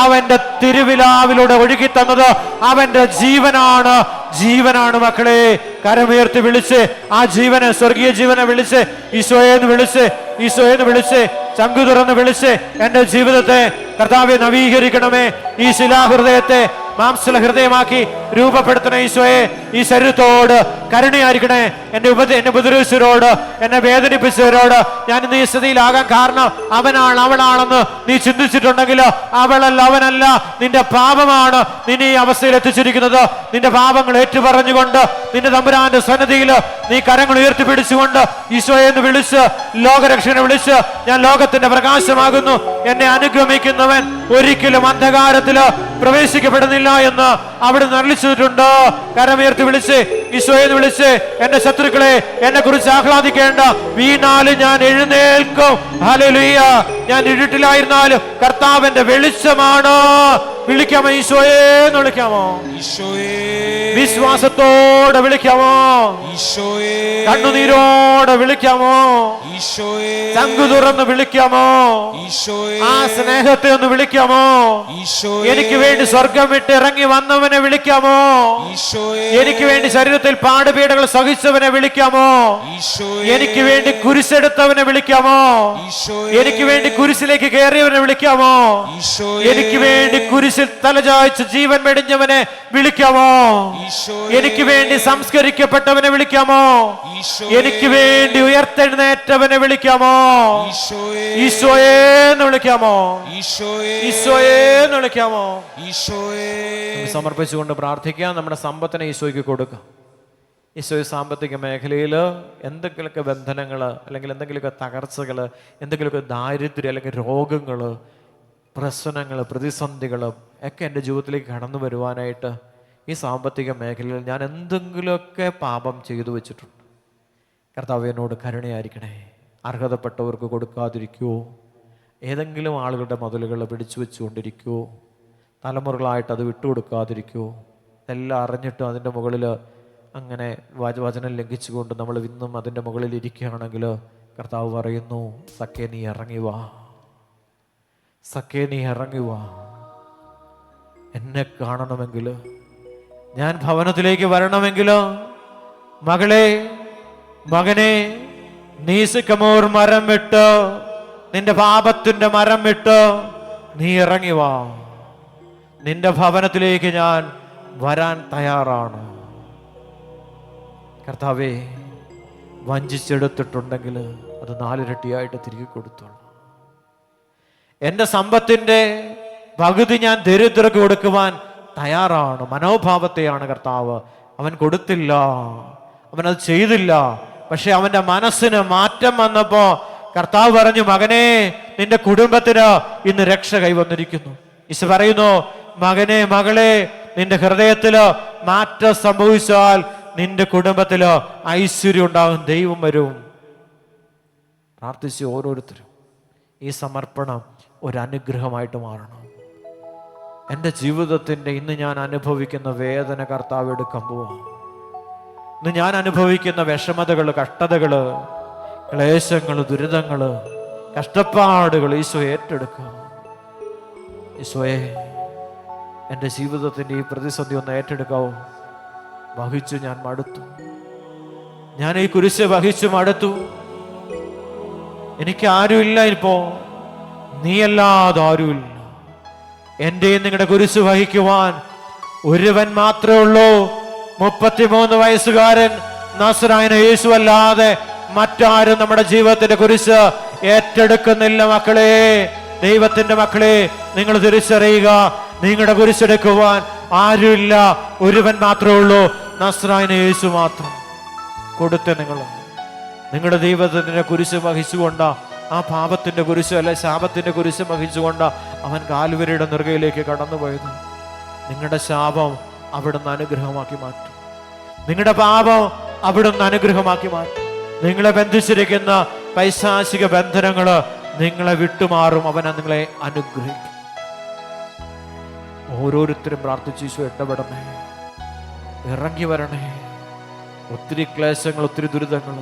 അവന്റെ തിരുവിലാവിലൂടെ ഒഴുകി തന്നത് അവന്റെ ജീവനാണ് മക്കളെ. കരമുയർത്തി വിളിച്ച് ആ ജീവനെ, സ്വർഗീയ ജീവനെ വിളിച്ച് ഈശോയെന്ന് വിളിച്ച് ചങ്കു തുറന്ന് വിളിച്ച് എൻ്റെ ജീവിതത്തെ കർത്താവെ നവീകരിക്കണമേ. ഈ ശിലാഹൃദയത്തെ മാംസല ഹൃദയമാക്കി രൂപപ്പെടുത്തണേ ഈശോയെ. ഈ ശരീരത്തോട് കരുണയായിരിക്കണേ. എന്നെ ഉപദ്രവിച്ചവരോട്, എന്നെ വേദനിപ്പിച്ചവരോട് ഞാൻ ഇന്ന് ഈ സ്ഥിതിയിലാകാൻ കാരണം അവളാണെന്ന് നീ ചിന്തിച്ചിട്ടുണ്ടെങ്കിൽ അവനല്ല, നിന്റെ പാപമാണ് നിന്നെ ഈ അവസ്ഥയിൽ എത്തിച്ചിരിക്കുന്നത്. നിന്റെ പാപങ്ങൾ ഏറ്റുപറഞ്ഞുകൊണ്ട് നിന്റെ തമ്പുരാന്റെ സന്നിധിയിൽ നീ കരങ്ങൾ ഉയർത്തിപ്പിടിച്ചുകൊണ്ട് ഈശോയെന്ന് വിളിച്ച്, ലോകരക്ഷകനെ വിളിച്ച്, ഞാൻ ലോകത്തിന്റെ പ്രകാശമാകുന്നു, എന്നെ അനുഗമിക്കുന്നവൻ ഒരിക്കലും അന്ധകാരത്തില് പ്രവേശിക്കപ്പെടുന്നില്ല എന്ന് അവിടെ അറിയിച്ചിട്ടുണ്ട്. കരമുയർത്തി വിളിച്ച് ഈശോയെന്ന് വിളിച്ച്, എന്റെ ശത്രുക്കളെ എന്നെ കുറിച്ച് ആഹ്ലാദിക്കേണ്ട, വീണാലും ഞാൻ എഴുന്നേൽക്കും. ഹല്ലേലൂയ. ഞാൻ ഇരുട്ടിലായിരുന്നാലും കർത്താവിന്റെ വെളിച്ചമാണ്. വിളിക്കാമോ ഈശോയെന്ന് വിളിക്കാമോ? വിശ്വാസത്തോടെ വിളിക്കാമോ? കണ്ണുനീരോടെ വിളിക്കാമോ? ചങ്കു തുറന്ന് വിളിക്കാമോ? ആ സ്നേഹത്തെ ഒന്ന് വിളിക്കാമോ? എനിക്ക് വേണ്ടി സ്വർഗം വിട്ട് ഇറങ്ങി വന്നവനെ വിളിക്കാമോ? എനിക്ക് വേണ്ടി ശരീരത്തിൽ പാടുപീഡകൾ സഹിച്ചവനെ വിളിക്കാമോ? എനിക്ക് വേണ്ടി കുരിശെടുത്തവനെ വിളിക്കാമോ? എനിക്ക് വേണ്ടി കുരിശിലേക്ക് കയറിയവനെ വിളിക്കാമോ? എനിക്ക് വേണ്ടി കുരിശിൽ തലചായ്ച്ച് ജീവൻ വെടിഞ്ഞവനെ വിളിക്കാമോ? എനിക്ക് വേണ്ടി സംസ്കരിക്കപ്പെട്ടവനെ വിളിക്കാമോ? എനിക്ക് വേണ്ടി ഉയർത്തെഴുന്നേറ്റവനെ വിളിക്കാമോ? ഈശോയെന്ന് വിളിക്കാമോ? ഈശോയെന്ന് വിളിക്കാമോ? സമർപ്പിച്ചുകൊണ്ട് പ്രാർത്ഥിക്കാം. നമ്മുടെ സമ്പത്തിനെ ഈശോയ്ക്ക് കൊടുക്കാം. ഈശോയെ, സാമ്പത്തിക മേഖലയിൽ എന്തെങ്കിലുമൊക്കെ ബന്ധനങ്ങൾ, അല്ലെങ്കിൽ എന്തെങ്കിലുമൊക്കെ തകർച്ചകൾ, എന്തെങ്കിലുമൊക്കെ ദാരിദ്ര്യം, അല്ലെങ്കിൽ രോഗങ്ങൾ, പ്രശ്നങ്ങൾ, പ്രതിസന്ധികൾ ഒക്കെ എൻ്റെ ജീവിതത്തിലേക്ക് കടന്നു വരുവാനായിട്ട് ഈ സാമ്പത്തിക മേഖലയിൽ ഞാൻ എന്തെങ്കിലുമൊക്കെ പാപം ചെയ്തു വെച്ചിട്ടുണ്ട്. കർത്താവ് എന്നോട് കരുണയായിരിക്കണേ. അർഹതപ്പെട്ടവർക്ക് കൊടുക്കാതിരിക്കുവോ, ഏതെങ്കിലും ആളുകളുടെ മതിലുകൾ പിടിച്ചു വെച്ചുകൊണ്ടിരിക്കുമോ? തലമുറകളായിട്ട് അത് വിട്ടുകൊടുക്കാതിരിക്കുമോ? എല്ലാം അറിഞ്ഞിട്ടും അതിൻ്റെ മുകളിൽ അങ്ങനെ വചനം ലംഘിച്ചുകൊണ്ട് നമ്മൾ ഇന്നും അതിൻ്റെ മുകളിൽ ഇരിക്കുകയാണെങ്കിൽ കർത്താവ് പറയുന്നു, സഖ്യേ നീ ഇറങ്ങി വാ, സഖ്യേ നീ ഇറങ്ങി വാ. എന്നെ കാണണമെങ്കിൽ, ഞാൻ ഭവനത്തിലേക്ക് വരണമെങ്കിൽ, മകളെ മകനെ, നീ സിക്കമോർ മരം വിട്ട്, നിന്റെ പാപത്തിന്റെ മരം വിട്ട് നീ ഇറങ്ങി വാ. നിന്റെ ഭവനത്തിലേക്ക് ഞാൻ വരാൻ തയ്യാറാണ്. കർത്താവേ, വഞ്ചിച്ചെടുത്തിട്ടുണ്ടെങ്കിൽ അത് 4 ഇരട്ടിയായിട്ട് തിരികെ കൊടുത്തോളൂ. എൻ്റെ സമ്പത്തിൻ്റെ പകുതി ഞാൻ ദരിദ്രർക്ക് കൊടുക്കുവാൻ തയ്യാറാണ്. മനോഭാവത്തെയാണ് കർത്താവ്. അവൻ കൊടുത്തില്ല, അവനത് ചെയ്തില്ല. പക്ഷെ അവൻ്റെ മനസ്സിന് മാറ്റം വന്നപ്പോ കർത്താവ് പറഞ്ഞു, മകനെ, നിന്റെ കുടുംബത്തിന് ഇന്ന് രക്ഷ കൈവന്നിരിക്കുന്നു. ഈശോ പറയുന്നു, മകനെ മകളെ, നിന്റെ ഹൃദയത്തില് മാറ്റം സംഭവിച്ചാൽ നിന്റെ കുടുംബത്തില് ഐശ്വര്യം ഉണ്ടാകും, ദൈവം വരും. പ്രാർത്ഥിച്ച് ഓരോരുത്തരും ഈ സമർപ്പണം ഒരു അനുഗ്രഹമായിട്ട് മാറണം. എൻ്റെ ജീവിതത്തിൻ്റെ ഇന്ന് ഞാൻ അനുഭവിക്കുന്ന വേദന കർത്താവ് എടുക്കാൻ പോവാ. ഇന്ന് ഞാൻ അനുഭവിക്കുന്ന വിഷമതകൾ, കഷ്ടതകൾ, ക്ലേശങ്ങൾ, ദുരിതങ്ങൾ, കഷ്ടപ്പാടുകൾ ഈശോ ഏറ്റെടുക്കുക. ഈശോയെ, എൻ്റെ ജീവിതത്തിൻ്റെ ഈ പ്രതിസന്ധി ഒന്ന് ഏറ്റെടുക്കാവോ? വഹിച്ചു ഞാൻ മടുത്തു, ഞാൻ ഈ കുരിശ് വഹിച്ചു മടുത്തു. എനിക്ക് ആരുമില്ല, ഇപ്പോ നീയല്ലാതെ ആരുമില്ല. എൻ്റെയും നിങ്ങളുടെ കുരിശ് വഹിക്കുവാൻ ഒരുവൻ മാത്രമേ ഉള്ളൂ. 33 വയസ്സുകാരൻ നസ്രായന യേശു അല്ലാതെ മറ്റാരും നമ്മുടെ ജീവിതത്തിന്റെ കുരിശ് ഏറ്റെടുക്കുന്നില്ല. മക്കളെ, ദൈവത്തിന്റെ മക്കളെ, നിങ്ങൾ തിരിച്ചറിയുക, നിങ്ങളുടെ കുരിശെടുക്കുവാൻ ആരുമില്ല, ഒരുവൻ മാത്രമേ ഉള്ളൂ, നസ്രായന യേശു മാത്രം. കൊടുത്ത നിങ്ങളുടെ ദൈവത്തിന്റെ കുരിശ് വഹിച്ചുകൊണ്ട്, ആ പാപത്തിന്റെ കുരിശ് അല്ലെ ശാപത്തിന്റെ കുരിശ് വഹിച്ചുകൊണ്ട് അവൻ കാൽവരിയുടെ നെറുകയിലേക്ക് കടന്നുപോയത്. നിങ്ങളുടെ ശാപം അവിടുന്ന് അനുഗ്രഹമാക്കി മാറ്റും. നിങ്ങളുടെ പാപം അവിടുന്ന് അനുഗ്രഹമാക്കി മാറ്റും. നിങ്ങളെ ബന്ധിച്ചിരിക്കുന്ന പൈശാചിക ബന്ധനങ്ങള് നിങ്ങളെ വിട്ടുമാറും. അവൻ നിങ്ങളെ അനുഗ്രഹിക്കും. ഓരോരുത്തരും പ്രാർത്ഥിച്ചു, ഈശോ ഇടപെടണേ, ഇറങ്ങി വരണേ. ഒത്തിരി ക്ലേശങ്ങൾ, ഒത്തിരി ദുരിതങ്ങൾ,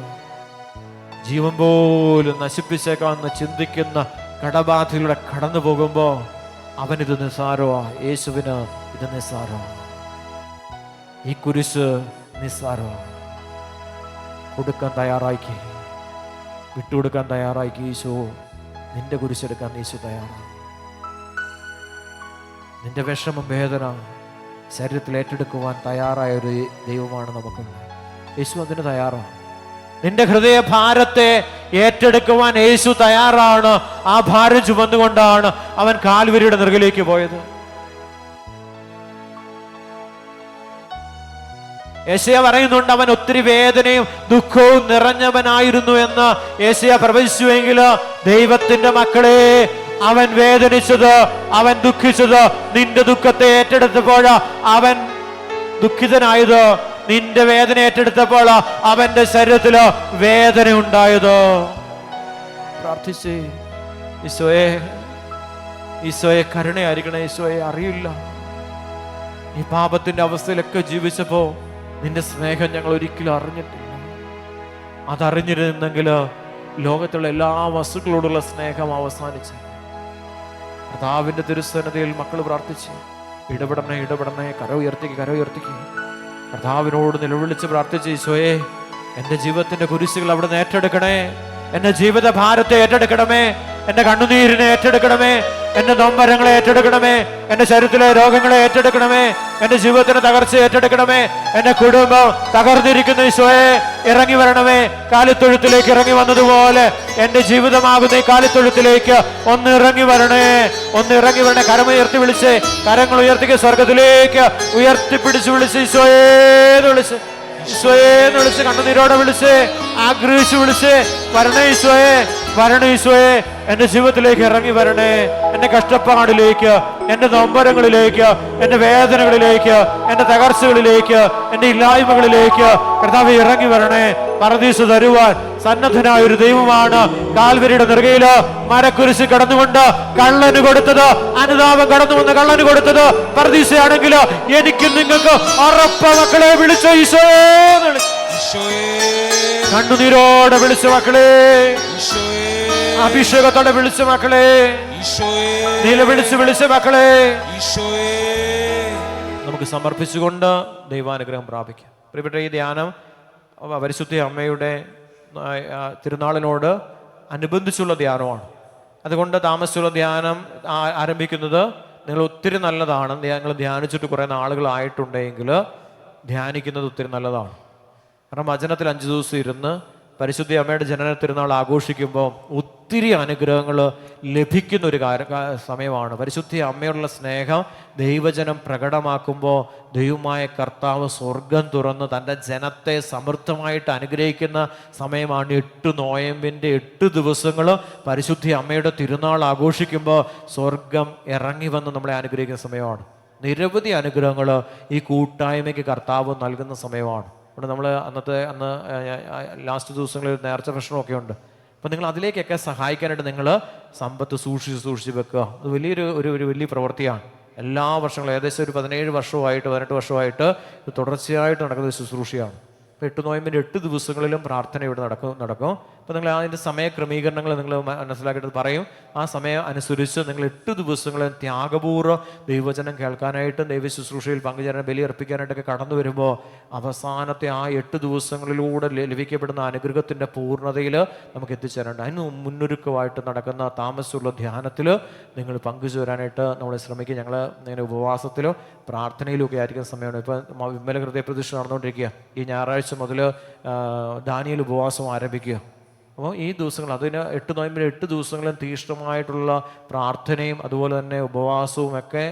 ജീവൻ പോലും നശിപ്പിച്ചേക്കാമെന്ന് ചിന്തിക്കുന്ന കടബാധയിലൂടെ കടന്നു പോകുമ്പോ അവനിത് നിസ്സാരമാ. യേശുവിന് ഇത് നിസ്സാരമാ. ഈ കുരിശ് നിസ്സാരമാ. കൊടുക്കാൻ തയ്യാറാക്കി, വിട്ടുകൊടുക്കാൻ തയ്യാറാക്കി. ഈശോ, നിന്റെ കുരിശെടുക്കാൻ യേശു തയ്യാറാണ്. നിന്റെ വിഷമം, വേദന ശരീരത്തിൽ ഏറ്റെടുക്കുവാൻ തയ്യാറായ ഒരു ദൈവമാണ് നമുക്കുണ്ട്. യേശു അതിന് തയ്യാറാണ്. നിന്റെ ഹൃദയ ഭാരത്തെ ഏറ്റെടുക്കുവാൻ യേശു തയ്യാറാണ്. ആ ഭാരം ചുമന്നുകൊണ്ടാണ് അവൻ കാൽവരിയുടെ നെറുകിലേക്ക് പോയത്. യെശയ്യാ പറയുന്നുണ്ട്, അവൻ ഒത്തിരി വേദനയും ദുഃഖവും നിറഞ്ഞവനായിരുന്നു എന്ന് യെശയ്യാ പ്രവചിച്ചുവെങ്കിൽ, ദൈവത്തിന്റെ മക്കളെ, അവൻ വേദനിച്ചത്, അവൻ ദുഃഖിച്ചത് നിന്റെ ദുഃഖത്തെ ഏറ്റെടുത്തപ്പോൾ അവൻ ദുഃഖിതനായത്. നിന്റെ വേദന ഏറ്റെടുത്തപ്പോൾ അവന്റെ ശരീരത്തില് വേദന ഉണ്ടായത്. പ്രാർത്ഥിച്ചേ, ഈശോയെ, ഈശോയെ കരുണയായിരിക്കണേ. ഈശോയെ, അറിയില്ല, ഈ പാപത്തിന്റെ അവസ്ഥയിലൊക്കെ ജീവിച്ചപ്പോ നിന്റെ സ്നേഹം ഞങ്ങൾ ഒരിക്കലും അറിഞ്ഞിട്ടില്ല. അതറിഞ്ഞിരുന്നെങ്കിൽ ലോകത്തുള്ള എല്ലാ വസ്തുക്കളോടുള്ള സ്നേഹം അവസാനിച്ചു. കർത്താവിന്റെ തിരുസന്നിധിയിൽ മക്കൾ പ്രാർത്ഥിച്ച്, ഇടപെടണേ, ഇടപെടണേ, കര ഉയർത്തിക്ക്. കർത്താവിനോട് നിലവിളിച്ച് പ്രാർത്ഥിച്ച്, ഈശോയെ, എൻ്റെ ജീവിതത്തിന്റെ കുരിശുകൾ അവിടുന്ന് ഏറ്റെടുക്കണേ. എൻ്റെ ജീവിത ഭാരത്തെ ഏറ്റെടുക്കണമേ. എൻ്റെ കണ്ണുനീരിനെ ഏറ്റെടുക്കണമേ. എൻ്റെ നൊമ്പരങ്ങളെ ഏറ്റെടുക്കണമേ. എൻ്റെ ശരീരത്തിലെ രോഗങ്ങളെ ഏറ്റെടുക്കണമേ. എൻ്റെ ജീവിതത്തിന്റെ തകർച്ച ഏറ്റെടുക്കണമേ. എൻ്റെ കുടുംബം തകർന്നിരിക്കുന്ന ഈശോയെ, ഇറങ്ങി വരണമേ. കാലിത്തൊഴുത്തിലേക്ക് ഇറങ്ങി വന്നതുപോലെ എൻ്റെ ജീവിതമാകുന്ന ഈ കാലിത്തൊഴുത്തിലേക്ക് ഒന്ന് ഇറങ്ങി വരണേ, ഒന്ന് ഇറങ്ങി വരണേ. കരമുയർത്തി വിളിച്ച്, കരങ്ങൾ ഉയർത്തിക്ക്, സ്വർഗത്തിലേക്ക് ഉയർത്തിപ്പിടിച്ച് വിളിച്ച്, ഈശോയേന്ന് വിളിച്ച്, ഈശോയേന്ന് വിളിച്ച്, കണ്ണുനീരോടെ വിളിച്ച്, ആഗ്രഹിച്ച് വിളിച്ച്, വരണേ ഈശോയെ, വരണേ ഈശോയെ, എന്റെ ജീവിതത്തിലേക്ക് ഇറങ്ങി വരണേ. എന്റെ കഷ്ടപ്പാടിലേക്ക്, എന്റെ നൊമ്പരങ്ങളിലേക്ക്, എന്റെ വേദനകളിലേക്ക്, എന്റെ തകർച്ചകളിലേക്ക്, എന്റെ ഇല്ലായ്മകളിലേക്ക് കർത്താവേ ഇറങ്ങി വരണേ. പറുദീസ തരുവാൻ സന്നദ്ധനായ ഒരു ദൈവമാണ്. കാൽവരിയുടെ നെറുകയില് മരക്കുരിശ് കടന്നുകൊണ്ട് കള്ളന് കൊടുത്തത്, അനുതാപം കടന്നു വന്ന് കള്ളന് കൊടുത്തത് പറുദീസയാണെങ്കിൽ എനിക്കും നിങ്ങൾക്ക് ഉറപ്പ മക്കളെ വിളിച്ച ഈശോയെ, കണ്ണുനീരോടെ വിളിച്ച മക്കളെ, അഭിഷേകത്തോടെ വിളിച്ച മക്കളെ, വിളിച്ച മക്കളെ നമുക്ക് സമർപ്പിച്ചുകൊണ്ട് ദൈവാനുഗ്രഹം പ്രാപിക്കാം. പ്രിയപ്പെട്ട ഈ ധ്യാനം പരിശുദ്ധ അമ്മയുടെ തിരുനാളിനോട് അനുബന്ധിച്ചുള്ള ധ്യാനമാണ്. അതുകൊണ്ട് താമസിച്ചുള്ള ധ്യാനം ആരംഭിക്കുന്നത് നിങ്ങൾ ഒത്തിരി നല്ലതാണ്. നിങ്ങൾ ധ്യാനിച്ചിട്ട് കുറേ നാളുകളായിട്ടുണ്ടെങ്കിൽ ധ്യാനിക്കുന്നത് ഒത്തിരി നല്ലതാണ്. കാരണം വചനത്തിൽ 5 ദിവസം ഇരുന്ന് പരിശുദ്ധ അമ്മയുടെ ജനന തിരുനാൾ ആഘോഷിക്കുമ്പോൾ ഒത്തിരി അനുഗ്രഹങ്ങൾ ലഭിക്കുന്ന ഒരു സമയമാണ്. പരിശുദ്ധ അമ്മയോടുള്ള സ്നേഹം ദൈവജനം പ്രകടമാക്കുമ്പോൾ ദൈവമായ കർത്താവ് സ്വർഗം തുറന്ന് തൻ്റെ ജനത്തെ സമൃദ്ധമായിട്ട് അനുഗ്രഹിക്കുന്ന സമയമാണ്. 8 നോയമ്പിൻ്റെ 8 ദിവസങ്ങൾ പരിശുദ്ധ അമ്മയുടെ തിരുനാൾ ആഘോഷിക്കുമ്പോൾ സ്വർഗം ഇറങ്ങി വന്ന് നമ്മളെ അനുഗ്രഹിക്കുന്ന സമയമാണ്. നിരവധി അനുഗ്രഹങ്ങൾ ഈ കൂട്ടായ്മയ്ക്ക് കർത്താവ് നൽകുന്ന സമയമാണ്. അവിടെ നമ്മൾ അന്ന് ലാസ്റ്റ് ദിവസങ്ങളിൽ നേർച്ച പ്രശ്നമൊക്കെ ഉണ്ട്. അപ്പം നിങ്ങൾ അതിലേക്കൊക്കെ സഹായിക്കാനായിട്ട് നിങ്ങൾ സമ്പത്ത് സൂക്ഷിച്ച് വെക്കുക. അത് വലിയൊരു വലിയ പ്രവൃത്തിയാണ്. എല്ലാ വർഷങ്ങളും ഏകദേശം ഒരു 17 വർഷമായിട്ട് 18 വർഷമായിട്ട് ഇത് തുടർച്ചയായിട്ട് നടക്കുന്ന ശുശ്രൂഷയാണ്. അപ്പോൾ 8 നോയമ്പിൻ്റെ 8 ദിവസങ്ങളിലും പ്രാർത്ഥന ഇവിടെ നടക്കും. അപ്പോൾ നിങ്ങൾ അതിൻ്റെ സമയക്രമീകരണങ്ങൾ നിങ്ങൾ മനസ്സിലാക്കിയിട്ട് പറയും. ആ സമയം അനുസരിച്ച് നിങ്ങൾ 8 ദിവസങ്ങളും ത്യാഗപൂർവ്വം ദൈവവചനം കേൾക്കാനായിട്ടും ദൈവ ശുശ്രൂഷയിൽ പങ്കുചേരാൻ ബലി അർപ്പിക്കാനായിട്ടൊക്കെ കടന്നു വരുമ്പോൾ അവസാനത്തെ ആ 8 ദിവസങ്ങളിലൂടെ ലഭിക്കപ്പെടുന്ന അനുഗ്രഹത്തിൻ്റെ പൂർണ്ണതയിൽ നമുക്ക് എത്തിച്ചേരേണ്ട. അതിന് മുന്നൊരുക്കമായിട്ട് നടക്കുന്ന താമസമുള്ള ധ്യാനത്തിൽ നിങ്ങൾ പങ്കുചേരാനായിട്ട് നമ്മൾ ശ്രമിക്കുക. ഞങ്ങൾ ഇങ്ങനെ ഉപവാസത്തിലോ പ്രാർത്ഥനയിലും ഒക്കെ ആയിരിക്കുന്ന സമയമാണ്. ഇപ്പോൾ വിമല ഹൃദയ പ്രതിഷ്ഠ നടന്നുകൊണ്ടിരിക്കുക. ഈ ഞായറാഴ്ച മുതൽ ദാനിയേൽ ഉപവാസം ആരംഭിക്കുക. അപ്പോൾ ഈ ദിവസങ്ങൾ അതിന് 8 നോയമ്പിന് 8 ദിവസങ്ങളും തീഷ്ണമായിട്ടുള്ള പ്രാർത്ഥനയും അതുപോലെ തന്നെ ഉപവാസവും ഒക്കെ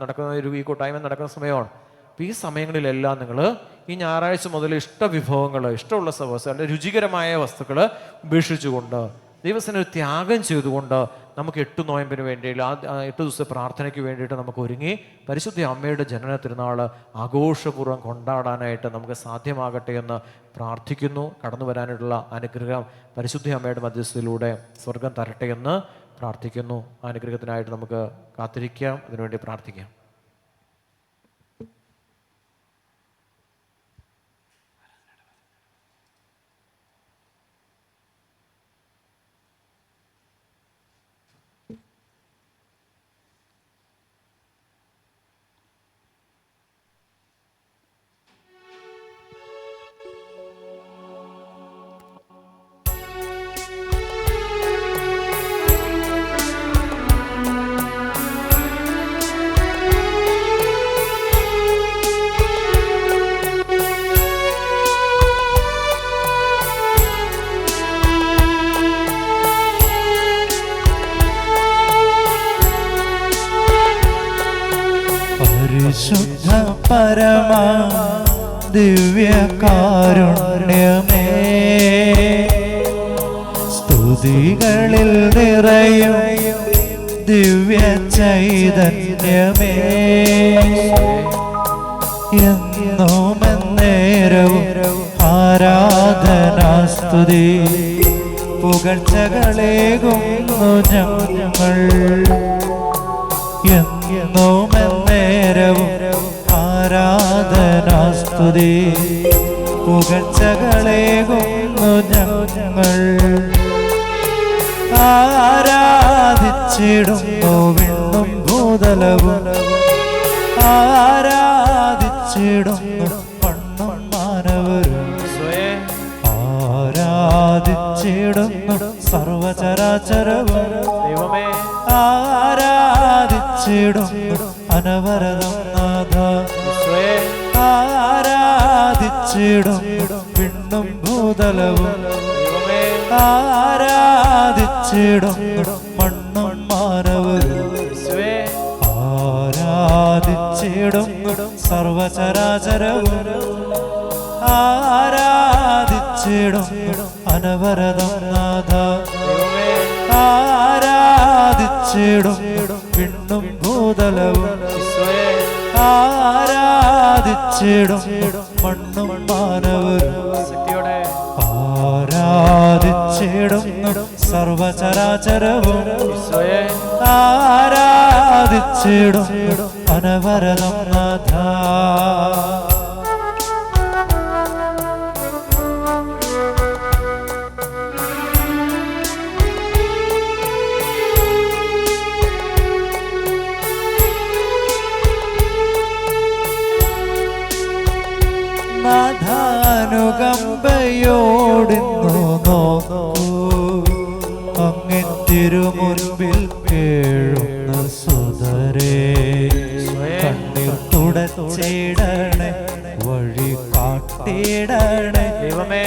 നടക്കുന്ന ഈ കൂട്ടായ്മ നടക്കുന്ന സമയമാണ്. അപ്പോൾ ഈ സമയങ്ങളിലെല്ലാം നിങ്ങൾ ഈ ഞായറാഴ്ച മുതൽ ഇഷ്ടവിഭവങ്ങൾ, ഇഷ്ടമുള്ള വസ്തുക്കൾ, രുചികരമായ വസ്തുക്കൾ ഉപേക്ഷിച്ചുകൊണ്ട് ദൈവത്തിന് ത്യാഗം ചെയ്തുകൊണ്ട് നമുക്ക് 8 നോയമ്പിന് വേണ്ടിയിട്ട് ആ 8 ദിവസത്തെ പ്രാർത്ഥനയ്ക്ക് വേണ്ടിയിട്ട് നമുക്ക് ഒരുങ്ങി പരിശുദ്ധ അമ്മയുടെ ജനന തിരുനാൾ ആഘോഷപൂർവ്വം കൊണ്ടാടാനായിട്ട് നമുക്ക് സാധ്യമാകട്ടെ എന്ന് പ്രാർത്ഥിക്കുന്നു. കടന്നു വരാനായിട്ടുള്ള അനുഗ്രഹം പരിശുദ്ധ അമ്മയുടെ മധ്യസ്ഥയിലൂടെ സ്വർഗം തരട്ടെ എന്ന് പ്രാർത്ഥിക്കുന്നു. അനുഗ്രഹത്തിനായിട്ട് നമുക്ക് കാത്തിരിക്കാം, അതിനുവേണ്ടി പ്രാർത്ഥിക്കാം. പരിശുദ്ധ പരമ ദിവ്യകാരുണ്യമേ, സ്തുതികളിൽ നിറയും ദിവ്യ ചൈതന്യമേ, എന്നും എന്നേരവും ആരാധനാസ്തുതി പുകഴ്ചകളേകുന്നു ഞങ്ങൾ. എന്നും എന്നേരവും ആരാധനാസ്തുതി പുകഴ്ചകളേകുന്നു ഞങ്ങൾ. ആരാധിച്ചിടുന്നു വിണ്ണും ഭൂതലവും, ആരാധിച്ചിടുന്നു മണ്ണും മാനവരും, ആരാധിച്ചിടുന്നു സർവചരാചരവും, ആരാധിച്ചിടുന്നു അനവരതം നാഥ, ആരാധിച്ചിടുന്നു വിണ്ണും ഭൂതലവും, ആരാധിച്ചിടുന്നു മണ്ണും മാനവരും, ആരാധിച്ചിടുന്നു സർവചരാചരവും, ആരാധിച്ചിടുന്നു അനവരതം നാഥ. ആരാധിച്ചിടും വിണ്ണും ഭൂതലവും, ആരാധിച്ചിടും മണ്ണും മാനവരും, ആരാധിച്ചിടും സർവചരാചരവും, ആരാധിച്ചിടും അനവരതം നാഥ. നാഥാനുകമ്പയോടിന്നു നോക്കൂ, അങ്ങൻ തിരുമുൻപിൽ കേഴുന്ന സുതരേ. കണ്ണീർ തുടച്ചിടണേ, വഴി കാട്ടിടണേ,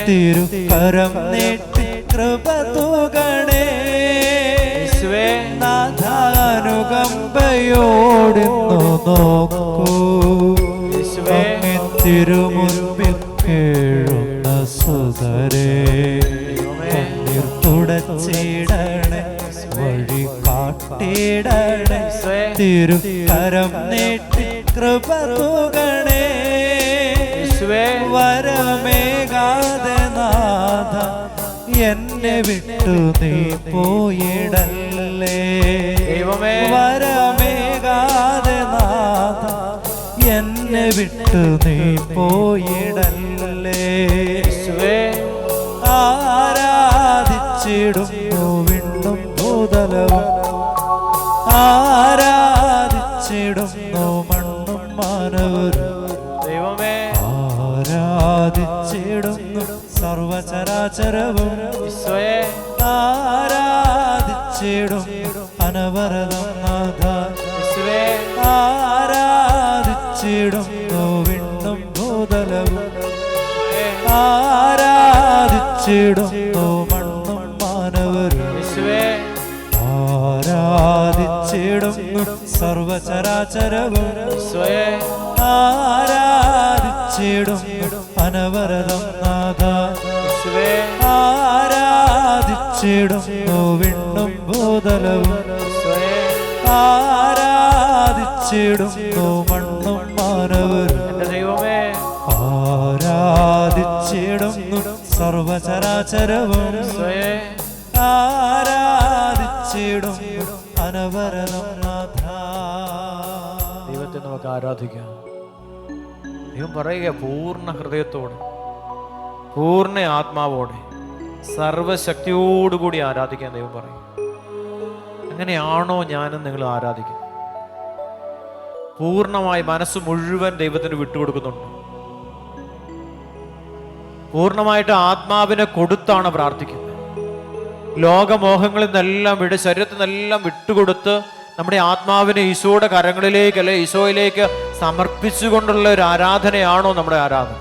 തിരുക്കരം നീട്ടി കൃപ തൂകണേ. നാഥാനുകമ്പയോടിന്നു നോക്കൂ, അങ്ങൻ തിരുമുൻപിൽ കേഴുന്ന സുതരേ. കണ്ണീർ തുടച്ചിടണേ, വഴി കാട്ടിടണേ, തിരുക്കരം നീട്ടി കൃപ തൂകണേ. വരമേകാതെ നാഥ എന്നെ വിട്ടു നീ പോയിടല്ലേ. വരമേകാതെ നാഥ എന്നെ വിട്ടു നീ പോയിടല്ലേ. ആരാധിച്ചിടുന്നു വിണ്ണും ഭൂതലവും, ആരാധിച്ചിടുന്നു മണ്ണും മാനവരും, ആരാധിച്ചിടുന്നു സർവചരാചരവും, ആരാധിച്ചിടും അനവരതം നാഥ. ആരാധിച്ചിടുന്നു വിണ്ണും ഭൂതലവും, ആരാധിച്ചിടുന്നു മണ്ണും മാനവരും, ആരാധിച്ചിടുന്നു സർവചരാചരവും, ആരാധിച്ചിടും അനവരതം നാഥ. ആരാധിച്ചിടുന്നു വിണ്ണും ഭൂതലവും, ആരാധിച്ചിടുന്നു മണ്ണും മാനവരും, ആരാധിച്ചിടുന്നു സർവചരാചരവും, ആരാധിച്ചിടും അനവരതം നാഥ. ദൈവത്തെ നമുക്ക് ആരാധിക്കാം. ദൈവം പറയുക, പൂർണ്ണ ഹൃദയത്തോടെ, പൂർണ്ണ ആത്മാവോടെ, സർവശക്തിയോടുകൂടി ആരാധിക്കാൻ ദൈവം പറയും. അങ്ങനെയാണോ ഞാനും നിങ്ങൾ ആരാധിക്കുന്നത്? പൂർണ്ണമായി മനസ്സ് മുഴുവൻ ദൈവത്തിന് വിട്ടുകൊടുക്കുന്നുണ്ട്. പൂർണ്ണമായിട്ട് ആത്മാവിനെ കൊടുത്താണ് പ്രാർത്ഥിക്കുന്നത്. ലോകമോഹങ്ങളിൽ നിന്നെല്ലാം ശരീരത്തിൽ നിന്നെല്ലാം വിട്ടുകൊടുത്ത് നമ്മുടെ ആത്മാവിനെ ഈശോയുടെ കരങ്ങളിലേക്ക്, അല്ലെ ഈശോയിലേക്ക് സമർപ്പിച്ചുകൊണ്ടുള്ള ഒരു ആരാധനയാണോ നമ്മുടെ ആരാധന?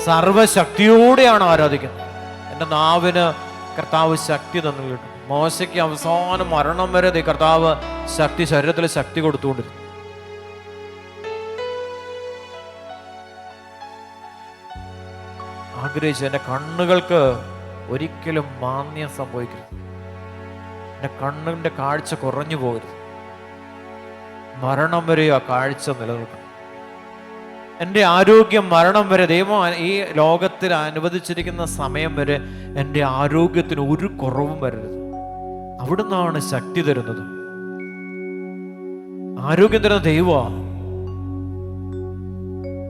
സർവശക്തിയോടെയാണ് ആരാധിക്കുന്നത്. എൻ്റെ നാവിന് കർത്താവ് ശക്തി തന്നിട്ടുണ്ട്. മോശയ്ക്ക് അവസാനം മരണം വരെ കർത്താവ് ശക്തി, ശരീരത്തിൽ ശക്തി കൊടുത്തുകൊണ്ടിരുന്നു. ആഗ്രഹിച്ചു എൻ്റെ കണ്ണുകൾക്ക് ഒരിക്കലും മാന്യം സംഭവിക്കരുത്, എൻ്റെ കണ്ണിൻ്റെ കാഴ്ച കുറഞ്ഞു പോകരുത്, മരണം വരെ ആ കാഴ്ച നിലനിൽക്കണം. എൻ്റെ ആരോഗ്യം മരണം വരെ, ദൈവം ഈ ലോകത്തിൽ അനുവദിച്ചിരിക്കുന്ന സമയം വരെ എൻ്റെ ആരോഗ്യത്തിന് ഒരു കുറവും വരരുത്. അവിടുന്നാണ് ശക്തി തരുന്നത്. ആരോഗ്യം തരുന്ന ദൈവമാണ്.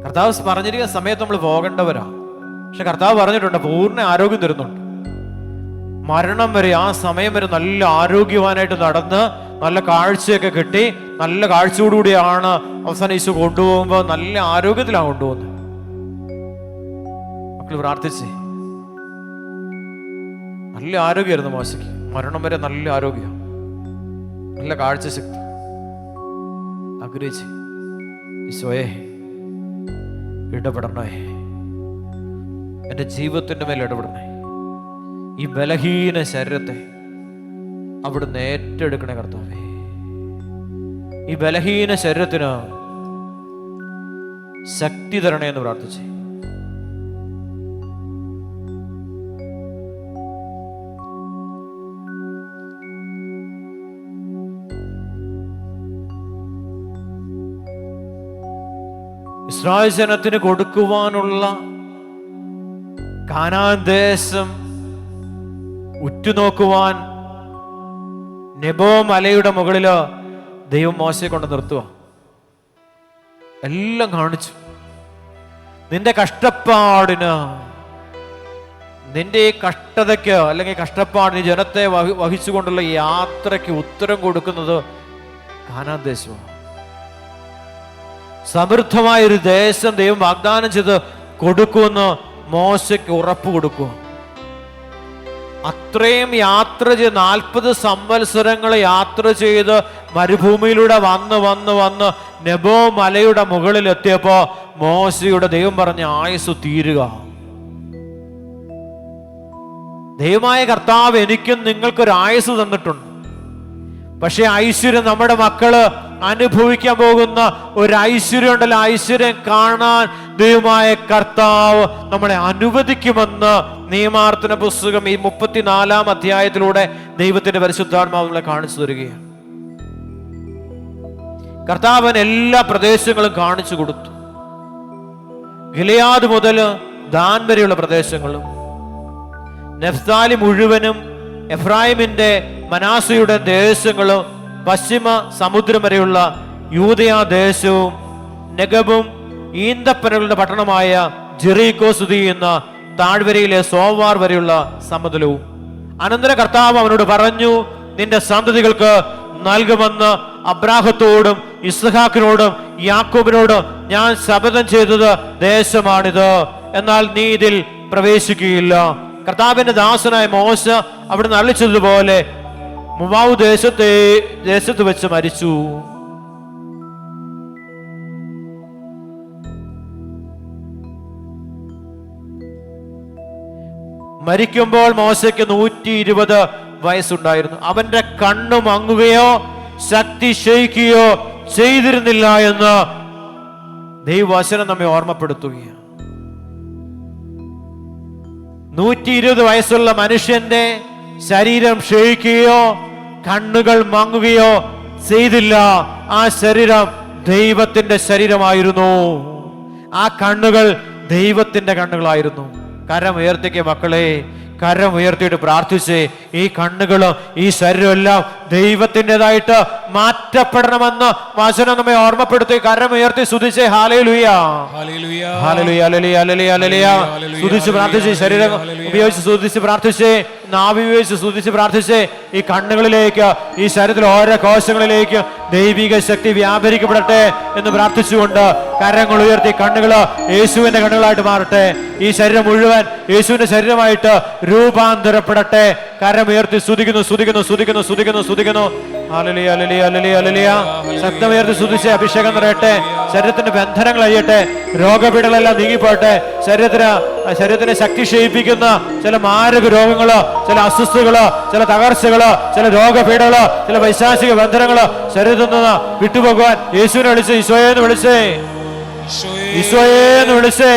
കർത്താവ് പറഞ്ഞിരിക്കുന്ന സമയത്ത് നമ്മൾ പോകേണ്ടവരാ. പക്ഷെ കർത്താവ് പറഞ്ഞിട്ടുണ്ട്, പൂർണ്ണ ആരോഗ്യം തരുന്നുണ്ട്. മരണം വരെ, ആ സമയം വരെ നല്ല ആരോഗ്യവാനായിട്ട് നടന്ന് നല്ല കാഴ്ചയൊക്കെ കിട്ടി, നല്ല കാഴ്ചയോടുകൂടിയാണ് അവസാനം ഈശോ കൊണ്ടുപോകുമ്പോൾ നല്ല ആരോഗ്യത്തിലാണ് കൊണ്ടുപോകുന്നത്. മക്കൾ പ്രാർത്ഥിച്ചേ. നല്ല ആരോഗ്യമായിരുന്നു മോശയ്ക്ക്, മരണം വരെ നല്ല ആരോഗ്യം, നല്ല കാഴ്ചശക്തി. ആഗ്രഹിച്ച് ഈശോയെ ഇടപെടണേ, എൻ്റെ ജീവിതത്തിൻ്റെ മേൽ ഇടപെടണേ. ഈ ബലഹീന ശരീരത്തെ അവിടുന്ന് ഏറ്റെടുക്കണേ കർത്താവേ. ഈ ബലഹീന ശരീരത്തിന് ശക്തി തരണേ എന്ന് പ്രാർത്ഥിച്ചേ. ഇസ്രായേൽ ജനത്തിന് കൊടുക്കുവാനുള്ള കാനാൻ ദേശം ഉറ്റുനോക്കുവാൻ നെബോ മലയുടെ മുകളില് ദൈവം മോശയെ കൊണ്ട് നിർത്തുക. എല്ലാം കാണിച്ചു. നിന്റെ കഷ്ടപ്പാടിന്, നിന്റെ ഈ കഷ്ടതയ്ക്ക് അല്ലെങ്കിൽ കഷ്ടപ്പാടിന് ജനത്തെ വഹിച്ചുകൊണ്ടുള്ള യാത്രയ്ക്ക് ഉത്തരം കൊടുക്കുന്നത് കാനാൻ ദേശമാണ്. സമൃദ്ധമായൊരു ദേശം ദൈവം വാഗ്ദാനം ചെയ്ത് കൊടുക്കുമെന്ന് മോശയ്ക്ക് ഉറപ്പ് കൊടുക്കുക. അത്രയും യാത്ര ചെയ്ത് 40 സംവത്സരങ്ങൾ യാത്ര ചെയ്ത് മരുഭൂമിയിലൂടെ വന്ന് നെബോ മലയുടെ മുകളിൽ എത്തിയപ്പോ മോശയുടെ ദൈവം പറഞ്ഞ ആയുസ് തീരുക. ദൈവമായ കർത്താവ് എനിക്കും നിങ്ങൾക്കൊരു ആയുസ് തന്നിട്ടുണ്ട്. പക്ഷെ ഐശ്വര്യം നമ്മുടെ മക്കള് അനുഭവിക്കാൻ പോകുന്ന ഒരു ഐശ്വര്യം ഉണ്ടല്ലോ, ഐശ്വര്യം കാണാൻ ദൈവമായ കർത്താവ് നമ്മളെ അനുവദിക്കുമെന്ന് നിയമാവർത്തന പുസ്തകം ഈ 34-ാം അധ്യായത്തിലൂടെ ദൈവത്തിന്റെ പരിശുദ്ധാത്മാവ് നമ്മളെ കാണിച്ചു തരികയാണ്. കർത്താവൻ എല്ലാ പ്രദേശങ്ങളും കാണിച്ചു കൊടുത്തു. ഗിലെയാദ് മുതൽ ദാൻ വരെയുള്ള പ്രദേശങ്ങളും, നഫ്താലി മുഴുവനും, എഫ്രായിമിന്റെ മനാസയുടെ ദേശങ്ങളും, പശ്ചിമ സമുദ്രം വരെയുള്ള യൂദയാ ദേശവും, നെഗബും ഈന്തപ്പനകളുടെ പട്ടണമായ ജെറീക്കോ സ്ഥിതി ചെയ്യുന്ന താഴ്വരയിലെ സോവാർ വരെയുള്ള സമതലവും. അനന്തര കർത്താവ് അവനോട് പറഞ്ഞു, നിന്റെ സന്തതികൾക്ക് നൽകുമെന്ന് അബ്രാഹത്തോടും ഇസ്ഹാക്കിനോടും യാക്കോബിനോടും ഞാൻ ശപഥം ചെയ്തത് ദേശമാണിത്. എന്നാൽ നീ ഇതിൽ പ്രവേശിക്കുകയില്ല. കർത്താവിന്റെ ദാസനായ മോശ അവിടെ അരുളിച്ചതുപോലെ മോവാബ് ദേശത്ത് വെച്ച് മരിച്ചു. മരിക്കുമ്പോൾ മോശയ്ക്ക് 120 വയസ്സുണ്ടായിരുന്നു. അവന്റെ കണ്ണു മങ്ങുകയോ ശക്തി ക്ഷയിക്കുകയോ ചെയ്തിരുന്നില്ല എന്ന് ദൈവവചനം നമ്മെ ഓർമ്മപ്പെടുത്തുകയാണ്. 120 വയസ്സുള്ള മനുഷ്യന്റെ ശരീരം ക്ഷയിക്കുകയോ കണ്ണുകൾ മങ്ങുകയോ ചെയ്തില്ല. ആ ശരീരം ദൈവത്തിന്റെ ശരീരമായിരുന്നു. ആ കണ്ണുകൾ ദൈവത്തിന്റെ കണ്ണുകളായിരുന്നു. കരം ഉയർത്തിക്കുക മക്കളെ, കരം ഉയർത്തിയിട്ട് പ്രാർത്ഥിച്ച് ഈ കണ്ണുകളും ഈ ശരീരവും എല്ലാം ദൈവത്തിൻ്റെതായിട്ട് മാറ്റപ്പെടണമെന്ന് വചനം നമ്മെ ഓർമ്മപ്പെടുത്തി. കരം ഉയർത്തി സ്തുതിച്ച് ഹല്ലേലൂയ ഹല്ലേലൂയ ഹല്ലേലൂയ ഹല്ലേലൂയ ഹല്ലേലൂയ സ്തുതിച്ച് പ്രാർത്ഥിച്ച്, ശരീരം ഉപയോഗിച്ച് സ്തുതിച്ച് പ്രാർത്ഥിച്ച്, നാവി ഉപയോഗിച്ച് സ്തുതിച്ച് പ്രാർത്ഥിച്ച് ഈ കണ്ണുകളിലേക്ക്, ഈ ശരീരത്തിലെ ഓരോ കോശങ്ങളിലേക്ക് ദൈവിക ശക്തി വ്യാപരിക്കപ്പെടട്ടെ എന്ന് പ്രാർത്ഥിച്ചുകൊണ്ട് കരങ്ങൾ ഉയർത്തി കണ്ണുകള് യേശുവിന്റെ കണ്ണുകളായിട്ട് മാറട്ടെ. ഈ ശരീരം മുഴുവൻ യേശുവിന്റെ ശരീരമായിട്ട് രൂപാന്തരപ്പെടട്ടെ. കരം ഉയർത്തി സ്തുതിക്കുന്നു സ്തുതിക്കുന്നു സ്തുതിക്കുന്നു സ്തുതിക്കുന്നു സ്തുതിക്കുന്നു. ഹല്ലേലൂയ ഹല്ലേലൂയ ഹല്ലേലൂയ ഹല്ലേലൂയ. ശക്തമുയർത്തി സ്തുതിച്ച് അഭിഷേകം നിറയട്ടെ. ശരീരത്തിന്റെ ബന്ധനങ്ങൾ അഴിയട്ടെ. രോഗപീഠകളെല്ലാം നീങ്ങിപ്പോട്ടെ. ശരീരത്തിനെ ശക്തി ക്ഷയിപ്പിക്കുന്ന ചില മാരക രോഗങ്ങള്, ചില അസ്വസ്ഥതകള്, ചില തകർച്ചകള്, ചില രോഗപീഠകള്, ചില വൈശാചിക ബന്ധനങ്ങള് ശരീരത്തിൽ നിന്ന് വിട്ടുപോകുവാൻ യേശുവിനെ വിളിച്ച്, ഈശോയെന്ന് വിളിച്ചേ, ഈശോയെന്ന് വിളിച്ചേ,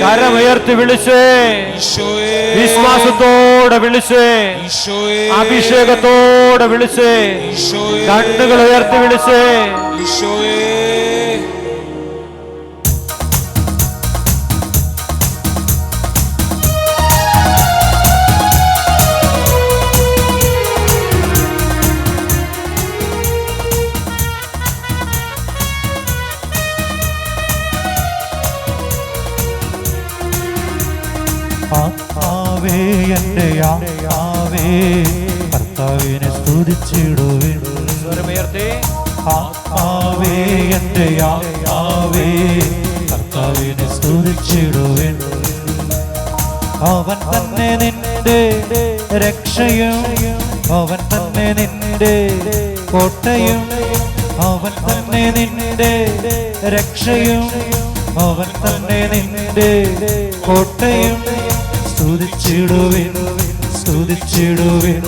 കരമുയർത്തി വിളിച്ചേ, വിശ്വാസത്തോടെ വിളിച്ചേ, അഭിഷേകത്തോടെ വിളിച്ചേ, കണ്ണുകൾ ഉയർത്തി വിളിച്ചേ. ആവേ എന്റെ ആവേ കർത്താവിനെ സ്തുതിച്ചിടുവിൻ. ആവേ എന്റെ ആവേ കർത്താവിനെ സ്തുതിച്ചിടുവിൻ. അവൻ തന്നെ നിന്റെ രക്ഷയും, അവൻ തന്നെ നിന്റെ കോട്ടയും, അവൻ തന്നെ നിന്റെ രക്ഷയും, അവൻ തന്നെ നിന്റെ കോട്ടയും. സ്തുതിച്ചിടുവിൻ സ്തുതിച്ചിടുവിൻ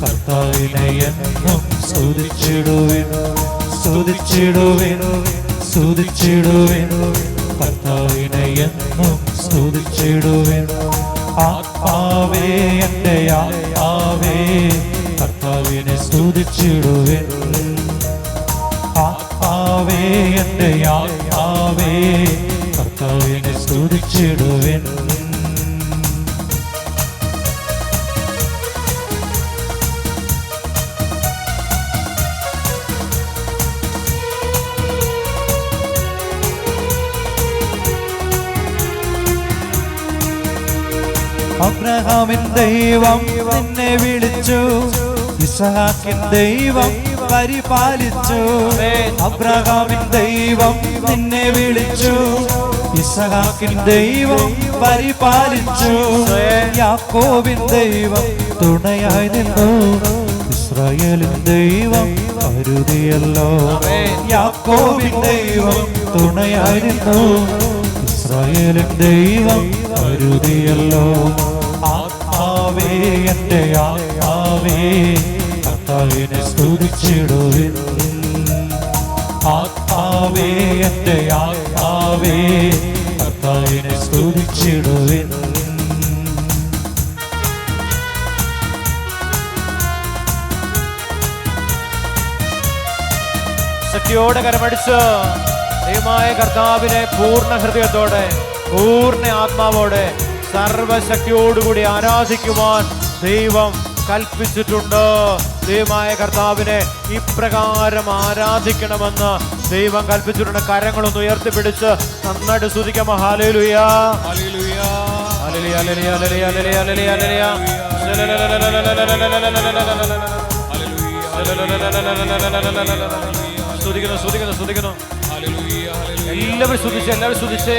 കർത്താവിനെ എന്നും സ്തുതിച്ചിടുവിൻ. സ്തുതിച്ചിടുവിൻ സ്തുതിച്ചിടുവിൻ കർത്താവിനെ എന്നും സ്തുതിച്ചിടുവിൻ. ആവേ എന്റെ ആവേ കർത്താവിനെ സ്തുതിച്ചിടുവിൻ. ആത്മാവേ എൻ്റെ ആത്മാവേ കർത്താവിനെ സ്തുതിച്ചിടുവിൻ. അബ്രഹാമിൻ ദൈവം നിന്നെ വിളിച്ചു, ഇസ്ഹാക്കിൻ ദൈവം പരിപാലിച്ചു. അബ്രഹാമിൻ ദൈവം നിന്നെ വിളിച്ചു, ഇസ്ഹാക്കിൻ ദൈവം പരിപാലിച്ചു. യാക്കോബിൻ ദൈവം തുണയായി നിന്നു, ഇസ്രായേലിൻ ദൈവം കരുതിയല്ലോ. യാക്കോബിൻ ദൈവം തുണയായി നിന്നു, ഇസ്രായേലിൻ ദൈവം കരുതിയല്ലോ. ആത്മാവേ എൻ്റെ ആത്മാവേ കർത്താവിനെ സ്തുതിച്ചിടുവിൻ. ആത്മാവേ എൻ്റെ ആത്മാവേ കർത്താവിനെ സ്തുതിച്ചിടുവിൻ. ശക്തിയോടെ കരമടിച്ച് ദൈവമായ കർത്താവിനെ പൂർണ്ണ ഹൃദയത്തോടെ പൂർണ്ണ ആത്മാവോടെ സർവശക്തിയോടുകൂടി ആരാധിക്കുവാൻ ദൈവം കൽപ്പിച്ചിട്ടുണ്ട്. ദൈവമായ കർത്താവിനെ ഇപ്രകാരം ആരാധിക്കണമെന്ന് ദൈവം കൽപ്പിച്ചിട്ടുണ്ട്. കരങ്ങളൊന്ന് ഉയർത്തിപ്പിടിച്ച് നന്നായിട്ട് സ്തുതിക്കാം. ഹല്ലേലൂയ ഹല്ലേലൂയ ഹല്ലേലൂയ ഹല്ലേലൂയ ഹല്ലേലൂയ ഹല്ലേലൂയ. സ്തുതിക്കുന്നു സ്തുതിക്കുന്നു സ്തുതിക്കുന്നു. എല്ലാവരും സ്തുതിച്ച് എല്ലാവരും സ്തുതിച്ചേ.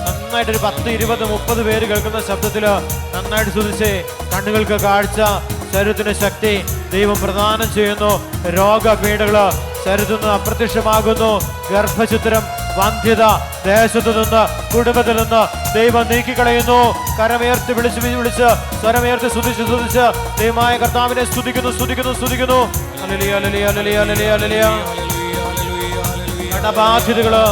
നന്നായിട്ടൊരു 10, 20, 30 പേര് കേൾക്കുന്ന ശബ്ദത്തില് നന്നായിട്ട് സ്തുതിച്ചേ. കണ്ണുകൾക്ക് കാഴ്ച, ശരീരത്തിന് ശക്തി ദൈവം പ്രദാനം ചെയ്യുന്നു. രോഗപീഠകള് ശരീരത്തിൽ നിന്ന് അപ്രത്യക്ഷമാകുന്നു. ഗർഭചിത്രം, വന്ധ്യത ദേശത്തു നിന്ന് കുടുംബത്തിൽ നിന്ന് ദൈവം നീക്കിക്കളയുന്നു. കരമേർത്തി വിളിച്ച് സ്വരമേർത്തി സ്തുതിച്ച് ദൈവമായ കർത്താവിനെ സ്തുതിക്കുന്നു സ്തുതിക്കുന്നു സ്തുതിക്കുന്നു. ഹല്ലേലൂയ ഹല്ലേലൂയ ഹല്ലേലൂയ ഹല്ലേലൂയ. കടബാധ്യതകള്,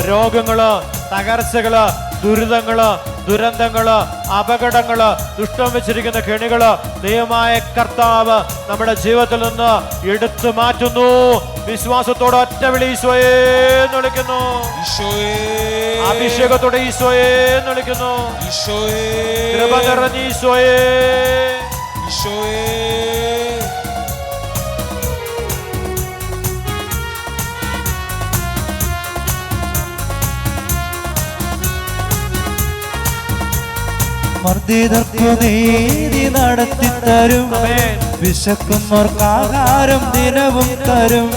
രോഗങ്ങള്, തകർച്ചകള്, ദുരിതങ്ങള്, ദുരന്തങ്ങള്, അപകടങ്ങള്, ദുഷ്ടം വെച്ചിരിക്കുന്ന കെണികള് ദൈവമായ കർത്താവ് നമ്മുടെ ജീവിതത്തിൽ നിന്ന് എടുത്തു മാറ്റുന്നു. വിശ്വാസത്തോടെ ഒറ്റ വിളി ഈശോയെ എന്ന് വിളിക്കുന്നു. അഭിഷേകത്തോടെ ഈശോയെ എന്ന് വിളിക്കുന്നു. കൃപ നിറഞ്ഞ ഈശോയെ. മർദ്ദിതർക്കു നീതി നടത്തിത്തരും, വിശക്കുന്നവർക്ക് ആഹാരം ദിനവും തരും.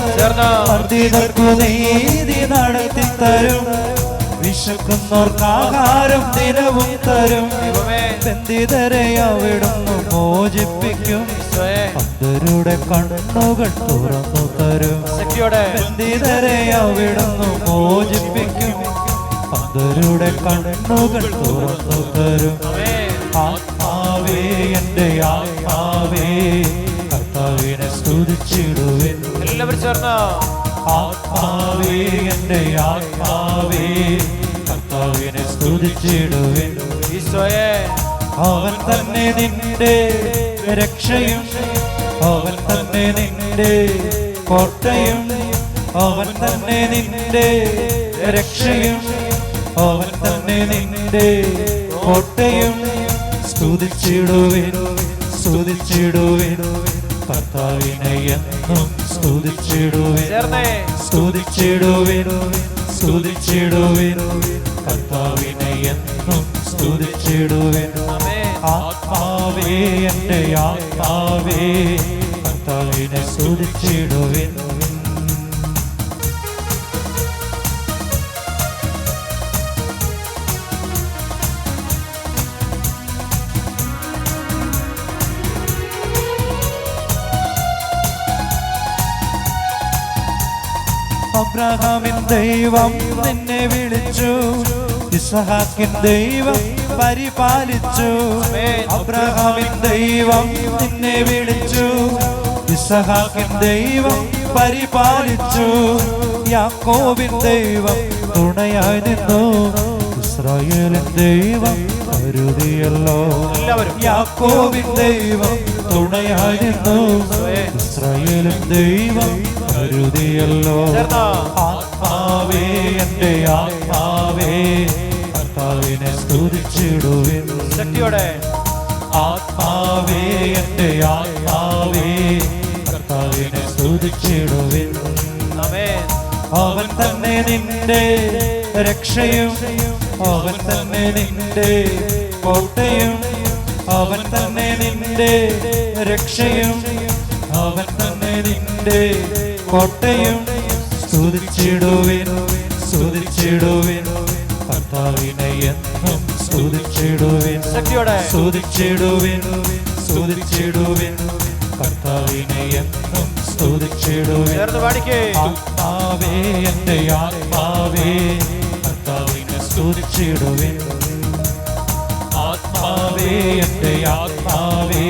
മർദ്ദിതർക്കു നീതി നടത്തിത്തരും, വിശക്കുന്നവർക്ക് ആഹാരം ദിനവും തരും. ബന്ധിതരെ അവിടുന്ന് മോചിപ്പിക്കും, അന്ധരുടെ കണ്ണുകൾ തുറന്നു തരും. ബന്ധിതരെ അവിടുന്ന് മോചിപ്പിക്കും, അന്ധരുടെ കണ്ണുകൾ തുറന്നു തരും. ആത്മാവേ എൻ്റെ ആത്മാവേ കർത്താവിനെ സ്തുതിച്ചിടുവിൻ. എല്ലാവരും ചേർന്ന് ആത്മാവേ എൻ്റെ ആത്മാവേ കർത്താവിനെ സ്തുതിച്ചിടുവിൻ. ഈശോയെ അവൻ തന്നെ നിന്റെ രക്ഷയും, അവൻ തന്നെ നിന്റെ കോട്ടയും, അവൻ തന്നെ നിന്റെ രക്ഷയും, അവൻ തന്നെ നിന്റെ കോട്ടയും. സ്തുതിച്ചിടുവിൻ സ്തുതിച്ചിടുവിൻ കർത്താവിനെ എന്നും സ്തുതിച്ചിടുവിൻ. സ്തുതിച്ചിടുവിൻ സ്തുതിച്ചിടുവിൻ കർത്താവിനെ എന്നും സ്തുതിച്ചിടുവിൻ. ആത്മാവേ എൻ്റെ ആത്മാവേ കർത്താവിനെ സ്തുതിച്ചിടുവിൻ. അബ്രഹാമിൻ ദൈവം നിന്നെ വിളിച്ചു, ഇസ്ഹാക്കിൻ ദൈവം പരിപാലിച്ചു. അബ്രഹാമിൻ ദൈവം നിന്നെ വിളിച്ചു, ഇസ്ഹാക്കിൻ ദൈവം പരിപാലിച്ചു. യാക്കോബിൻ ദൈവം തുണയായി നിന്നു, ഇസ്രായേലിൻ ദൈവം കരുതിയല്ലോ. യാക്കോബിൻ ദൈവം തുണയായി നിന്നു, ഇസ്രായേലിൻ ദൈവം കരുതിയല്ലോ. ചേർന്നോ? ആത്മാവേ എൻ്റെ ആത്മാവേ കർത്താവിനെ സ്തുതിച്ചിടുവിൻ. ശക്തിയോടെ ആത്മാവേ എൻ്റെ ആത്മാവേ കർത്താവിനെ സ്തുതിച്ചിടുവിൻ. ആമേൻ. അവൻ തന്നെ നിന്റെ രക്ഷയും അവൻ തന്നെ നിന്റെ കോട്ടയും അവൻ തന്നെ നിന്റെ രക്ഷയും അവൻ തന്നെ നിന്റെ കോട്ടയും. സ്തുതിച്ചിടുവിൻ സ്തുതിച്ചിടുവിൻ കർത്താവിനെ എന്നും സ്തുതിച്ചിടുവിൻ. ശക്തിയോടെ സ്തുതിച്ചിടുവിൻ സ്തുതിച്ചിടുവിൻ കർത്താവിനെ എന്നും സ്തുതിച്ചിടുവിൻ. ചേർന്ന് പാടിക്കേ. ആത്മാവേ എൻ്റെ ആത്മാവേ കർത്താവിനെ സ്തുതിച്ചിടുവിൻ. ആത്മാവേ എൻ്റെ ആത്മാവേ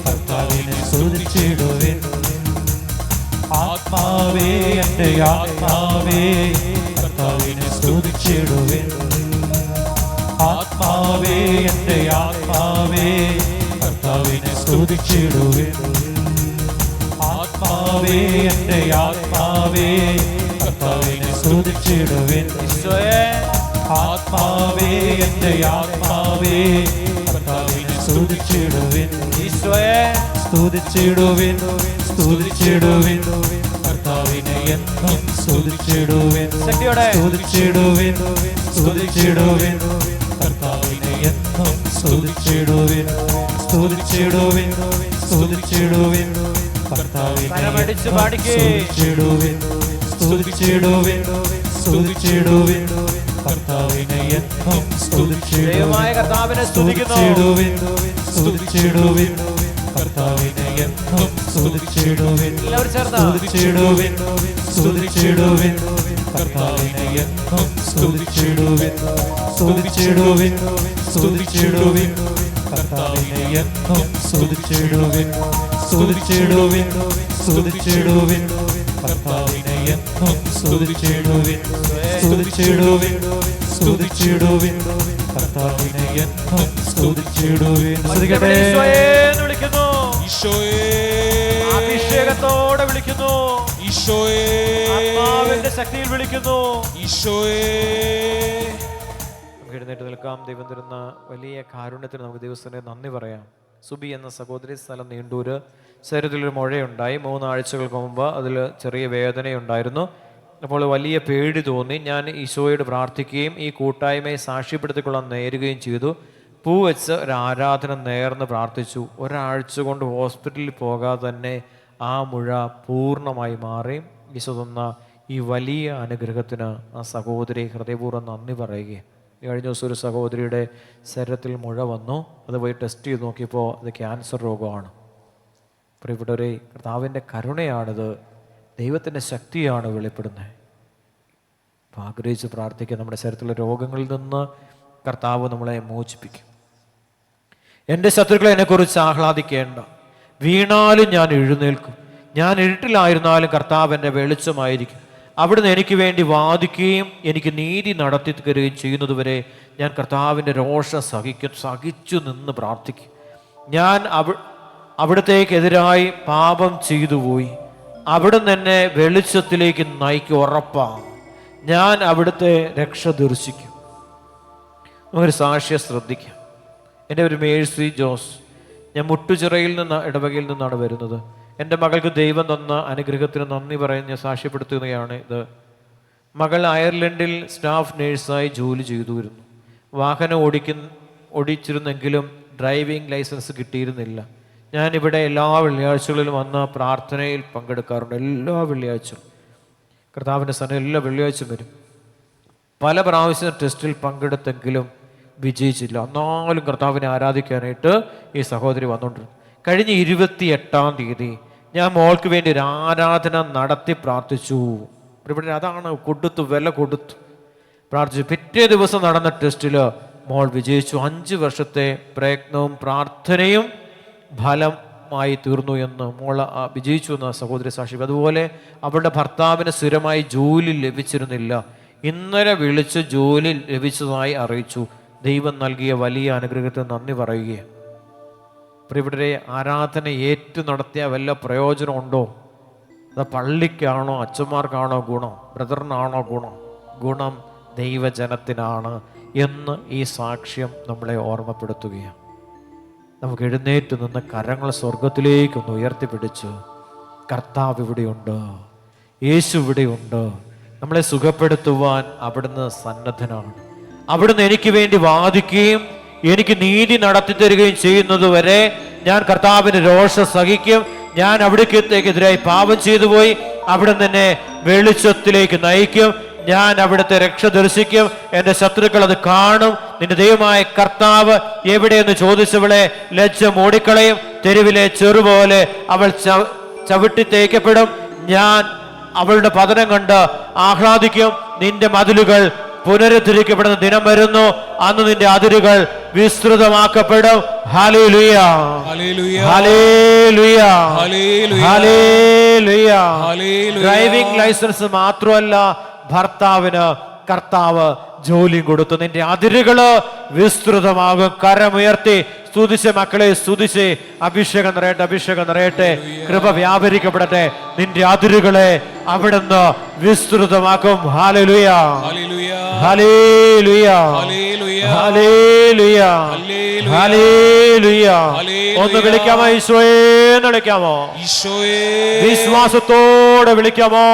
കർത്താവിനെ സ്തുതിച്ചിടുവിൻ. ആത്മാവേ എൻ്റെ ആത്മാവേ കർത്താവിനെ സ്തുതിച്ചിടുവിൻ. ആത്മാവേ എൻ്റെ ആത്മാവേ കർത്താവിനെ സ്തുതിച്ചിടുവിൻ. ആത്മാവേ എൻ്റെ ആത്മാവേ കർത്താവിനെ സ്തുതിച്ചിടുവിൻ. ആത്മാവേ എൻ്റെ ആത്മാവേ കർത്താവിനെ സ്തുതിച്ചിടുവിൻ. സ്തുതിച്ചിടുവിൻ സ്തുതിച്ചിടുവിൻ കർത്താവിനെ എന്നും സ്തുതിച്ചിടുവിൻ. സ്തുതിച്ചിടുവിൻ സ്തുതിച്ചിടുവിൻ കർത്താവിനെ എന്നും സ്തുതിച്ചിടുവിൻ. സ്തുതിച്ചിടുവിൻ സ്തുതിച്ചിടുവിൻ കർത്താവിനെ സ്തുതിച്ചിടുവിൻ. സ്തുതിച്ചിടുവിൻ സ്തുതിച്ചിടുവിൻ കർത്താവിനെ എന്നും സ്തുതിച്ചിടുവിൻ. സ്തുതിച്ചിടുവിൻ സ്തുതിച്ചിടുവിൻ കർത്താവിനെ എന്നും സ്തുതിച്ചിടുവിൻ. സ്തുതിച്ചിടുവിൻ സ്തുതിച്ചിടുവിൻ കർത്താവിനെ എന്നും സ്തുതിച്ചിടുവിൻ. സ്തുതിച്ചിടുവിൻ സ്തുതിച്ചിടുവിൻ കർത്താവിനെ എന്നും സ്തുതിച്ചിടുവിൻ. സ്തുതിച്ചിടുവിൻ സ്തുതിച്ചിടുവിൻ കർത്താവിനെ എന്നും സ്തുതിച്ചിടുവിൻ. സ്തുതിച്ചിടുവിൻ സ്തുതിച്ചിടുവിൻ കർത്താവിനെ എന്നും സ്തുതിച്ചിടുവിൻ. വിളിക്കുന്നു. അഭിഷേകത്തോടെ വിളിക്കുന്നു. ആത്മാവിന്റെ ശക്തിയിൽ വിളിക്കുന്നു. നമുക്ക് എഴുന്നേറ്റ് നിൽക്കാം. ദൈവം തരുന്ന വലിയ കാരുണ്യത്തിന് നമുക്ക് ദിവസത്തിന് നന്ദി പറയാം. സുബി എന്ന സഹോദരി, സ്ഥലം നീണ്ടൂര്. ശരീരത്തിലൊരു മുഴയുണ്ടായി. 3 ആഴ്ചകൾക്ക് മുമ്പ് അതിൽ ചെറിയ വേദനയുണ്ടായിരുന്നു. അപ്പോൾ വലിയ പേടി തോന്നി. ഞാൻ ഈശോയോട് പ്രാർത്ഥിക്കുകയും ഈ കൂട്ടായ്മയെ സാക്ഷ്യപ്പെടുത്തിക്കൊള്ളാൻ നേരുകയും ചെയ്തു. പൂ വെച്ച് ഒരു ആരാധന നേർന്ന് പ്രാർത്ഥിച്ചു. ഒരാഴ്ച കൊണ്ട് ഹോസ്പിറ്റലിൽ പോകാതെ തന്നെ ആ മുഴ പൂർണ്ണമായി മാറി. ഈശോ തന്ന ഈ വലിയ അനുഗ്രഹത്തിന് ആ സഹോദരി ഹൃദയപൂർവ്വം നന്ദി പറയുകയും. കഴിഞ്ഞ ദിവസം ഒരു സഹോദരിയുടെ ശരീരത്തിൽ മുഴ വന്നു. അത് പോയി ടെസ്റ്റ് ചെയ്ത് നോക്കിയപ്പോൾ അത് ക്യാൻസർ രോഗമാണ്. പ്രിയപ്പെട്ടവരെ, കർത്താവിൻ്റെ കരുണയാണിത്, ദൈവത്തിൻ്റെ ശക്തിയാണ് വെളിപ്പെടുന്നത്. അപ്പോൾ ആഗ്രഹിച്ച് പ്രാർത്ഥിക്കുക. നമ്മുടെ ശരീരത്തിലെ രോഗങ്ങളിൽ നിന്ന് കർത്താവ് നമ്മളെ മോചിപ്പിക്കും. എൻ്റെ ശത്രുക്കളെ എന്നെക്കുറിച്ച് ആഹ്ലാദിക്കേണ്ട, വീണാലും ഞാൻ എഴുന്നേൽക്കും. ഞാൻ ഇരുട്ടിലായിരുന്നാലും കർത്താവ് എൻ്റെ വെളിച്ചമായിരിക്കും. അവിടുന്ന് എനിക്ക് വേണ്ടി വാദിക്കുകയും എനിക്ക് നീതി നടത്തി തരികയും ചെയ്യുന്നതുവരെ ഞാൻ കർത്താവിൻ്റെ രോഷം സഹിച്ചു നിന്ന് പ്രാർത്ഥിക്കും. ഞാൻ അവിടത്തേക്കെതിരായി പാപം ചെയ്തു പോയി. അവിടുന്ന് എന്നെ വെളിച്ചത്തിലേക്ക് നയിക്കും. ഉറപ്പാണ്, ഞാൻ അവിടുത്തെ രക്ഷ ദർശിക്കും. നമുക്കൊരു സാക്ഷ്യം ശ്രദ്ധിക്കാം. എൻ്റെ ഒരു മേഴ്സി ജോസ്. ഞാൻ മുട്ടുചിറയിൽ നിന്ന്, ഇടവകയിൽ നിന്നാണ് വരുന്നത്. എൻ്റെ മകൾക്ക് ദൈവം തന്ന അനുഗ്രഹത്തിന് നന്ദി പറഞ്ഞ് സാക്ഷ്യപ്പെടുത്തുകയാണ് ഇത്. മകൾ അയർലൻഡിൽ സ്റ്റാഫ് നേഴ്സായി ജോലി ചെയ്തുവരുന്നു. വാഹനം ഓടിച്ചിരുന്നെങ്കിലും ഡ്രൈവിംഗ് ലൈസൻസ് കിട്ടിയിരുന്നില്ല. ഞാനിവിടെ എല്ലാ വെള്ളിയാഴ്ചകളിലും വന്ന് പ്രാർത്ഥനയിൽ പങ്കെടുക്കാറുണ്ട്. എല്ലാ വെള്ളിയാഴ്ചയും കർത്താവിൻ്റെ സ്ഥാനം എല്ലാ വെള്ളിയാഴ്ചയും വരും. പല പ്രാവശ്യം ടെസ്റ്റിൽ പങ്കെടുത്തെങ്കിലും വിജയിച്ചില്ല. എന്നാലും കർത്താവിനെ ആരാധിക്കാനായിട്ട് ഈ സഹോദരി വന്നുകൊണ്ടിരുന്നു. കഴിഞ്ഞ 28-ാം തീയതി ഞാൻ മോൾക്ക് വേണ്ടി ഒരു ആരാധന നടത്തി പ്രാർത്ഥിച്ചു. ഇവിടെ അതാണ് വില കൊടുത്തു പ്രാർത്ഥിച്ചു. പിറ്റേ ദിവസം നടന്ന ടെസ്റ്റിൽ മോൾ വിജയിച്ചു. 5 വർഷത്തെ പ്രയത്നവും പ്രാർത്ഥനയും ഫലമായി തീർന്നു എന്ന് മോൾ വിജയിച്ചു എന്ന സഹോദരി സാക്ഷി. അതുപോലെ അവളുടെ ഭർത്താവിന് സ്ഥിരമായി ജോലി ലഭിച്ചിരുന്നില്ല. ഇന്നലെ വിളിച്ച് ജോലി ലഭിച്ചതായി അറിയിച്ചു. ദൈവം നൽകിയ വലിയ അനുഗ്രഹത്തിന് നന്ദി പറയുകയാണ്. ഇവിടെ ആരാധന ഏറ്റു നടത്തിയ വല്ല പ്രയോജനമുണ്ടോ? അത് പള്ളിക്കാണോ അച്ഛന്മാർക്കാണോ ഗുണം, ബ്രദറിനാണോ ഗുണം? ഗുണം ദൈവജനത്തിനാണ് എന്ന് ഈ സാക്ഷ്യം നമ്മളെ ഓർമ്മപ്പെടുത്തുകയാണ്. നമുക്ക് എഴുന്നേറ്റ് നിന്ന് കരങ്ങൾ സ്വർഗത്തിലേക്കൊന്ന് ഉയർത്തിപ്പിടിച്ച്, കർത്താവ് ഇവിടെയുണ്ട്, യേശു ഇവിടെയുണ്ട്, നമ്മളെ സുഖപ്പെടുത്തുവാൻ അവിടുന്ന് സന്നദ്ധനാണ്. അവിടുന്ന് എനിക്ക് വേണ്ടി വാദിക്കുകയും എനിക്ക് നീതി നടത്തി തരികയും ചെയ്യുന്നത് വരെ ഞാൻ കർത്താവിന് രോഷം സഹിക്കും. ഞാൻ അവിടേക്കെതിരായി പാപം ചെയ്തു പോയി, അവിടുന്ന് എന്നെ വെളിച്ചത്തിലേക്ക് നയിക്കും. ഞാൻ അവിടുത്തെ രക്ഷ ദർശിക്കും. എൻ്റെ ശത്രുക്കൾ അത് കാണും. നിന്റെ ദൈവമായ കർത്താവ് എവിടെയെന്ന് ചോദിച്ചവളെ ലജ്ജ മൂടിക്കളയും. തെരുവിലെ ചെറുപോലെ അവൾ ചവിട്ടി തേക്കപ്പെടും. ഞാൻ അവളുടെ പതനം കണ്ട് ആഹ്ലാദിക്കും. നിന്റെ മതിലുകൾ പുനരുദ്ധരിക്കപ്പെടുന്ന ദിനം വരുന്നു. അന്ന് നിന്റെ അതിരുകൾ വിസ്തൃതമാക്കപ്പെടും. ഹല്ലേലൂയ, ഹല്ലേലൂയ, ഹല്ലേലൂയ. ഡ്രൈവിംഗ് ലൈസൻസ് മാത്രമല്ല, ഭർത്താവിന് കർത്താവ് ജോലിയും കൊടുത്തു. നിന്റെ അതിരുകള് വിസ്തൃതമാകും. കരമുയർത്തി സ്തുതിച്ച് മക്കളെ സ്തുതിച്ച്. അഭിഷേകം നിറയട്ടെ, അഭിഷേകം നിറയട്ടെ, കൃപ വ്യാപരിക്കപ്പെടട്ടെ. നിന്റെ അതിരുകളെ അവിടുന്ന് വിസ്തൃതമാക്കും. ഹല്ലേലൂയ, ഹല്ലേലൂയ, ഹല്ലേലൂയ, ഹല്ലേലൂയ. ഒന്ന് വിളിക്കാമോ? ഈശോയെ എന്ന് വിളിക്കാമോ? വിശ്വാസത്തോടെ വിളിക്കാമോ?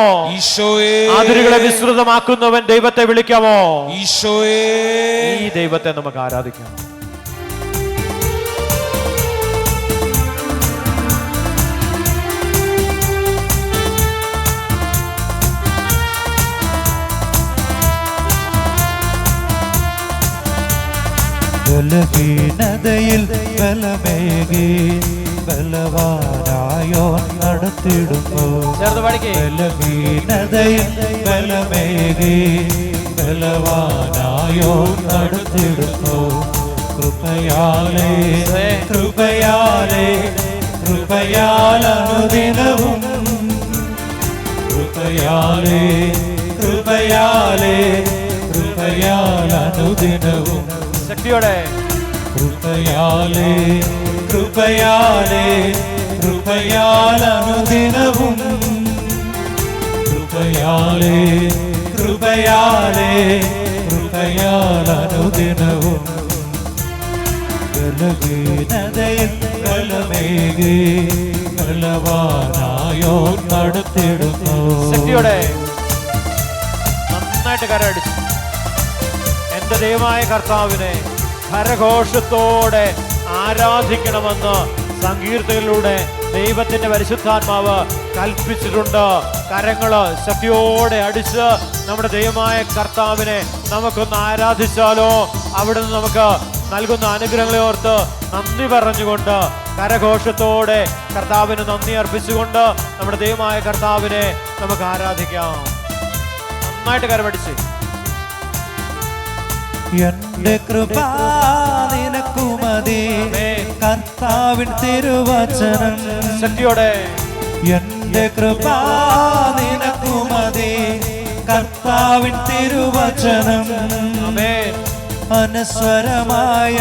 അതിരുകളെ വിസ്തൃതമാക്കുന്നവൻ ദൈവത്തെ വിളിക്കാമോ? ഈ ദൈവത്തെ നമുക്ക് ആരാധിക്കാം. ബലഹീനതയിൽ ബലമേകി ബലവാനായോ നടത്തിടുന്നു. ബലഹീനതയിൽ ബലമേകി ബലവാനായോ നടത്തിടുന്നു. കൃപയാലേ കൃപയാലേ കൃപയാലനുദിനവും കൃപയാലേ കൃപയാലേ കൃപയാലനുദിനവും ശക്തിയോടെ കൃപയാലേ കൃപയാലേ കൃപയാലനുദിനവും കൃപയാലേ കൃപയാലേ കൃപയാലനുദിനവും ബലഹീനതയിൽ ബലമേകി ബലവാനായോ നടത്തിടുന്നു. ശക്തിയോടെ നന്നായിട്ട് കരടിച്ചു. എന്റെ ദൈവമായ കർത്താവിനെ കരഘോഷത്തോടെ ആരാധിക്കണമെന്ന് സങ്കീർത്തനങ്ങളിലൂടെ ദൈവത്തിന്റെ പരിശുദ്ധാത്മാവ് കൽപ്പിച്ചിട്ടുണ്ട്. കരങ്ങള് ശക്തിയോടെ അടിച്ച് നമ്മുടെ ദൈവമായ കർത്താവിനെ നമുക്കൊന്ന് ആരാധിച്ചാലോ? അവിടുന്ന് നമുക്ക് നൽകുന്ന അനുഗ്രഹങ്ങളെ ഓർത്ത് നന്ദി പറഞ്ഞുകൊണ്ട് കരഘോഷത്തോടെ കർത്താവിന് നന്ദി അർപ്പിച്ചുകൊണ്ട് നമ്മുടെ ദൈവമായ കർത്താവിനെ നമുക്ക് ആരാധിക്കാം. നന്നായിട്ട് കരമടിച്ച്. എന്റെ കൃപ നിനക്കു മതി, കർത്താവിൻ തിരുവചനം. ശക്തിയോടെ എന്റെ കൃപ നിനക്കു മതി, കർത്താവിൻ തിരുവചനം. അനശ്വരമായ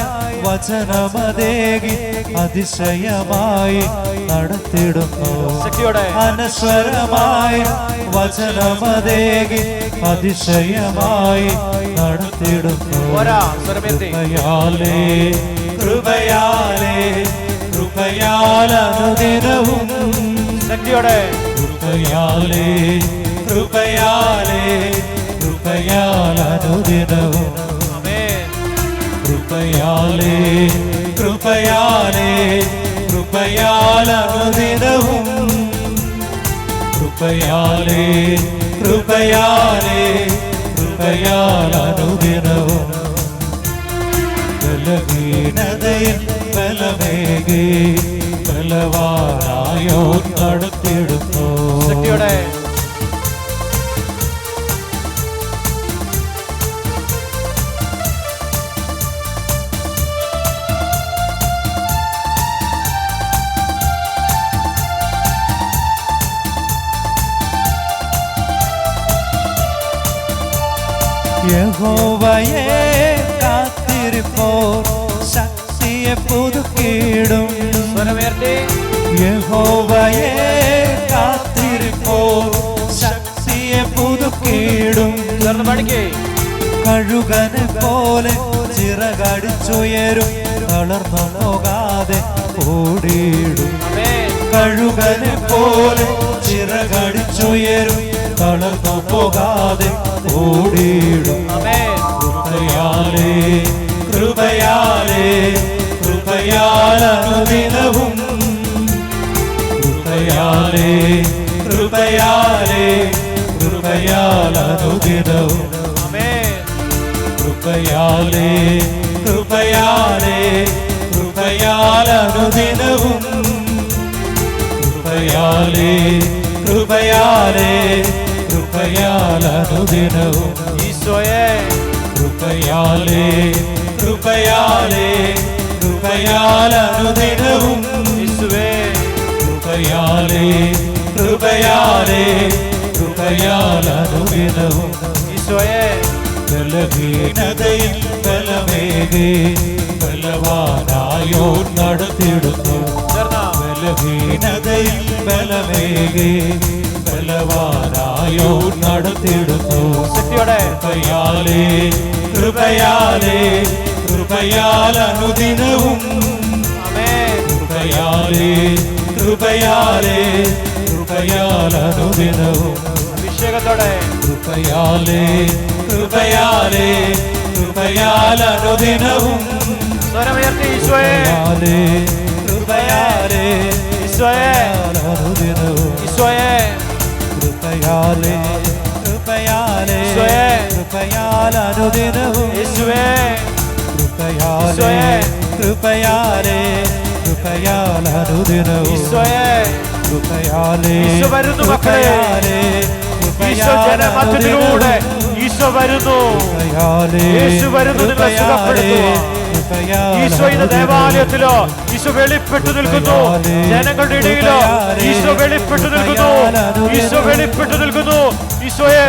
വചനമതേകി അതിശയമായി നടത്തിടുന്നു. അനശ്വരമായ വചനമതേകി അതിശയമായി നടത്തിടുന്നു. കൃപയാലേ കൃപയാലേ കൃപയാലനുദിനവും കൃപയാലേ കൃപയാലേ കൃപയാലനുദിനവും കൃപയാലേ കൃപയാലേ കൃപയാലനുദിനവും കൃപയാലേ കൃപയാലേ കൃപയാലനുദിനവും ബലഹീനതയിൽ ബലമേകി ബലവാനായോ നടത്തിടുന്നു. യഹോവയെ കാത്തിരിപ്പോർ ശക്തിയെ പുതുക്കിടും. യഹോവയെ കാത്തിരിപ്പോർ ചേർന്ന് പഠിക്കേ. കഴുകനെ പോലെ ചിറകടിച്ചുയരും, തളർന്നു പോകാതെ ഓടിയിടും. കഴുകനെ പോലെ ചിറകടിച്ചുയരും, തളർന്നു പോകാതെ ഓടിയിടും. കൃപയാലേ കൃപയാലേ കൃപയാലനുദിനവും, കൃപയാലേ കൃപയാലേ കൃപയാലനുദിനവും, കൃപയാലേ കൃപയാലേ കൃപയാലനുദിനവും, കൃപയാലേ കൃപയാലേ കൃപയാലനുദിനവും. ഈശോയേ കൃപയാലേ കൃപയാലേ കൃപയാലനുദിനവും, യേശുവേ കൃപയാലേ കൃപയാലേ കൃപയാലനുദിനവും. ഈശോയേ ബലഹീനതയിൽ ബലമേകി ബലവാനായോ നടത്തിയിടുന്നു. ബലഹീനതയിൽ ബലമേകി ബലവാനായോ നടത്തിയിടുന്നു. കൃപയാലേ കൃപയാലേ കൃപയാലനുദിനവും, കൃപയാലേ കൃപയാലേ കൃപയാലനുദിനവും. അഭിഷേകത്തോടെ കൃപയാലേ കൃപയാലേ കൃപയാലനുദിനവും. സ്വരമുയർത്തി ഈശോയേ കൃപയാലേ കൃപയാലനുദിനവും. ഈശോയേ കൃപയാലേ കൃപയാലേ കൃപയാലനുദിനവും. യേശുവേ കൃപയാലേ കൃപയാലേ കൃപയാലനുദിനവും. ഈശോയേ കൃപയാലേ ഈശോ വരുന്നു മക്കളെ. ഈശോ ജനമധ്യത്തിലൂടെ ഈശോ വരുന്നു. യേശു വരുന്നു നിങ്ങളെ സുഖപ്പെടുത്തുക. ഈശോ ഇന്ന് ദേവാലയത്തിലോ ഈശോ വെളിപ്പെട്ടു നിൽക്കുന്നു. ജനങ്ങളുടെ ഇടയിലോ ഈശോ വെളിപ്പെട്ടു നിൽക്കുന്നു. ഈശോ വെളിപ്പെട്ടു നിൽക്കുന്നു. ഈശോയെ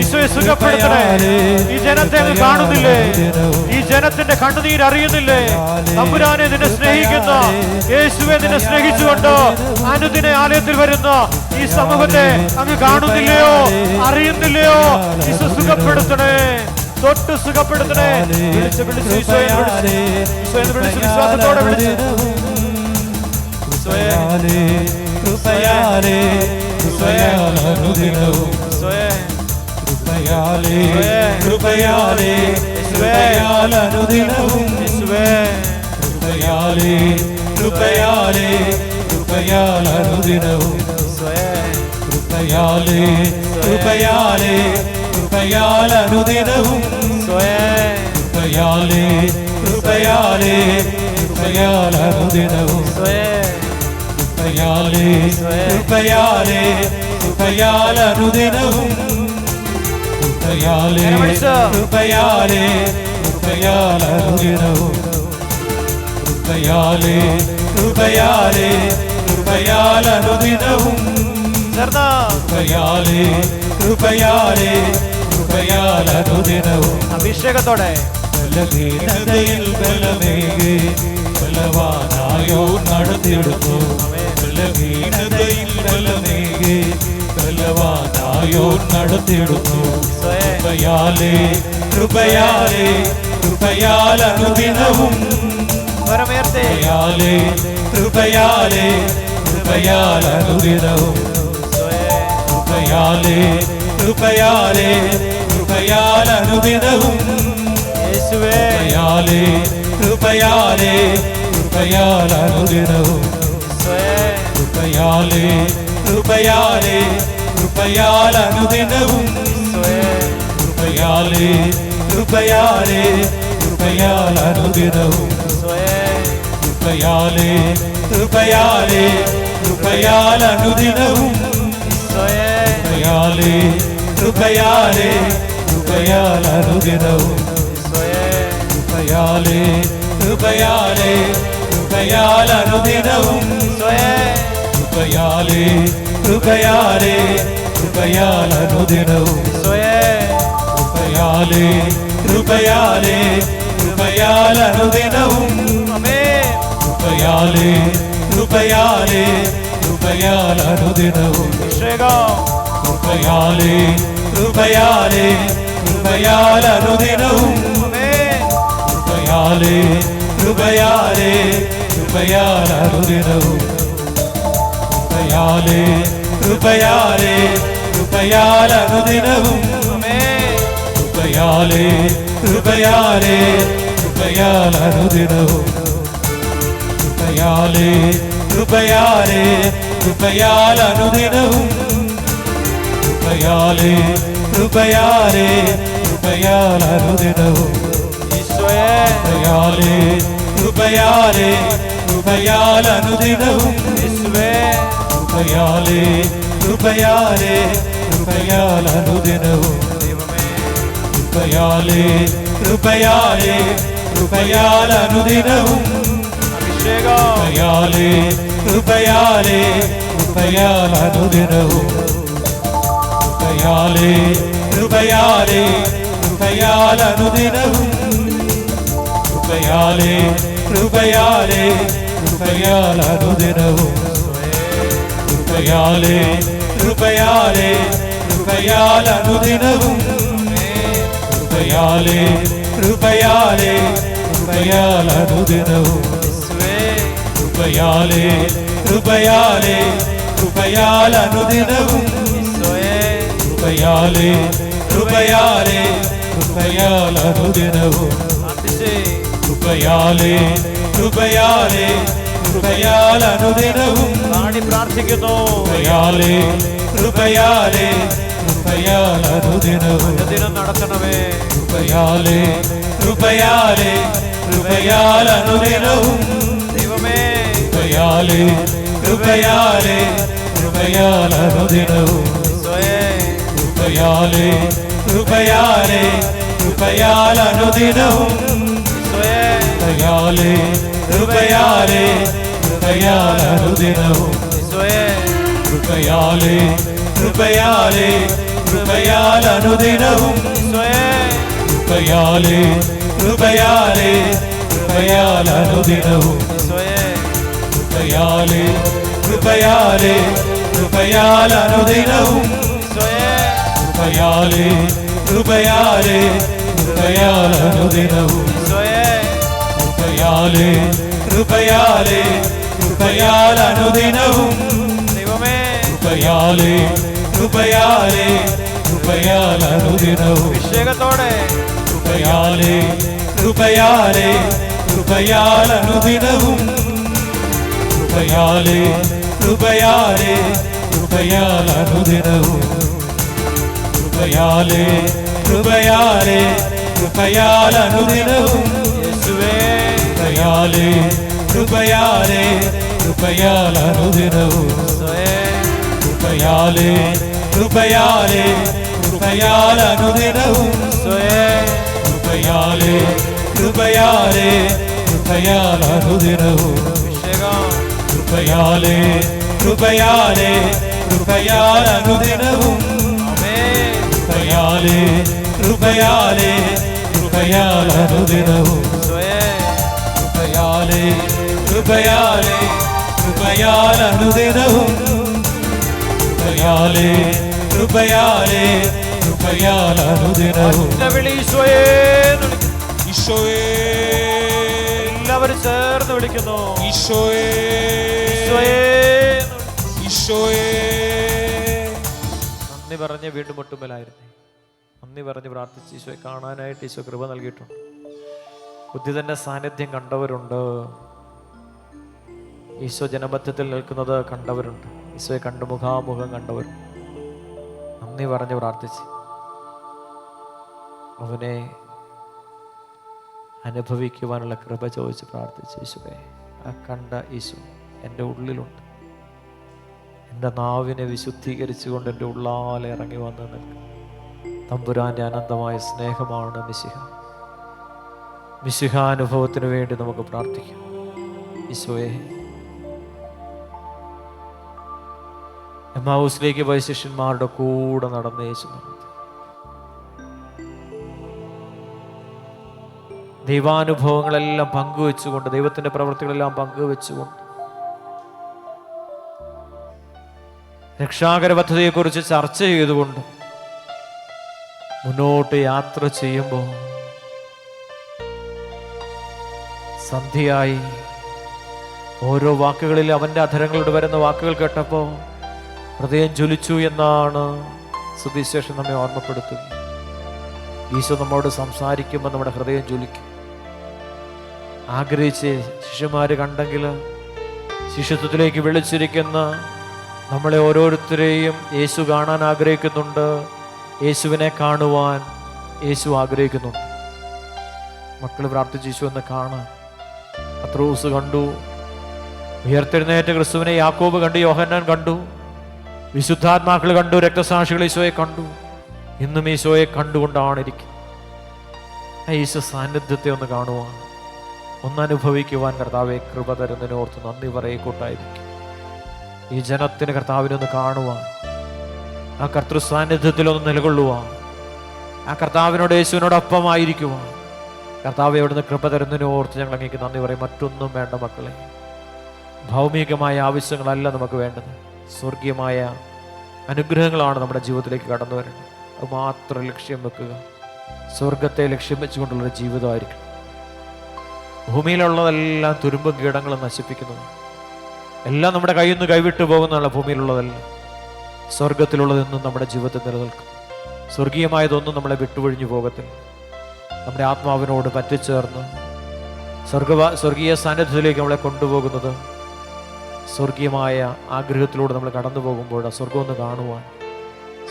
ഈശോയെ സുഖപ്പെടുത്തണേ. ഈ ജനത്തെ അങ്ങ് കാണുന്നില്ലേ? ഈ ജനത്തിന്റെ കണ്ണുനീര് അറിയുന്നില്ലേ? തമ്പുരാനെ നിന്നെ സ്നേഹിക്കുന്ന യേശുവെ നിന്നെ സ്നേഹിച്ചുകൊണ്ട് അനുദിന ആലയത്തിൽ വരുന്ന ഈ സമൂഹത്തെ അങ്ങ് കാണുന്നില്ലയോ? അറിയുന്നില്ലയോ? ഈശോ സുഖപ്പെടുത്തണേ, തൊട്ട് സുഖപ്പെടുത്തണേ. വിളിച്ച് വിളിച്ച് ഈശോയെ വിളിച്ച് വിശ്വാസത്തോടെ വിളിച്ച് കൃപയാലേ കൃപയാലേ കൃപയാലനുദിനവും. കൃപയാലേ കൃപയാലേ കൃപയാലനുദിനവും. കൃപയാലേ കൃപയാലേ കൃപയാലനുദിനവും. കൃപയാലേ കൃപയാലേ കൃപയാലനുദിനവും. കൃപയാലേ കൃപയാലേ കൃപയാലനുദിനവും. കൃപയാലേ കൃപയാലേ കൃപയാലനുദിനവും. കൃപയാലേ കൃപയാലേ കൃപയാലനുദിനവും. കൃപയാലേ കൃപയാലേ കൃപയാലനുദിനവും. കൃപയാലേ കൃപയാലേ കൃപയാലനുദിനവും. അഭിഷേകത്തോടെ ബലഹീനതയിൽ ബലമേകി ബലവാനായോ നടത്തിയെടുത്തു. ബലഹീനതയിൽ ബലമേകി ബലവാനായോ നടത്തിയെടുത്തു. കൃപയാലേ കൃപയാലേ കൃപയാലനുദിനവും. കൃപയാലേ കൃപയാലേ കൃപയാലനുദിനവും. കൃപയാലേ കൃപയാലേ കൃപയാലനുദിനവും. കൃപയാലേ കൃപയാലേ കൃപയാലനുദിനവും. കൃപയാലേ കൃപയാലേ കൃപയാലനുദിനവും. കൃപയാലേ കൃപയാലേ കൃപയാലനുദിനവും. കൃപയാലേ കൃപയാലേ കൃപയാലനുദിനവും. കൃപയാലേ കൃപയാലേ കൃപയാലനുദിനവും. കൃപയാലേ കൃപയാലേ കൃപയാലനുദിനവും. കൃപയാലേ കൃപയാലേ കൃപയാലനുദിനവും. കൃപയാലേ കൃപയാലേ കൃപയാലനുദിനവും. കൃപയാലേ കൃപയാലേ കൃപയാലനുദിനവും. കൃപയാലേ കൃപയാലേ കൃപയാൽ അനുദിനവും കൃപയാലേ കൃപയാലേ കൃപയാൽ അനുദിനവും കൃപയാലേ കൃപയാലേ കൃപയാൽ അനുദിനവും കൃപയാലേ കൃപയാലേ കൃപയാൽ അനുദിനവും കൃപയാലേ കൃപയാലേ കൃപയാൽ അനുദിനവും കൃപയാലേ കൃപയാലേ കൃപയാൽ അനുദിനവും കൃപയാലേ കൃപയാലേ കൃപയാൽ അനുദിനവും കൃപയാലേ കൃപയാലേ കൃപയാൽ അനുദിനവും കൃപയാലേ കൃപയാലേ കൃപയാൽ അനുദിനവും കൃപയാലേ കൃപയാലേ കൃപയാൽ അനുദിനവും കൃപയാലേ കൃപയാലേ കൃപയാൽ അനുദിനവും കൃപയാലേ കൃപയാലേ കൃപയാൽ അനുദിനവും കൃപയാലേ കൃപയാലേ കൃപയാൽ അനുദിനവും കൃപയാലേ കൃപയാലേ കൃപയാൽ അനുദിനവും കൃപയാലേ കൃപയാലേ കൃപയാൽ അനുദിനവും കൃപയാലേ കൃപയാലേ കൃപയാൽ അനുദിനവും കൃപയാലേ കൃപയാലേ കൃപയാൽ അനുദിനവും പ്രാർത്ഥിക്കുന്നു കൃപയാലേ കൃപയാലേ കൃപയാൽ അനുദിനവും നടത്തണമേ കൃപയാലേ കൃപയാലേ കൃപയാൽ അനുദിനവും ദൈവമേ കൃപയാലേ കൃപയാലേ കൃപയാൽ അനുദിനവും കൃപയാലേ കൃപയാലേ കൃപയാൽ അനുദിനവും കൃപയാലേ കൃപയാലേ കൃപയാൽ അനുദിനവും കൃപയാലേ കൃപയാലേ കൃപയാൽ അനുദിനവും കൃപയാലേ കൃപയാലേ കൃപയാൽ അനുദിനവും കൃപയാലേ കൃപയാലേ കൃപയാൽ അനുദിനവും കൃപയാലേ കൃപയാലേ കൃപയാൽ അനുദിനവും കൃപയാലേ കൃപയാലേ കൃപയാൽ അനുദിനവും കൃപയാലേ കൃപയാലേ കൃപയാൽ അനുദിനവും അഭിഷേകത്തോടെ കൃപയാലേ കൃപയാലേ കൃപയാൽ അനുദിനവും കൃപയാലേ കൃപയാലേ കൃപയാൽ അനുദിനവും കൃപയാലേ കൃപയാലേ കൃപയാൽ അനുദിനവും കൃപയാലേ കൃപയാലേ കൃപയാൽ അനുദിനവും കൃപയാലേ കൃപയാലേ കൃപയാൽ അനുദിനവും കൃപയാലേ കൃപയാലേ കൃപയാൽ അനുദിനവും കൃപയാലേ കൃപയാലേ കൃപയാൽ അനുദിനവും കൃപയാലേ കൃപയാലേ കൃപയാൽ അനുദിനവും കൃപയാലേ കൃപയാലേ കൃപയാൽ അനുദിനവും കൃപയാലേ കൃപയാലേ കൃപയാൽ അനുദിനവും ഈശോയേ എല്ലാവരും ചേർന്ന് വിളിക്കുന്നു ഈശോയേ ഈശോയേ. നന്ദി പറഞ്ഞ് വീണ്ടും മുട്ടുമ്പലായിരുന്നേ. നന്ദി പറഞ്ഞ് പ്രാർത്ഥിച്ച് ഈശോയെ കാണാനായിട്ട് ഈശോ കൃപ നൽകിയിട്ടുണ്ട്. ബുദ്ധിതന്റെ സാന്നിധ്യം കണ്ടവരുണ്ട്. ഈശോ ജനമധ്യത്തിൽ നിൽക്കുന്നത് കണ്ടവരുണ്ട്. ഈശോയെ കണ്ടു മുഖാമുഖം കണ്ടവരുണ്ട്. നന്ദി പറഞ്ഞ് പ്രാർത്ഥിച്ച് അവനെ അനുഭവിക്കുവാനുള്ള കൃപ ചോദിച്ച് പ്രാർത്ഥിച്ച് ഈശോയെ ആ കണ്ട ഈശോ എൻ്റെ ഉള്ളിലുണ്ട്. എൻ്റെ നാവിനെ വിശുദ്ധീകരിച്ചുകൊണ്ട് എൻ്റെ ഉള്ളാലെ ഇറങ്ങി വന്ന് നിൽക്കും. തമ്പുരാൻ്റെ അനന്തമായ സ്നേഹമാണ് മിശിഹ. മിശിഹ അനുഭവത്തിന് വേണ്ടി നമുക്ക് പ്രാർത്ഥിക്കാം. ഈശോയെ എമ്മാവൂസിലേക്ക് പോയ ശിഷ്യന്മാരുടെ കൂടെ നടന്ന യേശു ദൈവാനുഭവങ്ങളെല്ലാം പങ്കുവെച്ചുകൊണ്ട്, ദൈവത്തിൻ്റെ പ്രവൃത്തികളെല്ലാം പങ്കുവെച്ചുകൊണ്ട്, രക്ഷാകര പദ്ധതിയെക്കുറിച്ച് ചർച്ച ചെയ്തുകൊണ്ട് മുന്നോട്ട് യാത്ര ചെയ്യുമ്പോൾ സന്ധ്യയായി. ഓരോ വാക്കുകളിൽ അവൻ്റെ അധരങ്ങളോട് വരുന്ന വാക്കുകൾ കേട്ടപ്പോൾ ഹൃദയം ജ്വലിച്ചു എന്നാണ് സുവിശേഷം നമ്മെ ഓർമ്മപ്പെടുത്തുന്നത്. ഈശോ നമ്മോട് സംസാരിക്കുമ്പോൾ നമ്മുടെ ഹൃദയം ജ്വലിക്കും. ആഗ്രഹിച്ച് ശിഷ്യന്മാര് കണ്ടെങ്കിൽ ശിഷ്യത്വത്തിലേക്ക് വിളിച്ചിരിക്കുന്ന നമ്മളെ ഓരോരുത്തരെയും യേശു കാണാൻ ആഗ്രഹിക്കുന്നുണ്ട്. യേശുവിനെ കാണുവാൻ യേശു ആഗ്രഹിക്കുന്നുണ്ട്. മക്കൾ പ്രാർത്ഥിച്ച് യേശു എന്ന് കാണാൻ. പത്രോസ് കണ്ടു, ഉയർത്തെഴുന്നേറ്റ ക്രിസ്തുവിനെ യാക്കോബ് കണ്ടു, യോഹന്നാൻ കണ്ടു, വിശുദ്ധാത്മാക്കൾ കണ്ടു, രക്തസാക്ഷികൾ ഈശോയെ കണ്ടു. ഇന്നും ഈശോയെ കണ്ടുകൊണ്ടാണ് ഇരിക്കുന്നത്. ആ ഈശോ സാന്നിധ്യത്തെ ഒന്ന് കാണുവാൻ, ഒന്നനുഭവിക്കുവാൻ കർത്താവെ കൃപ തരുന്നതിനോർത്ത് നന്ദി പറയേക്കൂട്ടായിരിക്കും. ഈ ജനത്തിന് കർത്താവിനൊന്ന് കാണുവാൻ, ആ കർത്തൃ സാന്നിധ്യത്തിലൊന്ന് നിലകൊള്ളുവാൻ, ആ കർത്താവിനോട് യേശുവിനോടൊപ്പമായിരിക്കുവാൻ കർത്താവ് എവിടുന്ന് കൃപ തരുന്നതിനോർത്ത് ഞങ്ങൾ അങ്ങേക്ക് നന്ദി പറയും. മറ്റൊന്നും വേണ്ട മക്കളെ. ഭൗമികമായ ആവശ്യങ്ങളല്ല നമുക്ക് വേണ്ടത്, സ്വർഗീയമായ അനുഗ്രഹങ്ങളാണ് നമ്മുടെ ജീവിതത്തിലേക്ക് കടന്നു വരുന്നത്. അത് മാത്രം ലക്ഷ്യം വെക്കുക. സ്വർഗത്തെ ലക്ഷ്യം വെച്ചുകൊണ്ടുള്ളൊരു ജീവിതമായിരിക്കും. ഭൂമിയിലുള്ളതെല്ലാം തുരുമ്പും കീടങ്ങളും നശിപ്പിക്കുന്നത്, എല്ലാം നമ്മുടെ കയ്യിൽ നിന്ന് കൈവിട്ടു പോകുന്നതാണ്. ഭൂമിയിലുള്ളതെല്ലാം സ്വർഗത്തിലുള്ളതെന്നും നമ്മുടെ ജീവിതത്തിൽ നിലനിൽക്കും. സ്വർഗീയമായതൊന്നും നമ്മളെ വിട്ടുപൊഴിഞ്ഞു പോകത്തില്ല. നമ്മുടെ ആത്മാവിനോട് പറ്റിച്ചേർന്ന് സ്വർഗീയ സാന്നിധ്യത്തിലേക്ക് നമ്മളെ കൊണ്ടുപോകുന്നത് സ്വർഗീയമായ ആഗ്രഹത്തിലൂടെ നമ്മൾ കടന്നു പോകുമ്പോൾ സ്വർഗം ഒന്ന് കാണുവാൻ,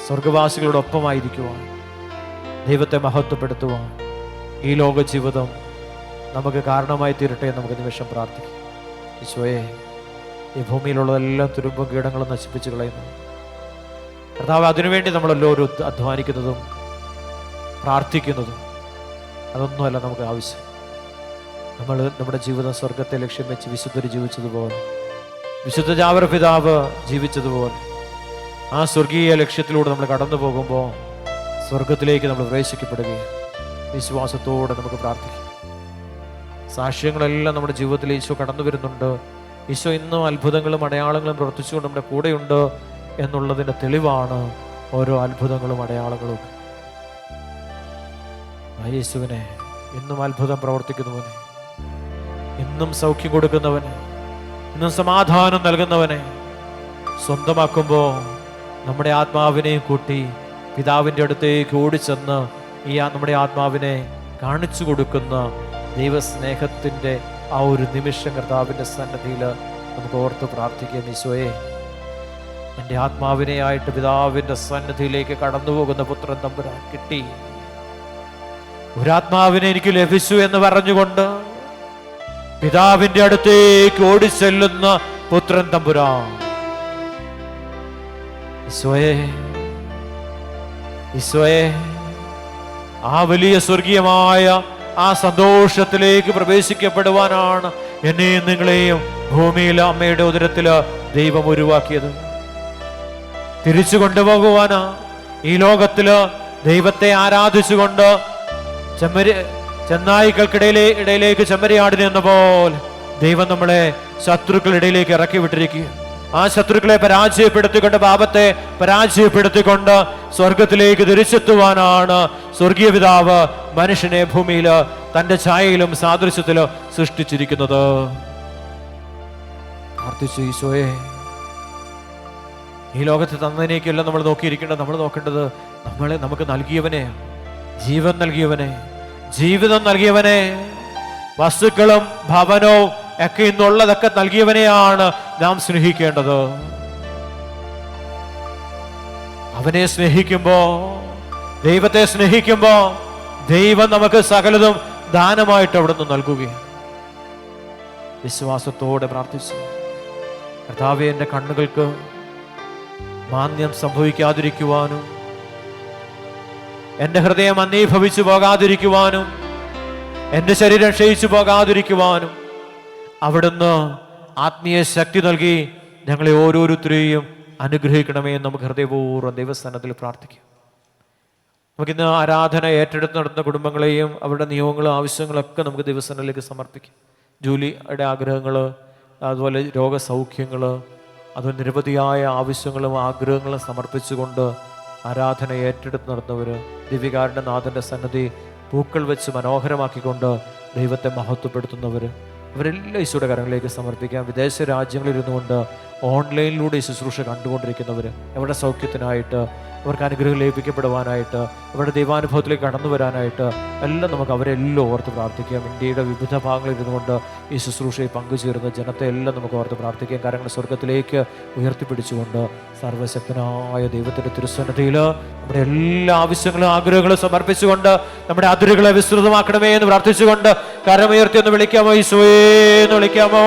സ്വർഗവാസികളോടൊപ്പമായിരിക്കുവാൻ, ദൈവത്തെ മഹത്വപ്പെടുത്തുവാൻ ഈ ലോക ജീവിതം നമുക്ക് കാരണമായി തീരട്ടെ എന്ന് നമുക്ക് നിമിഷം പ്രാർത്ഥിക്കാം. ഈശോയെ, ഈ ഭൂമിയിലുള്ളതെല്ലാം തുരുമ്പും കീടങ്ങളും നശിപ്പിച്ച് കളയുന്നു കർത്താവ്. അതിനുവേണ്ടി നമ്മളെല്ലാവരും അധ്വാനിക്കുന്നതും പ്രാർത്ഥിക്കുന്നതും അതൊന്നുമല്ല നമുക്ക് ആവശ്യം. നമ്മൾ നമ്മുടെ ജീവിതം സ്വർഗത്തെ ലക്ഷ്യം വെച്ച് വിശുദ്ധർ ജീവിച്ചതുപോലെ, വിശുദ്ധ ജാവർ പിതാവ് ജീവിച്ചതുപോലെ ആ സ്വർഗീയ ലക്ഷ്യത്തിലൂടെ നമ്മൾ കടന്നു പോകുമ്പോൾ സ്വർഗത്തിലേക്ക് നമ്മൾ പ്രവേശിക്കപ്പെടുകയും വിശ്വാസത്തോടെ നമുക്ക് പ്രാർത്ഥിക്കാം. സാക്ഷ്യങ്ങളെല്ലാം നമ്മുടെ ജീവിതത്തിൽ ഈശോ കടന്നു വരുന്നുണ്ട്. ഈശോ ഇന്നും അത്ഭുതങ്ങളും അടയാളങ്ങളും പ്രവർത്തിച്ചുകൊണ്ട് നമ്മുടെ കൂടെയുണ്ട് എന്നുള്ളതിൻ്റെ തെളിവാണ് ഓരോ അത്ഭുതങ്ങളും അടയാളങ്ങളും. യേശുവിനെ ഇന്നും അത്ഭുതം പ്രവർത്തിക്കുന്നവനെ, ഇന്നും സൗഖ്യം കൊടുക്കുന്നവനെ, ഇന്നും സമാധാനം നൽകുന്നവനെ സ്വന്തമാക്കുമ്പോൾ നമ്മുടെ ആത്മാവിനെയും കൂട്ടി പിതാവിൻ്റെ അടുത്തേക്ക് ഓടിച്ചെന്ന് നമ്മുടെ ആത്മാവിനെ കാണിച്ചു കൊടുക്കുന്ന ദൈവസ്നേഹത്തിൻ്റെ ആ ഒരു നിമിഷം കർത്താവിൻ്റെ സന്നദ്ധിയിൽ നമുക്ക് ഓർത്ത് പ്രാർത്ഥിക്കാം. ഈശോയെ, എൻ്റെ ആത്മാവിനെയായിട്ട് പിതാവിൻ്റെ സന്നദ്ധിയിലേക്ക് കടന്നു പോകുന്ന പുത്രൻ തമ്പുരാൻ കിട്ടി, ഒരാത്മാവിനെ എനിക്ക് ലഭിച്ചു എന്ന് പറഞ്ഞുകൊണ്ട് പിതാവിൻ്റെ അടുത്തേക്ക് ഓടിച്ചെല്ലുന്ന പുത്രൻ തമ്പുരാൻ. ഈശോയെ, ഈശോയെ, ആ വലിയ സ്വർഗീയമായ ആ സന്തോഷത്തിലേക്ക് പ്രവേശിക്കപ്പെടുവാനാണ് എന്നെയും നിങ്ങളെയും ഭൂമിയിൽ അമ്മയുടെ ഉദരത്തില് ദൈവം ഉരുവാക്കിയത്. തിരിച്ചു കൊണ്ടുപോകുവാനാ ഈ ലോകത്തില് ദൈവത്തെ ആരാധിച്ചുകൊണ്ട് ചെന്നായ്ക്കൾക്കിടയിലേക്ക് ചെമ്മരിയാടിനെ എന്ന പോലെ ദൈവം നമ്മളെ ശത്രുക്കളിടയിലേക്ക് ഇറക്കി വിട്ടിരിക്കുക. ആ ശത്രുക്കളെ പരാജയപ്പെടുത്തിക്കൊണ്ട്, പാപത്തെ പരാജയപ്പെടുത്തിക്കൊണ്ട് സ്വർഗത്തിലേക്ക് തിരിച്ചെത്തുവാനാണ് സ്വർഗീയ പിതാവ് മനുഷ്യനെ ഭൂമിയിൽ തൻ്റെ ഛായയിലും സാദൃശ്യത്തിലും സൃഷ്ടിച്ചിരിക്കുന്നത്. പ്രാർത്ഥിച്ചു, ഈശോയെ, ഈ ലോകത്ത് തന്നതിനേക്കല്ല നമ്മൾ നോക്കിയിരിക്കേണ്ടത്. നമ്മൾ നോക്കേണ്ടത് നമുക്ക് നൽകിയവനെ, ജീവൻ നൽകിയവനെ, ജീവിതം നൽകിയവനെ, വസ്തുക്കളും ഭവനവും ഒക്കെ ഇന്നുള്ളതൊക്കെ നൽകിയവനെയാണ് നാം സ്നേഹിക്കേണ്ടത്. അവനെ സ്നേഹിക്കുമ്പോ, ദൈവത്തെ സ്നേഹിക്കുമ്പോ ദൈവം നമുക്ക് സകലതും ദാനമായിട്ട് അവിടുന്ന് നൽകുകയാണ്. വിശ്വാസത്തോടെ പ്രാർത്ഥിച്ചു, കർത്താവേ, എൻ്റെ കണ്ണുകൾക്ക് മാന്യം സംഭവിക്കാതിരിക്കുവാനും എൻ്റെ ഹൃദയം അന്വീഭവിച്ചു പോകാതിരിക്കുവാനും എൻ്റെ ശരീരം ക്ഷയിച്ചു പോകാതിരിക്കുവാനും അവിടുന്ന് ആത്മീയ ശക്തി നൽകി ഞങ്ങളെ ഓരോരുത്തരെയും അനുഗ്രഹിക്കണമേ എന്ന് നമുക്ക് ഹൃദയപൂർവ്വം ദൈവസ്ഥാനത്തിൽ പ്രാർത്ഥിക്കാം. നമുക്കിന്ന് ആരാധന ഏറ്റെടുത്ത് നടത്തുന്ന കുടുംബങ്ങളെയും അവരുടെ നിയമങ്ങളും ആവശ്യങ്ങളൊക്കെ നമുക്ക് ദൈവസ്ഥാനത്തിലേക്ക് സമർപ്പിക്കാം. ജോലിയുടെ ആഗ്രഹങ്ങൾ, അതുപോലെ രോഗസൗഖ്യങ്ങൾ, അതുപോലെ നിരവധിയായ ആവശ്യങ്ങളും ആഗ്രഹങ്ങളും സമർപ്പിച്ചുകൊണ്ട് ആരാധന ഏറ്റെടുത്ത് നടന്നവര്, ദിവ്യകാരുണ്യ നാഥൻ്റെ സന്നദ്ധി പൂക്കൾ വെച്ച് മനോഹരമാക്കിക്കൊണ്ട് ദൈവത്തെ മഹത്വപ്പെടുത്തുന്നവർ, അവരെല്ലാം ഈശോയുടെ കരങ്ങളിലേക്ക് സമർപ്പിക്കാം. വിദേശ രാജ്യങ്ങളിൽ ഇരുന്നുകൊണ്ട് ഓൺലൈനിലൂടെ ഈ ശുശ്രൂഷ കണ്ടുകൊണ്ടിരിക്കുന്നവർ, അവരുടെ സൗഖ്യത്തിനായിട്ട്, അവർക്ക് അനുഗ്രഹം ലഭിക്കപ്പെടുവാനായിട്ട്, അവരുടെ ദൈവാനുഭവത്തിലേക്ക് കടന്നു വരാനായിട്ട് എല്ലാം നമുക്ക് അവരെല്ലാം ഓർത്ത് പ്രാർത്ഥിക്കാം. ഇന്ത്യയുടെ വിവിധ ഭാഗങ്ങളിൽ ഇരുന്നുകൊണ്ട് ഈ ശുശ്രൂഷയിൽ പങ്കുചേരുന്ന ജനത്തെ എല്ലാം നമുക്ക് ഓർത്ത് പ്രാർത്ഥിക്കാം. കാര്യങ്ങൾ സ്വർഗത്തിലേക്ക് ഉയർത്തിപ്പിടിച്ചുകൊണ്ട് സർവശക്തനായ ദൈവത്തിൻ്റെ തിരുസന്നിധിയിൽ നമ്മുടെ എല്ലാ ആവശ്യങ്ങളും ആഗ്രഹങ്ങളും സമർപ്പിച്ചുകൊണ്ട് നമ്മുടെ അതിരുകളെ വിസ്തൃതമാക്കണമേ എന്ന് പ്രാർത്ഥിച്ചുകൊണ്ട് കരമുയർത്തി ഒന്ന് വിളിക്കാമോ? ഈശോയെ എന്ന് വിളിക്കാമോ?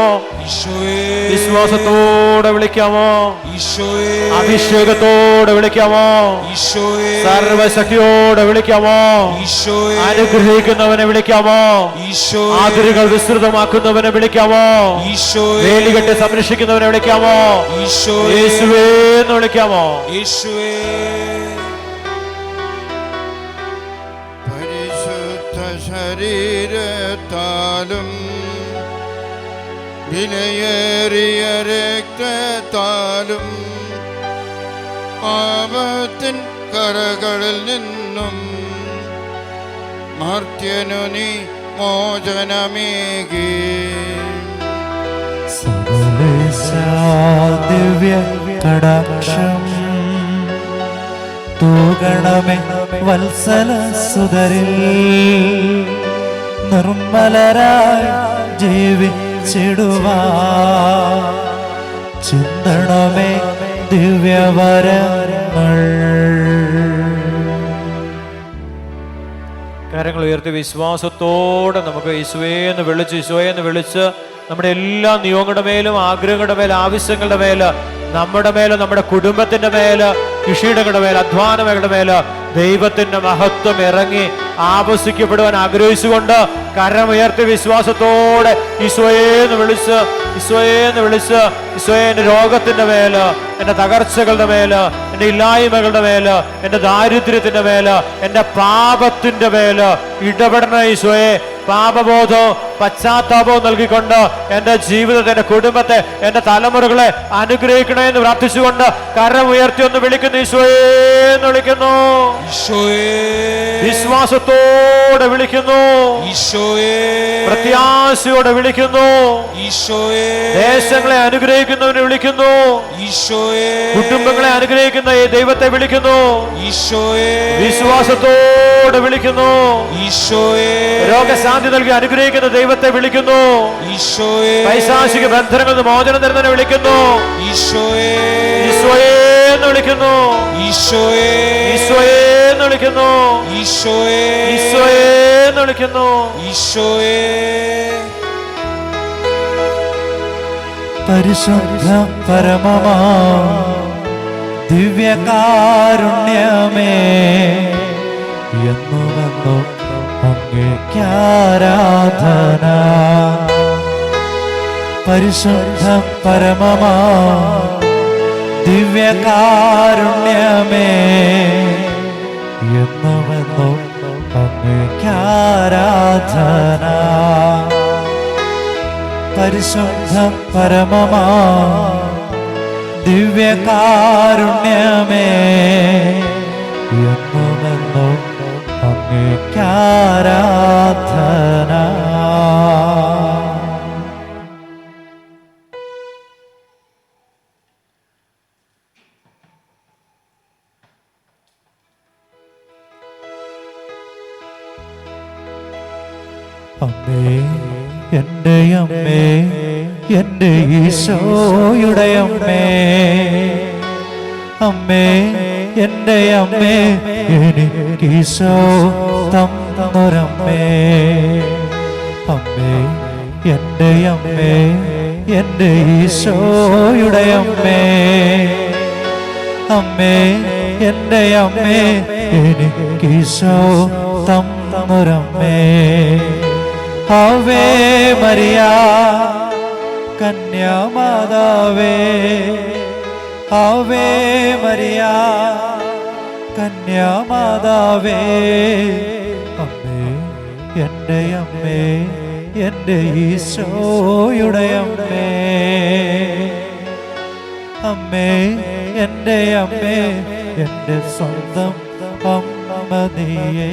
വിശ്വാസത്തോടെ വിളിക്കാമോ? അഭിഷേകത്തോടെ വിളിക്കാമോ? സർവശക്തിയോടെ വിളിക്കാമോ? അനുഗ്രഹിക്കുന്നവനെ വിളിക്കാമോ? അതിരുകൾ വിസ്തൃതമാക്കുന്നവനെ വിളിക്കാമോ? വേലികെട്ടി സംരക്ഷിക്കുന്നവനെ വിളിക്കാമോ? യേശുവേ എന്ന് വിളിക്കാമോ? പരിശുദ്ധ ശരീരത്താലും വിലയേറിയ രക്തത്താലും പാപത്തിൻ കറകളിൽ നിന്നും മർത്യനു നീ മോചനമേകി. ദിവ്യ കടാക്ഷം തൂകണമേ വത്സല സുതരിൽ, നിർമ്മലരായി ജീവിച്ചിടുവാ ചിന്തണമേ ദിവ്യവരങ്ങൾ. കരങ്ങൾ ഉയർത്തി വിശ്വാസത്തോടെ നമുക്ക് ഈശോയെന്ന് വിളിച്ച് നമ്മുടെ എല്ലാ നിയോഗങ്ങളുടെ മേലും, ആഗ്രഹങ്ങളുടെ മേൽ, ആവശ്യങ്ങളുടെ മേല്, നമ്മുടെ മേല്, നമ്മുടെ കുടുംബത്തിന്റെ മേല്, കൃഷിയിടങ്ങളുടെ മേൽ, അധ്വാനങ്ങളുടെ മേല് ദൈവത്തിന്റെ മഹത്വം ഇറങ്ങി ആവസിക്കപ്പെടുവാൻ ആഗ്രഹിച്ചുകൊണ്ട് കരമുയർത്തി വിശ്വാസത്തോടെ ഈശോയെന്ന് വിളിച്ച് ഈശോയെ എൻ്റെ രോഗത്തിന്റെ മേല്, എൻ്റെ തകർച്ചകളുടെ മേല്, എൻ്റെ ഇല്ലായ്മകളുടെ മേല്, എൻ്റെ ദാരിദ്ര്യത്തിന്റെ മേല്, എൻ്റെ പാപത്തിന്റെ മേല് ഇടപെടണ ഈശോയെ. പാപബോധവും പശ്ചാത്താപവും നൽകിക്കൊണ്ട് എൻ്റെ ജീവിതത്തെ, എൻ്റെ കുടുംബത്തെ, എൻ്റെ തലമുറകളെ അനുഗ്രഹിക്കണമെന്ന് പ്രാർത്ഥിച്ചുകൊണ്ട് കരമുയർത്തി ഒന്ന് വിളിക്കുന്നു. ഈശോയെ എന്ന് വിളിക്കുന്നു. വിശ്വാസത്തോടെ വിളിക്കുന്നു. പ്രത്യാശയോടെ വിളിക്കുന്നു. ദേശങ്ങളെ അനുഗ്രഹിക്കുന്നവനെ വിളിക്കുന്നു. കുടുംബങ്ങളെ അനുഗ്രഹിക്കുന്ന ഈ ദൈവത്തെ വിളിക്കുന്നു. വിശ്വാസത്തോടെ വിളിക്കുന്നു. രോഗശാന്തി നൽകി അനുഗ്രഹിക്കുന്ന ദൈവത്തെ വിളിക്കുന്നു. പൈശാചിക ബന്ധനങ്ങളിൽ നിന്ന് മോചനം തരുന്നതിനെ വിളിക്കുന്നു. ഈശോയെ എന്ന് വിളിക്കുന്നു. ഈശോയെ എന്ന് വിളിക്കുന്നു. ഈശോയെ എന്ന് വിളിക്കുന്നു. പരിശുദ്ധ പരമമാ ദിവ്യകാരുണ്യമേ, എന്നുമെന്നും അങ്ങേക്കാരാധന. പരിശുദ്ധ പരമമാ ദിവ്യകാരുണ്യമേ, എന്നുമെന്നും അങ്ങേക്കാരാധന. പരിശുദ്ധ പരമമാ ദിവ്യകാരുണ്യമേ, എന്നുമെന്നും അങ്ങേക്കാരാധന. അമ്മേ, എൻ്റെ അമ്മേ, എൻ്റെ ഈശോയുടെ അമ്മേ, അമ്മേ, എൻ്റെ അമ്മേ, എനിക്ക് ഈശോ തന്നൊരമ്മേ. അമ്മേ, എൻ്റെ അമ്മേ, എൻ്റെ ഈശോയുടെ അമ്മേ, അമ്മേ, എൻ്റെ അമ്മേ, എനിക്ക് ഈശോ തന്നൊരമ്മേ. ആവേ മരിയ കന്യാമാതാവേ, ആവേ മരിയ കന്യാമാതാവേ, അമ്മേ, എൻ്റെ അമ്മേ, എൻ്റെ ഈശോയുടെ അമ്മേ, അമ്മേ, എൻ്റെ അമ്മേ, എൻ്റെ സ്വന്തം അമ്മ നീയേ.